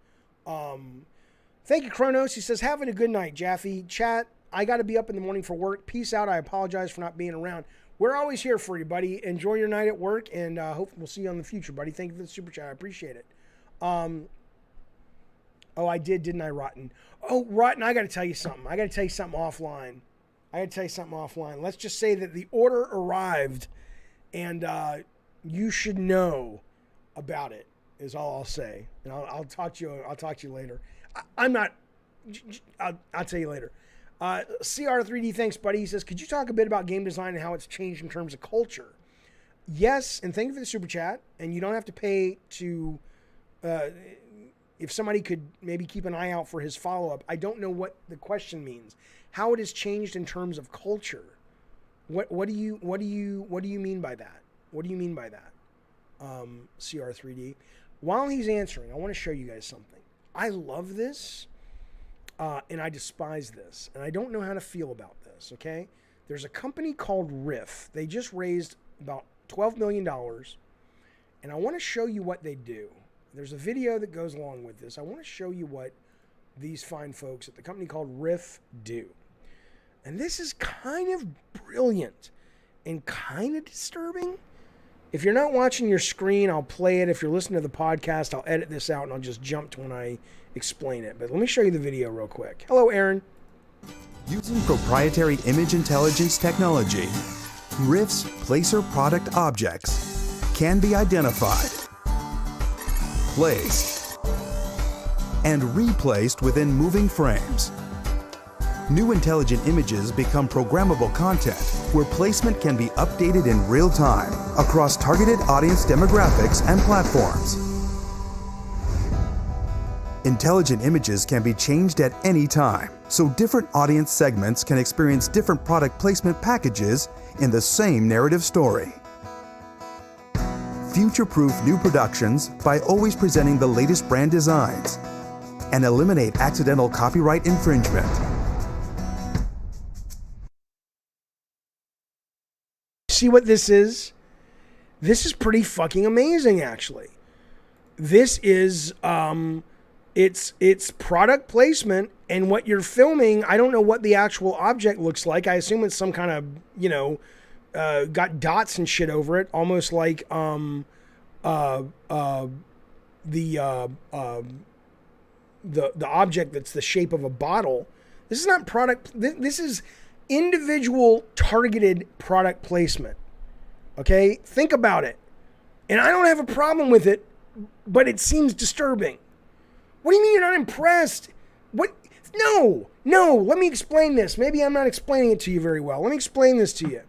Thank you, Kronos. He says, having a good night, Jaffe. Chat, I got to be up in the morning for work. Peace out. I apologize for not being around. We're always here for you, buddy. Enjoy your night at work, and hope we'll see you in the future, buddy. Thank you for the super chat. I appreciate it. I did, didn't I, Rotten? Oh, Rotten, I got to tell you something. offline. Let's just say that the order arrived, and you should know about it, is all I'll say. And I'll talk to you later. I'll tell you later. CR3D, thanks, buddy. He says, could you talk a bit about game design and how it's changed in terms of culture? Yes, and thank you for the super chat. And you don't have to pay to... if somebody could maybe keep an eye out for his follow-up. I don't know what the question means. How it has changed in terms of culture. What do you mean by that? What do you mean by that? CR3D. While he's answering, I want to show you guys something. I love this, and I despise this, and I don't know how to feel about this, okay? There's a company called Riff. They just raised about $12 million. And I want to show you what they do. There's a video that goes along with this. I want to show you what these fine folks at the company called Riff do. And this is kind of brilliant and kind of disturbing. If you're not watching your screen, I'll play it. If you're listening to the podcast, I'll edit this out and I'll just jump to when I explain it. But let me show you the video real quick. Hello, Aaron. Using proprietary image intelligence technology, Riff's placer product objects can be identified, placed, and replaced within moving frames. New intelligent images become programmable content where placement can be updated in real time across targeted audience demographics and platforms. Intelligent images can be changed at any time, so different audience segments can experience different product placement packages in the same narrative story. Future-proof new productions by always presenting the latest brand designs and eliminate accidental copyright infringement. See what this is? This is pretty fucking amazing, actually. This is it's product placement, and what you're filming, I don't know what the actual object looks like. I assume it's some kind of, got dots and shit over it, almost like the object that's the shape of a bottle. This is not product. This is individual targeted product placement. Okay, think about it. And I don't have a problem with it, but it seems disturbing. What do you mean you're not impressed? What? No. Let me explain this. Maybe I'm not explaining it to you very well. Let me explain this to you.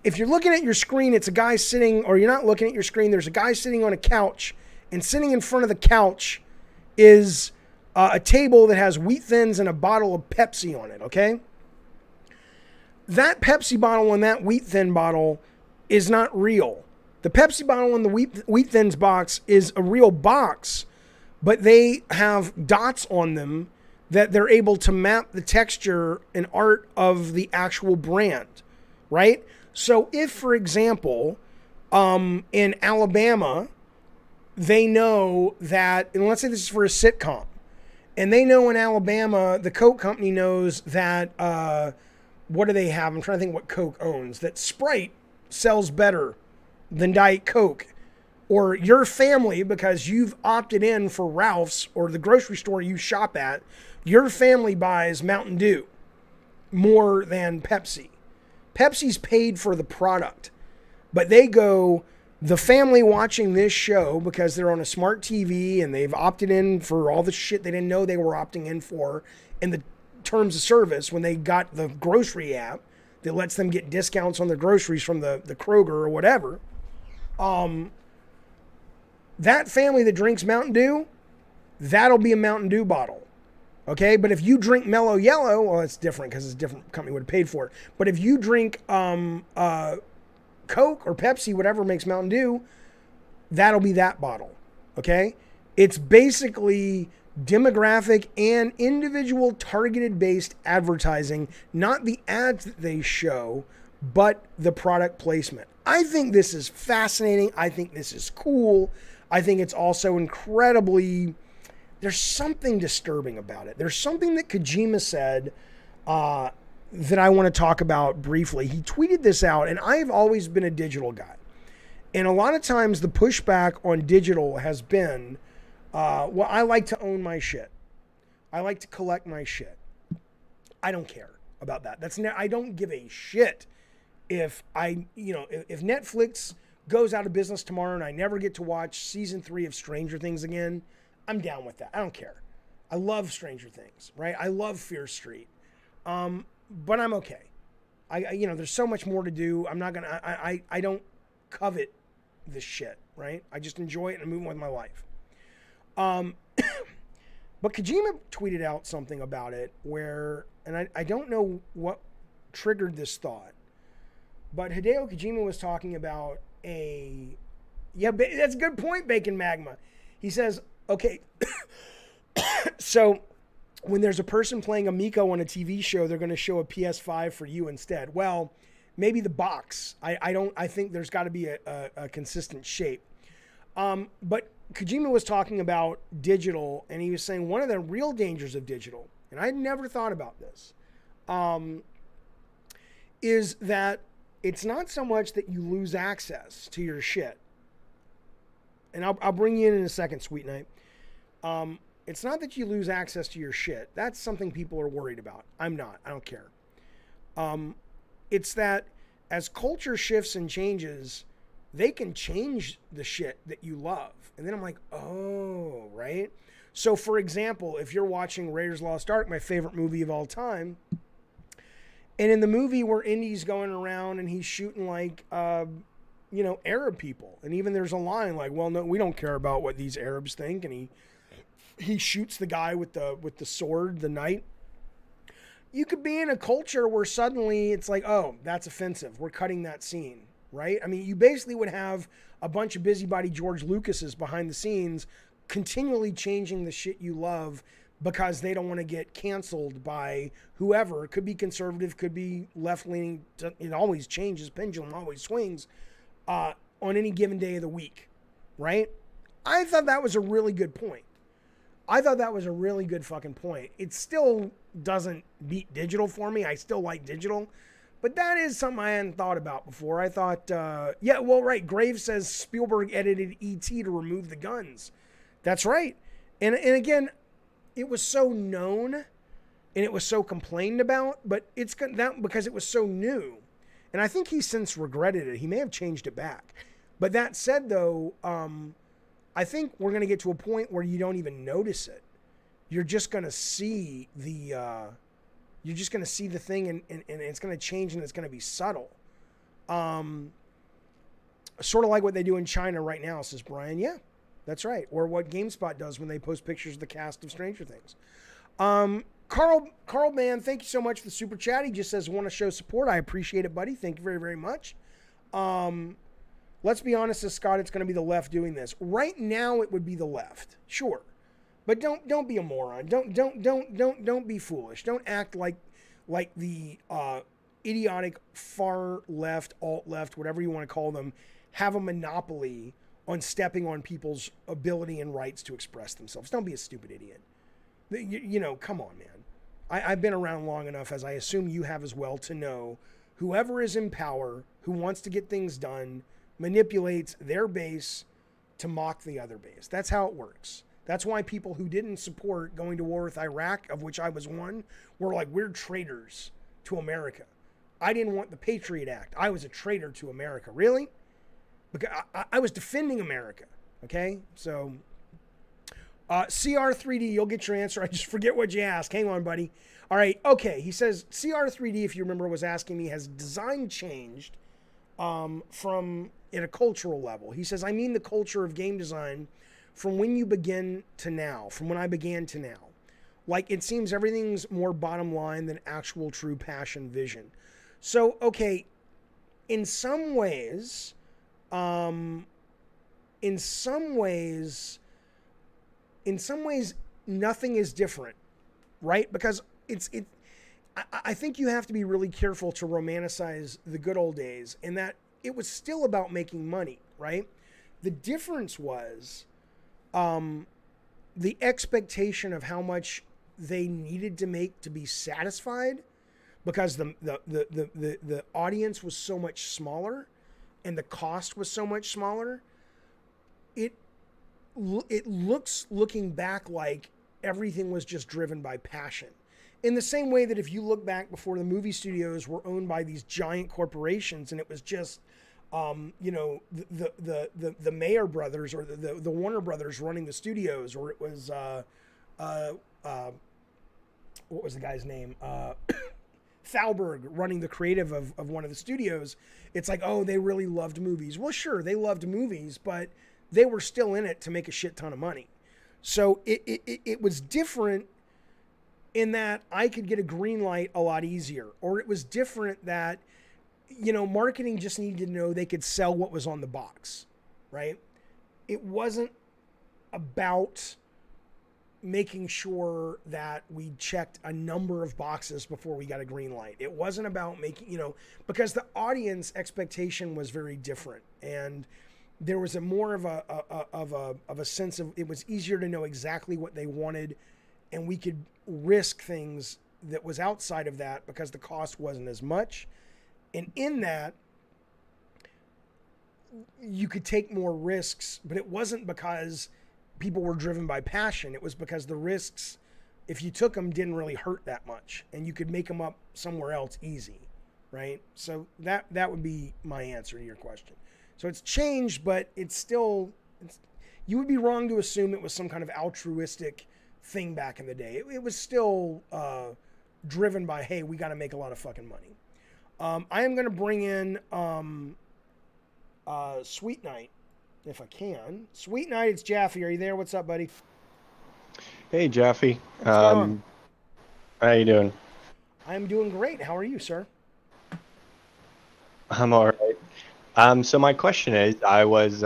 If you're looking at your screen, it's a guy sitting, or you're not looking at your screen, there's a guy sitting on a couch, and sitting in front of the couch is a table that has Wheat Thins and a bottle of Pepsi on it, okay? That Pepsi bottle and that Wheat Thin bottle is not real. The Pepsi bottle and the Wheat Thins box is a real box, but they have dots on them that they're able to map the texture and art of the actual brand, right? So if, for example, in Alabama, they know that, and let's say this is for a sitcom, and they know in Alabama, the Coke company knows that, what do they have? I'm trying to think what Coke owns. That Sprite sells better than Diet Coke. Or your family, because you've opted in for Ralph's or the grocery store you shop at, your family buys Mountain Dew more than Pepsi. Pepsi's paid for the product. But they go, the family watching this show because they're on a smart TV and they've opted in for all the shit they didn't know they were opting in for in the terms of service when they got the grocery app that lets them get discounts on their groceries from the Kroger or whatever. That family that drinks Mountain Dew, that'll be a Mountain Dew bottle. Okay, but if you drink Mellow Yellow, well, it's different because it's a different company would have paid for it. But if you drink Coke or Pepsi, whatever makes Mountain Dew, that'll be that bottle. Okay, it's basically demographic and individual targeted based advertising, not the ads that they show, but the product placement. I think this is fascinating. I think this is cool. I think it's also incredibly, there's something disturbing about it. There's something that Kojima said that I want to talk about briefly. He tweeted this out, and I've always been a digital guy. And a lot of times the pushback on digital has been, well, I like to own my shit. I like to collect my shit. I don't care about that. I don't give a shit if if Netflix goes out of business tomorrow and I never get to watch season 3 of Stranger Things again. I'm down with that. I don't care. I love Stranger Things, right? I love Fear Street. But I'm okay. There's so much more to do. I'm not gonna. I don't covet this shit, right? I just enjoy it and move on with my life. But Kojima tweeted out something about it where, and I don't know what triggered this thought, but Hideo Kojima was talking about that's a good point, Bacon Magma. He says, okay, so when there's a person playing Amico on a TV show, they're going to show a PS5 for you instead. Well, maybe the box. I think there's got to be a consistent shape. But Kojima was talking about digital, and he was saying one of the real dangers of digital, and I had never thought about this, is that it's not so much that you lose access to your shit. And I'll bring you in a second, Sweet Night. It's not that you lose access to your shit. That's something people are worried about. I'm not. I don't care. It's that as culture shifts and changes, they can change the shit that you love. And then I'm like, oh, right? So, for example, if you're watching Raiders Lost Ark, my favorite movie of all time, and in the movie where Indy's going around and he's shooting like, Arab people. And even there's a line like, well, no, we don't care about what these Arabs think. And he shoots the guy with the sword, the knight. You could be in a culture where suddenly it's like, oh, that's offensive. We're cutting that scene, right? I mean, you basically would have a bunch of busybody George Lucases behind the scenes continually changing the shit you love because they don't want to get canceled by whoever. It could be conservative, could be left-leaning. It always changes. Pendulum always swings on any given day of the week, right? I thought that was a really good point. I thought that was a really good fucking point. It still doesn't beat digital for me. I still like digital. But that is something I hadn't thought about before. I thought, right. Graves says Spielberg edited E.T. to remove the guns. That's right. And again, it was so known and it was so complained about, but it's that because it was so new. And I think he's since regretted it. He may have changed it back. But that said, though, I think we're going to get to a point where you don't even notice it. You're just going to see the thing and it's going to change and it's going to be subtle. Sort of like what they do in China right now, says Brian. Yeah, that's right. Or what GameSpot does when they post pictures of the cast of Stranger Things. Carl Man, thank you so much for the super chat. He just says, want to show support. I appreciate it, buddy. Thank you very, very much. Let's be honest, as Scott, it's going to be the left doing this. Right now, it would be the left, sure, but don't be a moron. Don't be foolish. Don't act like the idiotic far left, alt left, whatever you want to call them, have a monopoly on stepping on people's ability and rights to express themselves. Don't be a stupid idiot. Come on, man. I've been around long enough, as I assume you have as well, to know whoever is in power, who wants to get things done, manipulates their base to mock the other base. That's how it works. That's why people who didn't support going to war with Iraq, of which I was one, were like, we're traitors to America. I didn't want the Patriot Act. I was a traitor to America. Really? Because I was defending America. Okay? So, CR3D, you'll get your answer. I just forget what you asked. Hang on, buddy. All right. Okay. He says, CR3D, if you remember, was asking me, has design changed from at a cultural level? He says, I mean the culture of game design from when you begin to now, from when I began to now. Like, it seems everything's more bottom line than actual true passion vision. So, okay, in some ways, nothing is different, right? Because I think you have to be really careful to romanticize the good old days, in that it was still about making money, right? The difference was the expectation of how much they needed to make to be satisfied, because the audience was so much smaller and the cost was so much smaller. It looks, looking back, like everything was just driven by passion. In the same way that if you look back before the movie studios were owned by these giant corporations and it was just, the Mayer brothers or the Warner brothers running the studios, or it was, what was the guy's name? Thalberg running the creative of one of the studios. It's like, oh, they really loved movies. Well, sure, they loved movies, but they were still in it to make a shit ton of money. So it was different in that I could get a green light a lot easier, or it was different that, marketing just needed to know they could sell what was on the box, right? It wasn't about making sure that we checked a number of boxes before we got a green light. It wasn't about making, because the audience expectation was very different, and there was a more of a sense of, it was easier to know exactly what they wanted, and we could risk things that was outside of that because the cost wasn't as much. And in that, you could take more risks, but it wasn't because people were driven by passion. It was because the risks, if you took them, didn't really hurt that much, and you could make them up somewhere else easy, right? So that would be my answer to your question. So it's changed, but it's still, you would be wrong to assume it was some kind of altruistic thing back in the day. It was still driven by, hey, we got to make a lot of fucking money. I am going to bring in Sweet Night, if I can. Sweet Night, it's Jaffe. Are you there? What's up, buddy? Hey, Jaffe. What's going on? How you doing? I'm doing great. How are you, sir? I'm all right. So my question is, I was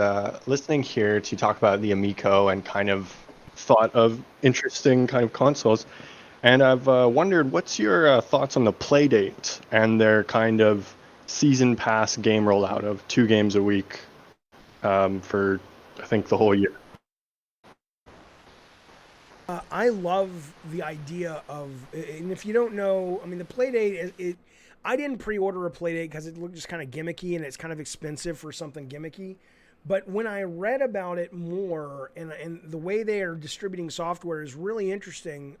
listening here to talk about the Amico and kind of thought of interesting kind of consoles, and I've wondered, what's your thoughts on the Playdate and their kind of season pass game rollout of 2 games a week for, I think, the whole year? I love the idea of, and if you don't know, I mean, the Playdate, I didn't pre-order a Playdate because it looked just kind of gimmicky, and it's kind of expensive for something gimmicky. But when I read about it more, and the way they are distributing software is really interesting,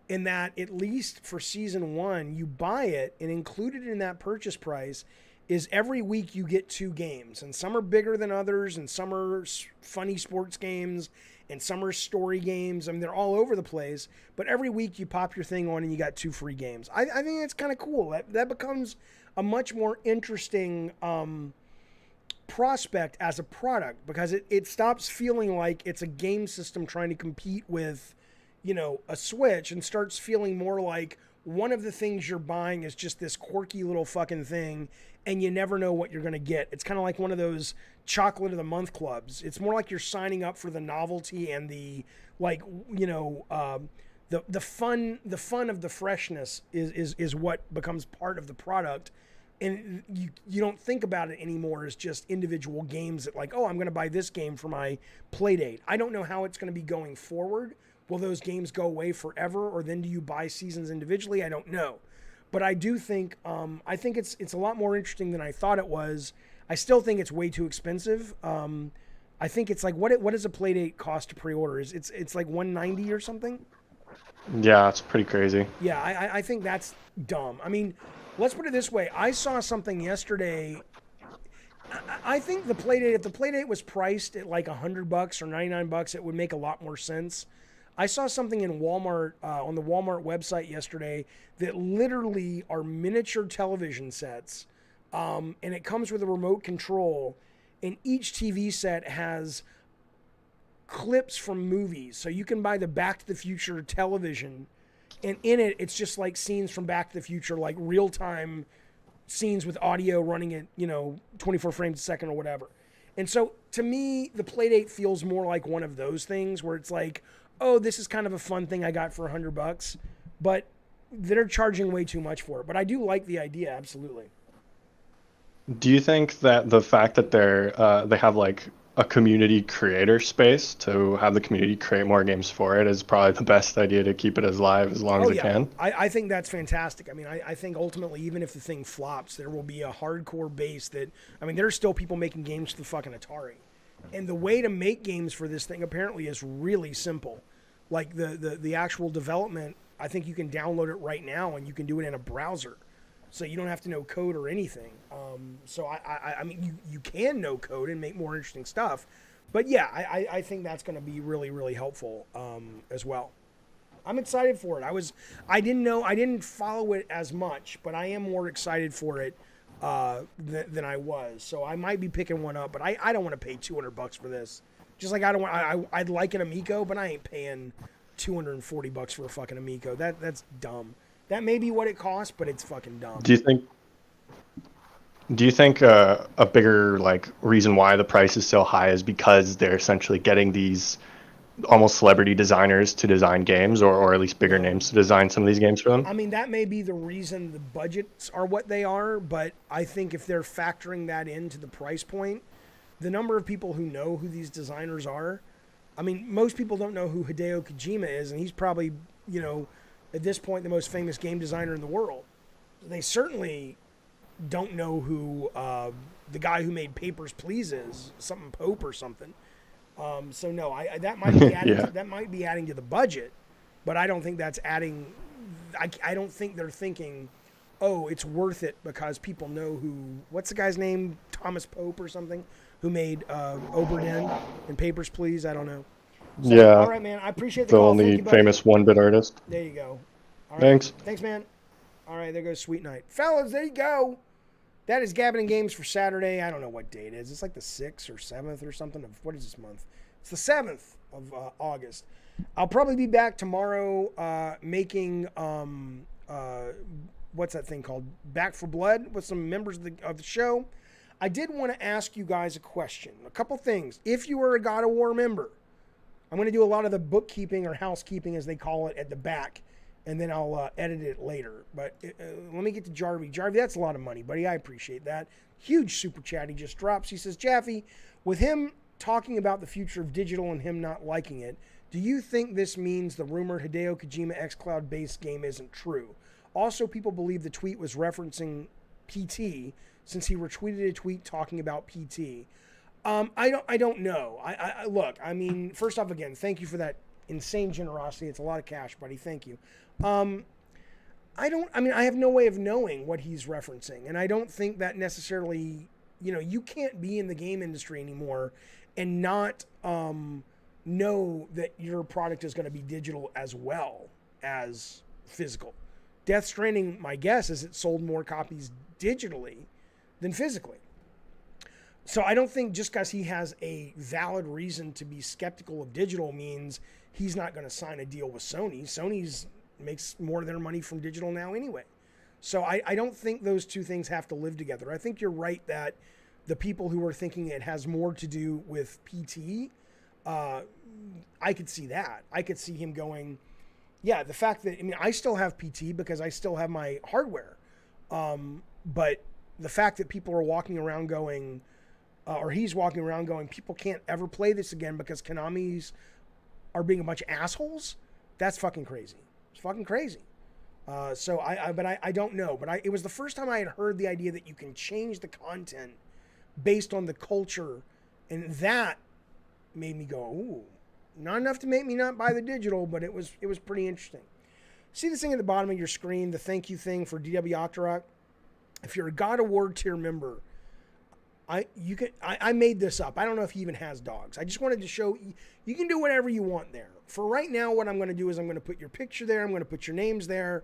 in that at least for season 1, you buy it, and included in that purchase price is every week you get 2 games, and some are bigger than others, and some are funny sports games, and some are story games. I mean, they're all over the place, but every week you pop your thing on and you got 2 free games. I think it's kind of cool. That becomes a much more interesting prospect as a product, because it stops feeling like it's a game system trying to compete with, a Switch, and starts feeling more like one of the things you're buying is just this quirky little fucking thing, and you never know what you're going to get. It's kind of like one of those chocolate of the month clubs. It's more like you're signing up for the novelty and the, like, the fun of the freshness is what becomes part of the product. And you don't think about it anymore as just individual games that, like, oh, I'm going to buy this game for my Playdate. I don't know how it's going to be going forward. Will those games go away forever, or then do you buy seasons individually? I don't know. But I do think, I think it's a lot more interesting than I thought it was. I still think it's way too expensive. I think it's like, what does a Playdate cost to pre-order? It's like $190 or something? Yeah, it's pretty crazy. Yeah, I think that's dumb. I mean, let's put it this way. I saw something yesterday. I think the Playdate, if the Playdate was priced at like $100 or $99, it would make a lot more sense. I saw something in Walmart, on the Walmart website yesterday, that literally are miniature television sets, and it comes with a remote control, and each TV set has clips from movies. So you can buy the Back to the Future television, and in it, it's just like scenes from Back to the Future, like real-time scenes with audio running at, 24 frames a second or whatever. And so, to me, the Playdate feels more like one of those things where it's like, oh, this is kind of a fun thing I got for $100, but they're charging way too much for it. But I do like the idea, absolutely. Do you think that the fact that they have like a community creator space to have the community create more games for it is probably the best idea to keep it as live as long as it can? I think that's fantastic. I mean, I think ultimately, even if the thing flops, there will be a hardcore base that, I mean, there's still people making games for the fucking Atari. And the way to make games for this thing apparently is really simple. Like the actual development, I think you can download it right now and you can do it in a browser. So you don't have to know code or anything. So I mean, you can know code and make more interesting stuff. But yeah, I think that's going to be really, really helpful as well. I'm excited for it. I didn't follow it as much, but I am more excited for it than I was. So I might be picking one up, but I don't want to pay $200 for this. Just like I'd like an Amico, but I ain't paying $240 for a fucking Amico. That's dumb. That may be what it costs, but it's fucking dumb. Do you think a bigger like reason why the price is so high is because they're essentially getting these almost celebrity designers to design games, or at least bigger names to design some of these games for them? I mean, that may be the reason the budgets are what they are, but I think if they're factoring that into the price point, the number of people who know who these designers are, I mean, most people don't know who Hideo Kojima is, and he's probably, you know, at this point, the most famous game designer in the world. They certainly don't know who the guy who made Papers, Please is, something Pope or something. So no, that might be adding that might be adding to the budget, but I don't think that's adding. I don't think they're thinking, oh, it's worth it because people know who. What's the guy's name? Thomas Pope or something, who made Oberdin and Papers, Please. I don't know. So, Yeah. All right, man. I appreciate the The call. only Thank you, buddy. famous one-bit artist. There you go. All right. Thanks. Thanks, man. All right, there goes Sweet Night. Fellas, there you go. That is Gabbing and Games for Saturday. I don't know what date it is. It's like the 6th or 7th or something. What is this month? It's the 7th of August. I'll probably be back tomorrow making, what's that thing called? Back for Blood with some members of the show. I did want to ask you guys a question. A couple things. If you are a God of War member, I'm going to do a lot of the bookkeeping or housekeeping, as they call it, at the back. And then I'll edit it later. But let me get to Jarvie. Jarvie, that's a lot of money, buddy. I appreciate that. Huge super chat he just drops. He says, Jaffe, with him talking about the future of digital and him not liking it, do you think this means the rumored Hideo Kojima xCloud-based game isn't true? Also, people believe the tweet was referencing PT since he retweeted a tweet talking about PT. I don't know. I look, I mean, first off, again, thank you for that insane generosity. It's a lot of cash, buddy. Thank you. I have no way of knowing what he's referencing. And I don't think that necessarily, you can't be in the game industry anymore and not know that your product is going to be digital as well as physical. Death Stranding, my guess is it sold more copies digitally than physically. So I don't think just because he has a valid reason to be skeptical of digital means he's not going to sign a deal with Sony. Sony's makes more of their money from digital now anyway. So I don't think those two things have to live together. I think you're right that the people who are thinking it has more to do with PT, I could see that. I could see him going, yeah, the fact that, I still have PT because I still have my hardware. But the fact that people are walking around going, or he's walking around going, people can't ever play this again because Konami's are being a bunch of assholes, that's fucking crazy. It's fucking crazy. So I don't know. But it was the first time I had heard the idea that you can change the content based on the culture, and that made me go, ooh, not enough to make me not buy the digital, but it was pretty interesting. See this thing at the bottom of your screen, the thank you thing for DW Octorok? If you're a God of War tier member, I made this up. I don't know if he even has dogs. I just wanted to show you can do whatever you want there. For right now, what I'm going to do is I'm going to put your picture there. I'm going to put your names there.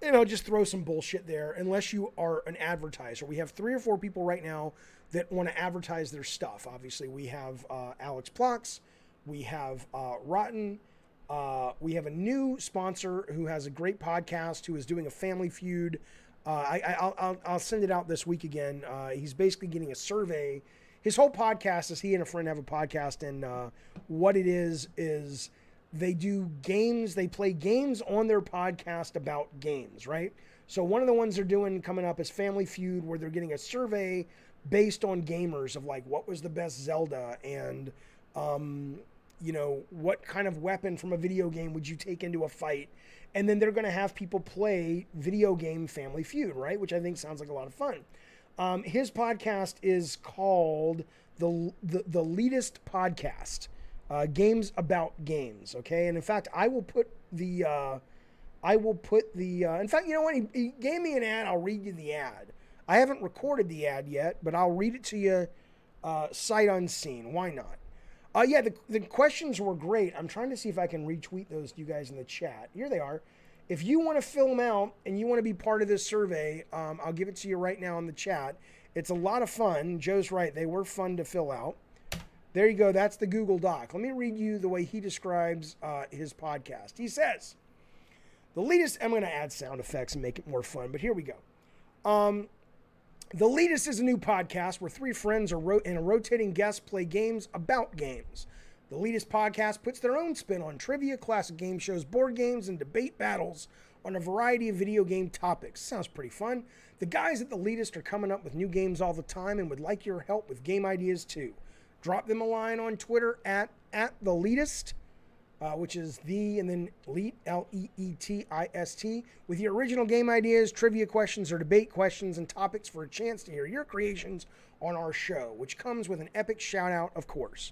And I'll just throw some bullshit there unless you are an advertiser. We have 3 or 4 people right now that want to advertise their stuff. Obviously, we have Alex Plox. We have Rotten. We have a new sponsor who has a great podcast who is doing a Family Feud. I'll send it out this week again. He's basically getting a survey. His whole podcast is he and a friend have a podcast, and what it is they do games. They play games on their podcast about games, right? So one of the ones they're doing coming up is Family Feud, where they're getting a survey based on gamers of like what was the best Zelda and what kind of weapon from a video game would you take into a fight? And then they're going to have people play video game Family Feud, right? Which I think sounds like a lot of fun. His podcast is called the Elitist Podcast, Games About Games. Okay, and in fact, I will put the. In fact, you know what? He gave me an ad. I'll read you the ad. I haven't recorded the ad yet, but I'll read it to you sight unseen. Why not? The questions were great. I'm trying to see if I can retweet those to you guys in the chat. Here they are. If you want to fill them out and you want to be part of this survey, I'll give it to you right now in the chat. It's a lot of fun. Joe's right. They were fun to fill out. There you go. That's the Google Doc. Let me read you the way he describes his podcast. He says, the Elitist, I'm going to add sound effects and make it more fun, but here we go. The Elitist is a new podcast where 3 friends and a rotating guest play games about games. The Elitist Podcast puts their own spin on trivia, classic game shows, board games, and debate battles on a variety of video game topics. Sounds pretty fun. The guys at The Elitist are coming up with new games all the time and would like your help with game ideas too. Drop them a line on Twitter at The Elitist, which is the and then Leet, Leetist, with your original game ideas, trivia questions, or debate questions and topics for a chance to hear your creations on our show, which comes with an epic shout out, of course.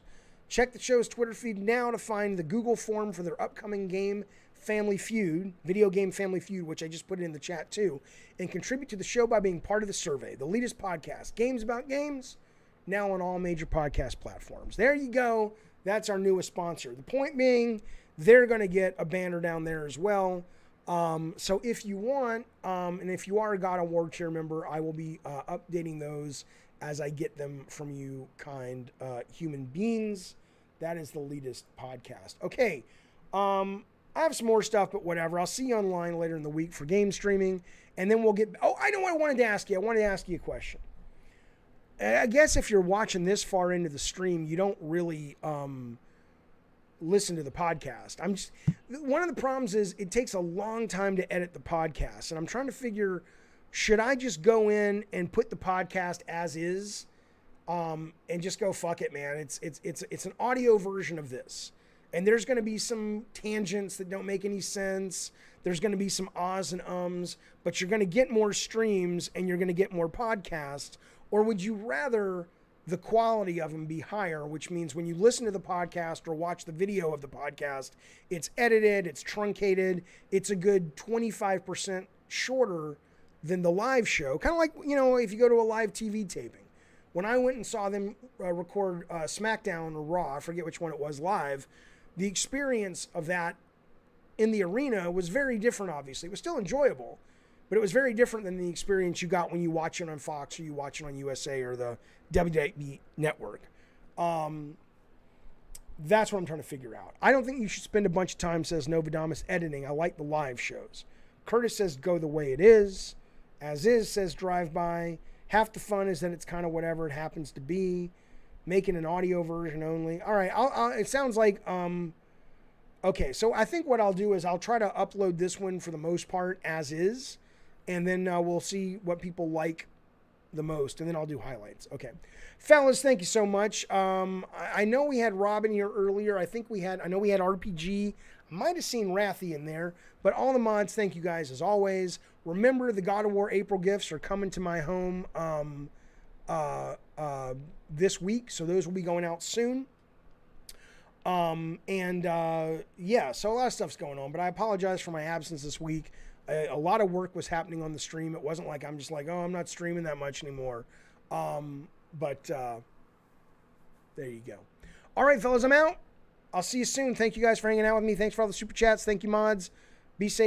Check the show's Twitter feed now to find the Google form for their upcoming game Family Feud, video game Family Feud, which I just put in the chat too, and contribute to the show by being part of the survey. The Elitist Podcast, games about games, now on all major podcast platforms. There you go. That's our newest sponsor. The point being, they're going to get a banner down there as well. So if you want, and if you are a God of War tier member, I will be updating those as I get them from you kind human beings. That is the Elitist Podcast. Okay, I have some more stuff, but whatever. I'll see you online later in the week for game streaming, and then we'll get... Oh, I know what I wanted to ask you. I wanted to ask you a question. I guess if you're watching this far into the stream, you don't really listen to the podcast. One of the problems is it takes a long time to edit the podcast, and I'm trying to figure, should I just go in and put the podcast as is, and just go fuck it, man? It's an audio version of this, and there's going to be some tangents that don't make any sense. There's going to be some ahs and ums, but you're going to get more streams and you're going to get more podcasts. Or would you rather the quality of them be higher, which means when you listen to the podcast or watch the video of the podcast, it's edited, it's truncated, it's a good 25% shorter than the live show. Kind of like, if you go to a live TV taping. When I went and saw them record SmackDown or Raw, I forget which one it was live, the experience of that in the arena was very different, obviously. It was still enjoyable, but it was very different than the experience you got when you watch it on Fox or you watch it on USA or the WWE Network. That's what I'm trying to figure out. I don't think you should spend a bunch of time, says Novadamus, editing. I like the live shows. Curtis says go the way it is. As is, says Drive By. Half the fun is that it's kind of whatever it happens to be. Making an audio version only. All right, it sounds like... Okay, so I think what I'll do is I'll try to upload this one for the most part as is. And then we'll see what people like the most, and then I'll do highlights. Okay. Fellas, thank you so much. I know we had Robin here earlier. I know we had RPG. I might have seen Rathy in there, but all the mods, thank you guys as always. Remember, the God of War April gifts are coming to my home this week, so those will be going out soon. Yeah, so a lot of stuff's going on, but I apologize for my absence this week. A lot of work was happening on the stream. It wasn't like I'm just like, oh, I'm not streaming that much anymore. But there you go. All right, fellas, I'm out. I'll see you soon. Thank you guys for hanging out with me. Thanks for all the super chats. Thank you, mods. Be safe.